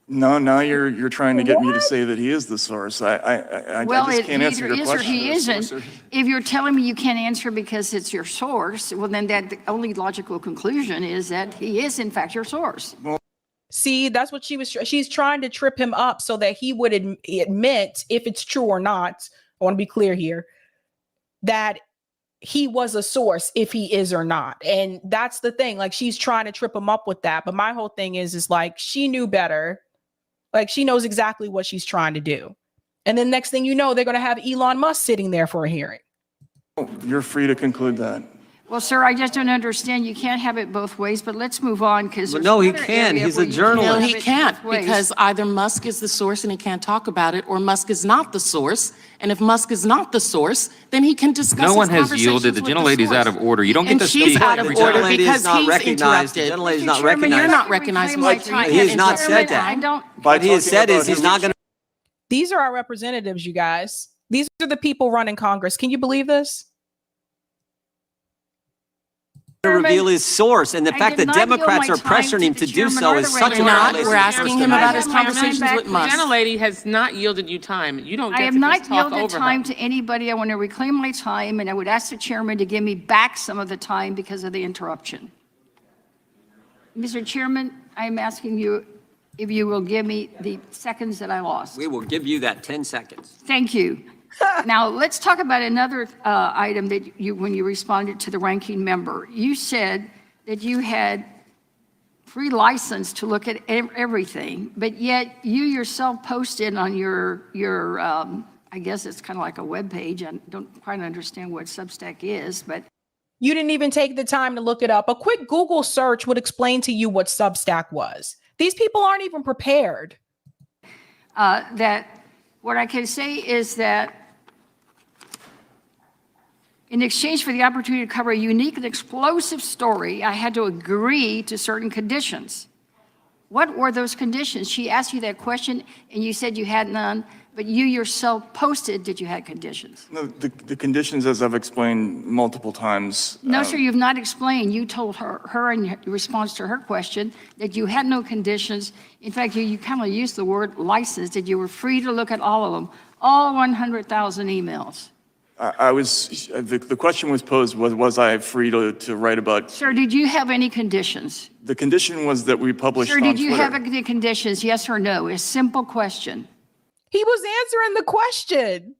No, now you're trying to get me to say that he is the source. I just can't answer your question. Well, he isn't. If you're telling me you can't answer because it's your source, well, then that the only logical conclusion is that he is, in fact, your source. See, that's what she's trying to trip him up so that he would admit, if it's true or not, I want to be clear here, that he was a source, if he is or not. And that's the thing, like she's trying to trip him up with that. But my whole thing is like, she knew better. Like she knows exactly what she's trying to do. And then next thing you know, they're going to have Elon Musk sitting there for a hearing. You're free to conclude that. Well, sir, I just don't understand. You can't have it both ways, but let's move on because no, he can. He's a journalist. No, he can't, because either Musk is the source and he can't talk about it, or Musk is not the source. And if Musk is not the source, then he can discuss No one his has yielded. The conversations with gentlelady's out of order. You don't get And to she's speak out of every order time. because not he's recognized. The interrupted. gentlelady's not Mr. Chairman, recognized. You're not recognizing my time. He has not said that. What he has said is he's not going to. These are our representatives, you guys. These are the people running Congress. Can you believe this? Reveal his source, and the fact that Democrats are pressuring him to do so is such a violation. We're asking him about his conversations with The Musk. gentlelady has not yielded you time. You don't I get have to not just talk yielded over time her. to anybody. I want to reclaim my time, and I would ask the chairman to give me back some of the time because of the interruption. Mr. Chairman, I am asking you if you will give me the seconds that I lost. We will give you that 10 seconds. Thank you. Now, let's talk about another item that when you responded to the ranking member. You said that you had free license to look at everything, but yet you yourself posted on your I guess it's kind of like a web page. I don't quite understand what Substack is, but You didn't even take the time to look it up. A quick Google search would explain to you what Substack was. These people aren't even prepared. that what I can say is that in exchange for the opportunity to cover a unique and explosive story, I had to agree to certain conditions. What were those conditions? She asked you that question and you said you had none, but you yourself posted that you had conditions. No, the conditions, as I've explained multiple times. No, sir, you've not explained. You told her in response to her question that you had no conditions. In fact, you kind of used the word license, that you were free to look at all of them, all 100,000 emails. The question was posed, was I free to write about? Sir, did you have any conditions? The condition was that we published on Sir, Twitter. did you have any conditions, yes or no? A simple question. He was answering the question.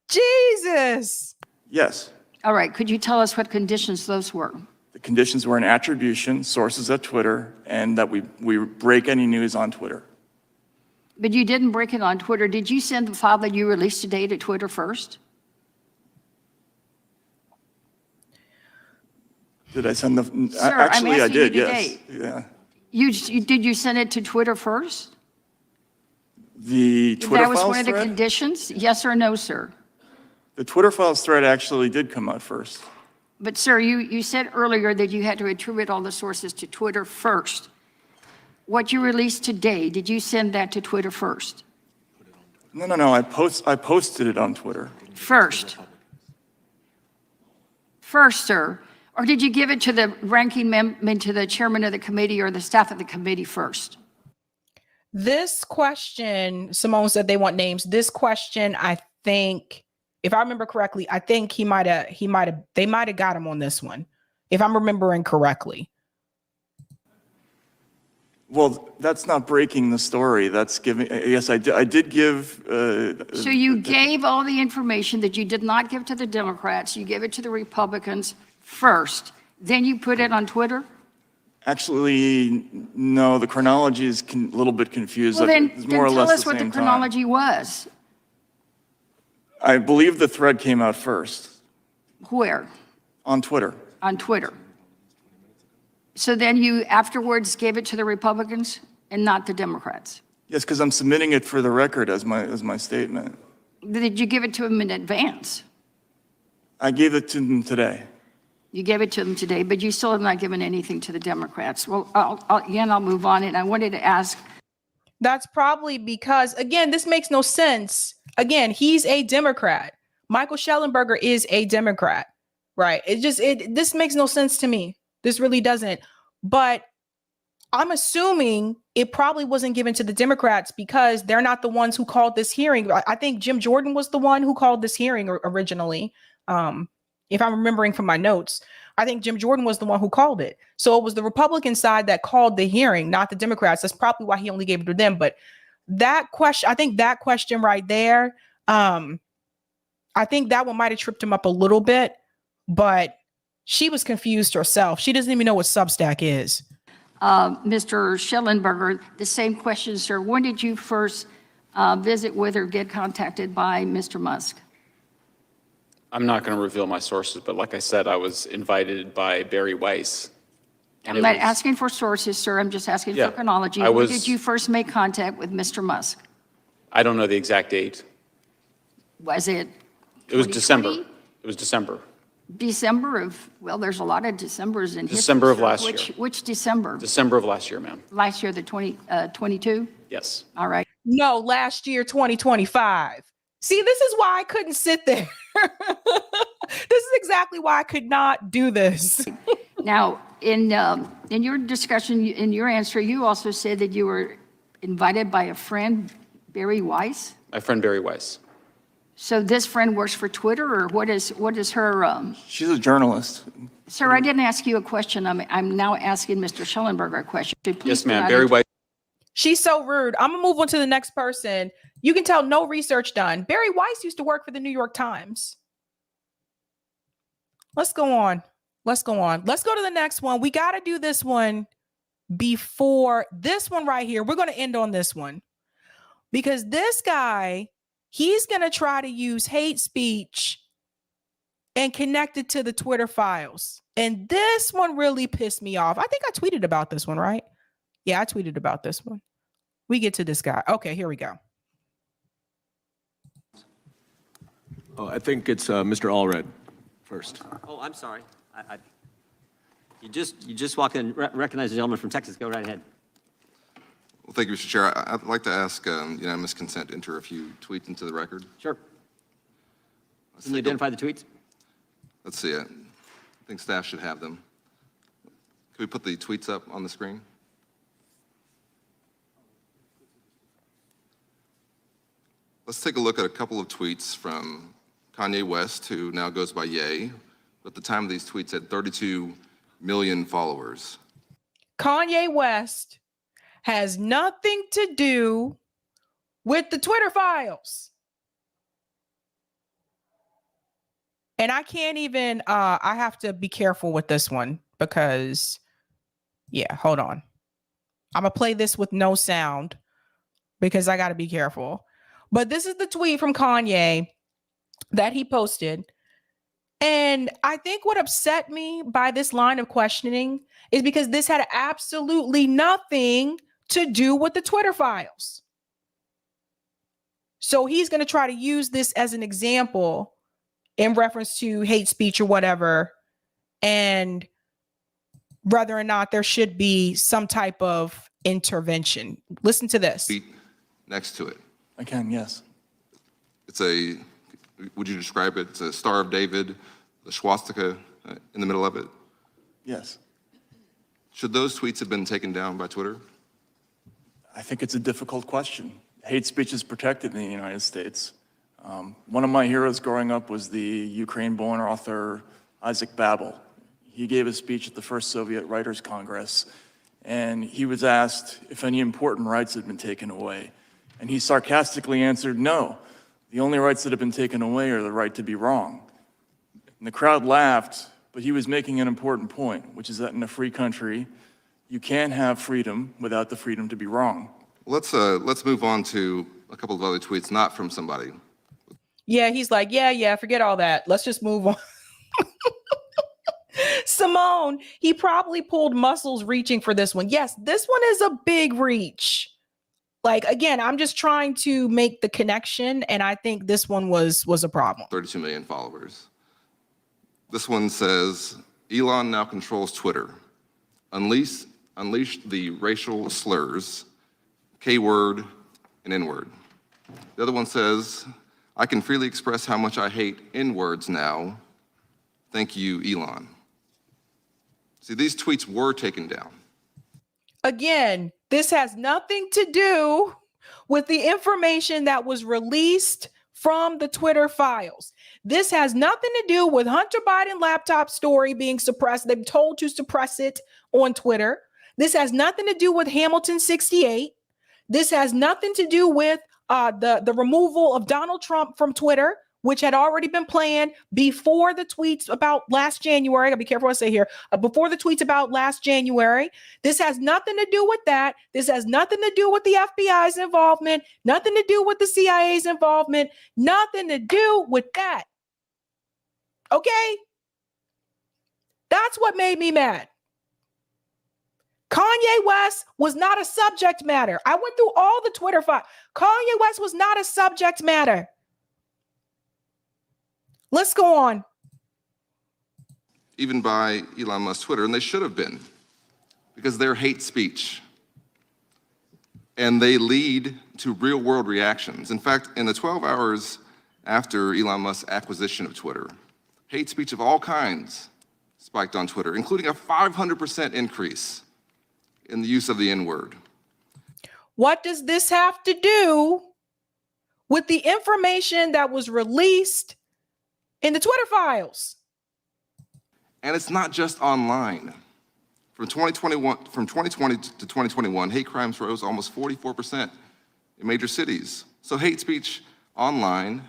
Jesus. Yes. All right, could you tell us what conditions those were? The conditions were an attribution, sources at Twitter, and that we break any news on Twitter. But you didn't break it on Twitter. Did you send the file that you released today to Twitter first? Did I send the? Sir, actually, I did. You Yes. today. Yeah. Did you send it to Twitter first? The Twitter That was files one of the thread? conditions? Yes or no, sir? The Twitter files thread actually did come out first. But sir, you said earlier that you had to attribute all the sources to Twitter first. What you released today, did you send that to Twitter first? No. I posted it on Twitter. First, sir. Or did you give it to the ranking member, to the chairman of the committee or the staff of the committee first? This question, Simone said they want names. This question, I think, if I remember correctly, I think they might have got him on this one, if I'm remembering correctly. Well, that's not breaking the story. That's giving. Yes, I did give. So you gave all the information that you did not give to the Democrats. You gave it to the Republicans first. Then you put it on Twitter? Actually, no. The chronology is a little bit confused. Well, then It's more or tell less us the what the same time. chronology was. I believe the thread came out first Where? on Twitter. On Twitter. So then you afterwards gave it to the Republicans and not the Democrats? Yes, because I'm submitting it for the record as my statement. Did you give it to them in advance? I gave it to them today. You gave it to them today, but you still have not given anything to the Democrats. Well, I'll move on. And I wanted to ask. That's probably because, again, this makes no sense. Again, he's a Democrat. Michael Schellenberger is a Democrat, right? This makes no sense to me. This really doesn't. But I'm assuming it probably wasn't given to the Democrats because they're not the ones who called this hearing. I think Jim Jordan was the one who called this hearing originally. If I'm remembering from my notes, I think Jim Jordan was the one who called it. So it was the Republican side that called the hearing, not the Democrats. That's probably why he only gave it to them. But that question, I think that question right there, I think that one might have tripped him up a little bit, but she was confused herself. She doesn't even know what Substack is. Mr. Schellenberger, the same question, sir. When did you first visit with or get contacted by Mr. Musk? I'm not going to reveal my sources, but like I said, I was invited by Barry Weiss. I'm not asking for sources, sir. I'm just asking for chronology. When did you first make contact with Mr. Musk? I don't know the exact date. Was it? It was December. It was December. December of, well, there's a lot of Decembers in history. December of sir. last year. Which December? December of last year, ma'am. Last year, the 2022? Yes. All right. No, last year, 2025. See, this is why I couldn't sit there. This is exactly why I could not do this. Now, in your discussion, in your answer, you also said that you were invited by a friend, Barry Weiss. My friend Barry Weiss. So this friend works for Twitter, or what is her? She's a journalist. Sir, I didn't ask you a question. I'm now asking Mr. Schellenberger a question. Please Yes, ma'am. Barry Weiss. She's so rude. I'm gonna move on to the next person. You can tell no research done. Barry Weiss used to work for the New York Times. Let's go on. Let's go to the next one. We got to do this one before this one right here. We're going to end on this one because this guy, he's going to try to use hate speech and connect it to the Twitter files. And this one really pissed me off. I think I tweeted about this one, right? Yeah, I tweeted about this one. We get to this guy. Okay, here we go. Oh, I think it's Mr. Allred first. Oh, I'm sorry. You just walked in, recognize the gentleman from Texas. Go right ahead. Well, thank you, Mr. Chair. I'd like to ask unanimous consent to enter a few tweets into the record. Sure. Can you identify the tweets? Let's see it. I think staff should have them. Can we put the tweets up on the screen? Let's take a look at a couple of tweets from Kanye West, who now goes by Ye. At the time of these tweets, had 32 million followers. Kanye West has nothing to do with the Twitter files. And I can't even, I have to be careful with this one because, yeah, hold on. I'm going to play this with no sound because I got to be careful. But this is the tweet from Kanye that he posted. And I think what upset me by this line of questioning is because this had absolutely nothing to do with the Twitter files. So he's going to try to use this as an example in reference to hate speech or whatever, and whether or not there should be some type of intervention. Listen to this. Next to it. I can, yes. It's a, would you describe it? It's a Star of David, the swastika in the middle of it. Yes. Should those tweets have been taken down by Twitter? I think it's a difficult question. Hate speech is protected in the United States. One of my heroes growing up was the Ukraine-born author Isaac Babel. He gave a speech at the first Soviet Writers' Congress, and he was asked if any important rights had been taken away. And he sarcastically answered, no, the only rights that have been taken away are the right to be wrong. And the crowd laughed, but he was making an important point, which is that in a free country, you can't have freedom without the freedom to be wrong. Let's move on to a couple of other tweets, not from somebody. Yeah, he's like, yeah, forget all that. Let's just move on. Simone, he probably pulled muscles reaching for this one. Yes, this one is a big reach. Like, again, I'm just trying to make the connection, and I think this one was a problem. 32 million followers. This one says, Elon now controls Twitter. Unleash the racial slurs, K-word and N-word. The other one says, I can freely express how much I hate N-words now. Thank you, Elon. See, these tweets were taken down. Again, this has nothing to do with the information that was released from the Twitter files. This has nothing to do with Hunter Biden laptop story being suppressed. They've told to suppress it on Twitter. This has nothing to do with Hamilton 68. This has nothing to do with the removal of Donald Trump from Twitter, which had already been planned before the tweets about last January. I gotta be careful what I say here. Before the tweets about last January. This has nothing to do with that. This has nothing to do with the FBI's involvement, nothing to do with the CIA's involvement, nothing to do with that. Okay? That's what made me mad. Kanye West was not a subject matter. I went through all the Twitter files. Kanye West was not a subject matter. Let's go on. Even by Elon Musk's Twitter, and they should have been, because they're hate speech. And they lead to real-world reactions. In fact, in the 12 hours after Elon Musk's acquisition of Twitter, hate speech of all kinds spiked on Twitter, including a 500% increase in the use of the N-word. What does this have to do with the information that was released in the Twitter files? And it's not just online. From 2020 to 2021, hate crimes rose almost 44% in major cities. So hate speech online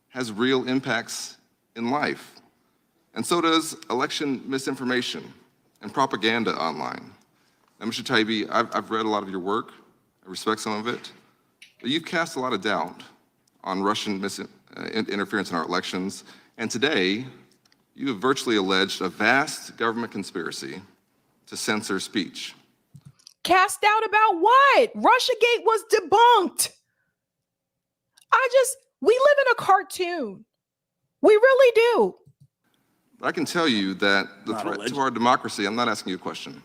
has real impacts in life. And so does election misinformation and propaganda online. Now, Mr. Taibbi, I've read a lot of your work. I respect some of it. But you've cast a lot of doubt on Russian interference in our elections. And today, you have virtually alleged a vast government conspiracy to censor speech. Cast doubt about what? Russiagate was debunked. We live in a cartoon. We really do. But I can tell you that the threat to our democracy, I'm not asking you a question.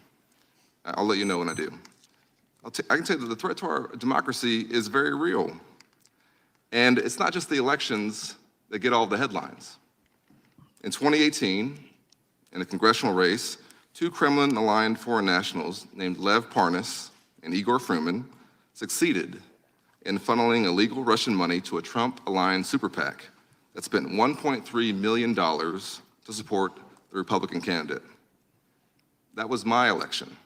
I'll let you know when I do. I can tell you that the threat to our democracy is very real. And it's not just the elections that get all the headlines. In 2018, in a congressional race, two Kremlin-aligned foreign nationals named Lev Parnas and Igor Fruman succeeded in funneling illegal Russian money to a Trump-aligned super PAC that spent $1.3 million to support the Republican candidate. That was my election.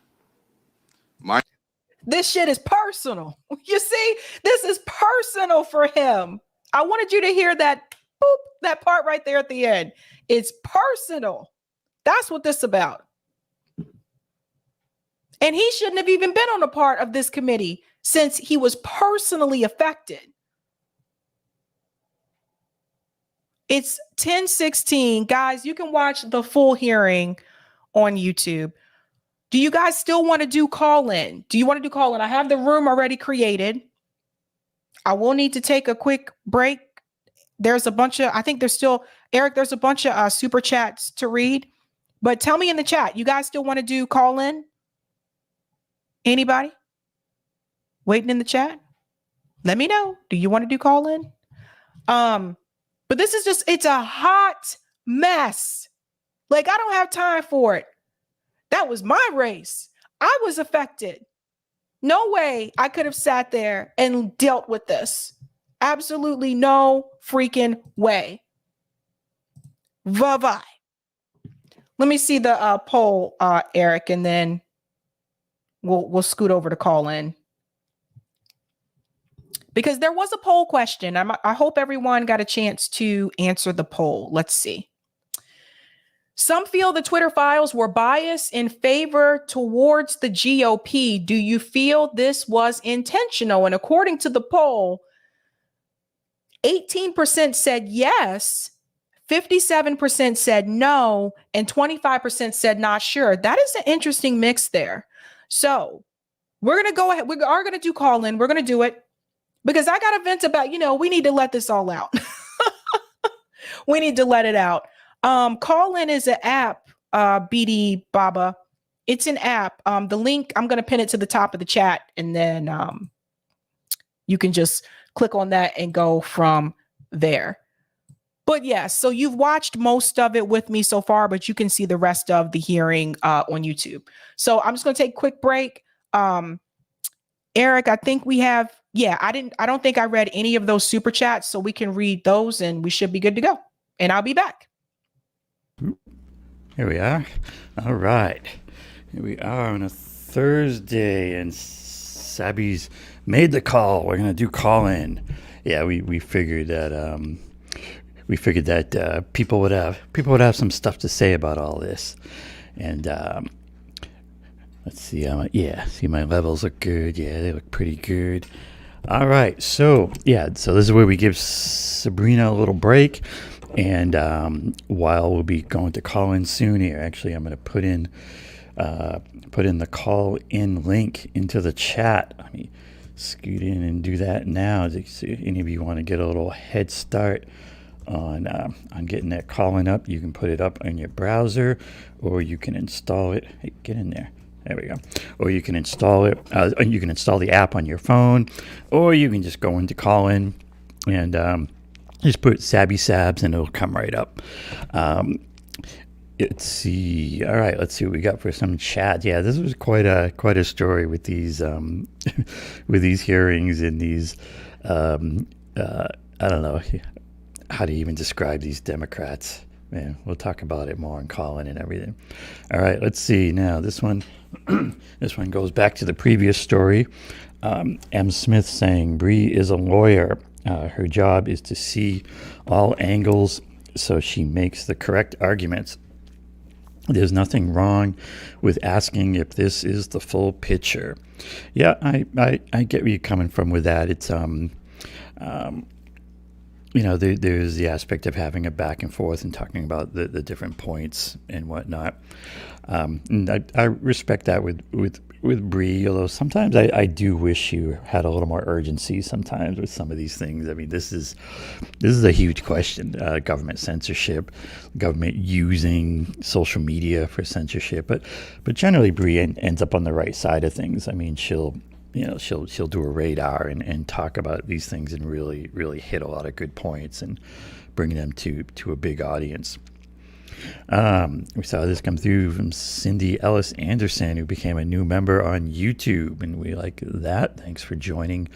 This shit is personal. You see, this is personal for him. I wanted you to hear that boop, that part right there at the end. It's personal. That's what this is about. And he shouldn't have even been on a part of this committee since he was personally affected. It's 10:16. Guys, you can watch the full hearing on YouTube. Do you guys still want to do call-in? Do you want to do call-in? I have the room already created. I will need to take a quick break. There's a bunch of, I think there's still, Eric, there's a bunch of super chats to read. But tell me in the chat, you guys still want to do call-in? Anybody? Waiting in the chat? Let me know. Do you want to do call-in? But this is just, it's a hot mess. Like, I don't have time for it. That was my race. I was affected. No way I could have sat there and dealt with this. Absolutely no freaking way. Bye-bye. Let me see the poll, Eric, and then we'll scoot over to call in. Because there was a poll question. I hope everyone got a chance to answer the poll. Let's see. Some feel the Twitter files were biased in favor towards the GOP. Do you feel this was intentional? And according to the poll, 18% said yes, 57% said no, and 25% said not sure. That is an interesting mix there. So we're going to go ahead. We are going to do call in. We're going to do it because I got to vent about, we need to let this all out. We need to let it out. Call in is an app, BD Baba. It's an app. The link, I'm going to pin it to the top of the chat, and then you can just click on that and go from there. But yes, so you've watched most of it with me so far, but you can see the rest of the hearing on YouTube. So I'm just going to take a quick break. Eric, I think we have, I don't think I read any of those super chats, so we can read those and we should be good to go. And I'll be back. Here we are. All right. Here we are on a Thursday, and Sabby's made the call. We're gonna do call in. Yeah, we figured that people would have some stuff to say about all this. And let's see. See, my levels look good. Yeah, they look pretty good. All right. So this is where we give Sabrina a little break. And while we'll be going to call in soon here, actually, I'm going to put in the call in link into the chat. Let me scoot in and do that now. If any of you want to get a little head start on getting that call in up, you can put it up in your browser, or you can install it. Hey, get in there. There we go. Or you can install it. You can install the app on your phone, or you can just go into call in and just put Sabby Sabs and it'll come right up. Let's see. All right, let's see what we got for some chat. Yeah, this was quite a story with these with these hearings and these I don't know how to even describe these Democrats. Man, we'll talk about it more and call in and everything. All right, let's see. Now this one this one goes back to the previous story. M. Smith saying Brie is a lawyer. Her job is to see all angles so she makes the correct arguments. There's nothing wrong with asking if this is the full picture. Yeah, I get where you're coming from with that. It's there's the aspect of having a back and forth and talking about the different points and whatnot. And I respect that with Brie, although sometimes I do wish you had a little more urgency sometimes with some of these things. I mean, this is a huge question. Government censorship, government using social media for censorship, but generally Brie ends up on the right side of things. I mean, she'll she'll do a radar and talk about these things and really hit a lot of good points and bring them to a big audience. We saw this come through from Cindy Ellis Anderson, who became a new member on YouTube, and we like that. Thanks for joining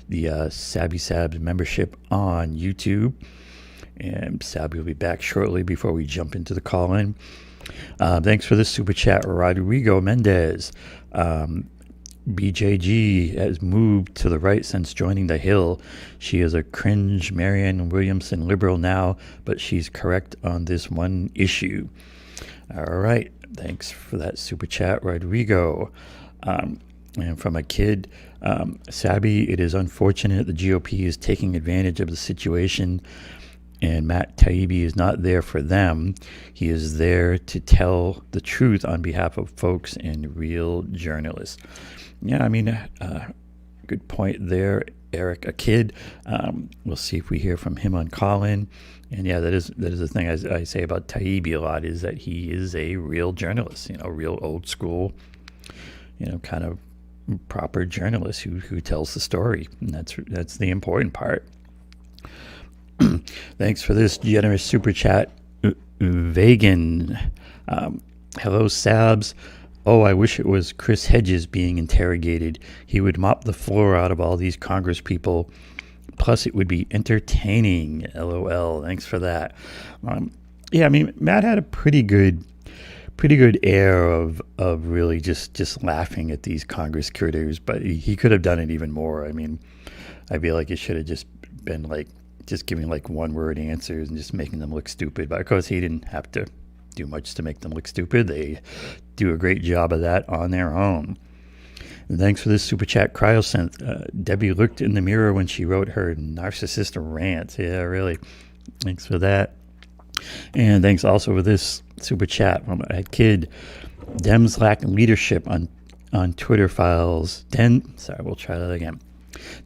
the Sabby Sabs membership on YouTube. And Sabby will be back shortly before we jump into the call-in. Thanks for this super chat, Rodrigo Mendez. BJG has moved to the right since joining the Hill. She is a cringe Marianne Williamson liberal now, but she's correct on this one issue. All right. Thanks for that super chat, Rodrigo. And from a kid, Sabby, it is unfortunate the GOP is taking advantage of the situation, and Matt Taibbi is not there for them. He is there to tell the truth on behalf of folks and real journalists. Yeah, I mean, good point there, Eric. A kid. We'll see if we hear from him on call-in. And yeah, that is the thing I say about Taibbi a lot, is that he is a real journalist. Real old school, kind of proper journalist who tells the story. And that's the important part. Thanks for this generous super chat, Vegan. Hello, Sabs. Oh, I wish it was Chris Hedges being interrogated. He would mop the floor out of all these Congress people. Plus, it would be entertaining. LOL. Thanks for that. Yeah, I mean, Matt had a pretty good air of really just laughing at these Congress critters, but he could have done it even more. I mean, I feel like it should have just been like just giving like one-word answers and just making them look stupid. But of course, he didn't have to do much to make them look stupid. They do a great job of that on their own. And thanks for this super chat, Cryosynth. Debbie looked in the mirror when she wrote her narcissist rant. Yeah, really. Thanks for that. And thanks also for this super chat from a kid. Dems lack leadership on Twitter files. We'll try that again.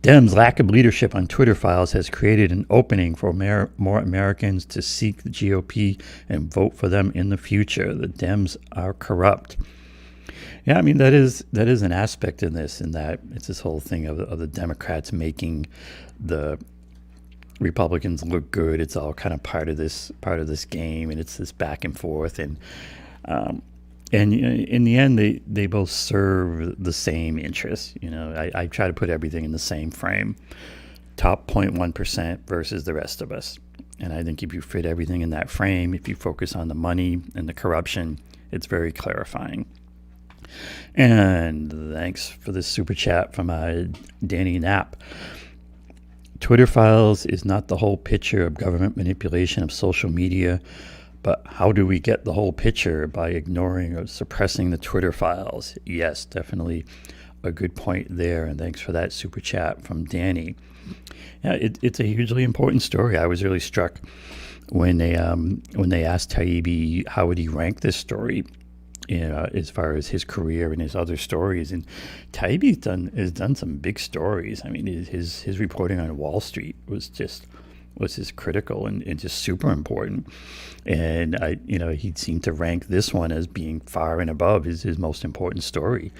Dems' lack of leadership on Twitter files has created an opening for more Americans to seek the GOP and vote for them in the future. The Dems are corrupt. Yeah, I mean, that is an aspect in this, in that it's this whole thing of the Democrats making the Republicans look good. It's all kind of part of this game, and it's this back and forth, and in the end, they both serve the same interests. I try to put everything in the same frame. Top 0.1% versus the rest of us. And I think if you fit everything in that frame, if you focus on the money and the corruption, it's very clarifying. And thanks for this super chat from Danny Knapp. Twitter files is not the whole picture of government manipulation of social media. But how do we get the whole picture? By ignoring or suppressing the Twitter files? Yes, definitely a good point there. And thanks for that super chat from Danny. Yeah, it's a hugely important story. I was really struck when they asked Taibbi how would he rank this story, as far as his career and his other stories. And Taibbi has done some big stories. I mean, his reporting on Wall Street was just critical and just super important. And he seemed to rank this one as being far and above his most important story.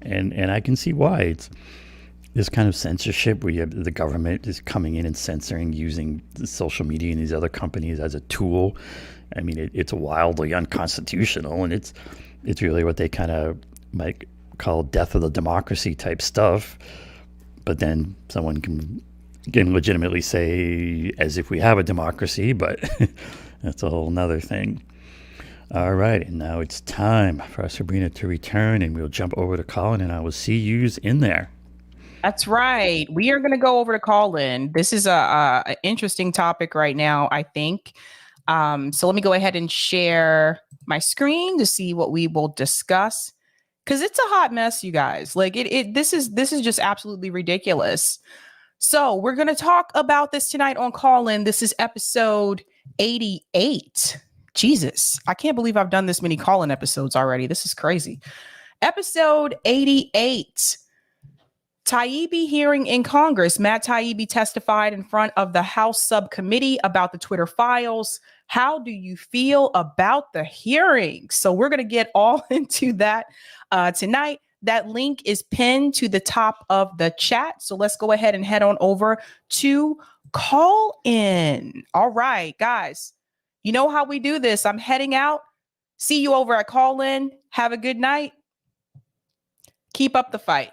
And I can see why. It's this kind of censorship where you have the government is coming in and censoring, using the social media and these other companies as a tool. I mean, it's wildly unconstitutional, and it's really what they kind of might call death of the democracy type stuff. But then someone can legitimately say as if we have a democracy, but that's a whole nother thing. All right, and now it's time for Sabrina to return, and we'll jump over to Colin, and I will see yous in there. That's right. We are going to go over to call-in. This is a interesting topic right now, I think. So let me go ahead and share my screen to see what we will discuss, because it's a hot mess, you guys. Like this is just absolutely ridiculous. So we're going to talk about this tonight on Call-In. This is episode 88. Jesus, I can't believe I've done this many Call-In episodes already. This is crazy. Episode 88. Taibbi hearing in Congress. Matt Taibbi testified in front of the House subcommittee about the Twitter files. How do you feel about the hearing? So we're going to get all into that tonight. That link is pinned to the top of the chat. So let's go ahead and head on over to call in. All right, guys, you know how we do this. I'm heading out. See you over at call in. Have a good night. Keep up the fight.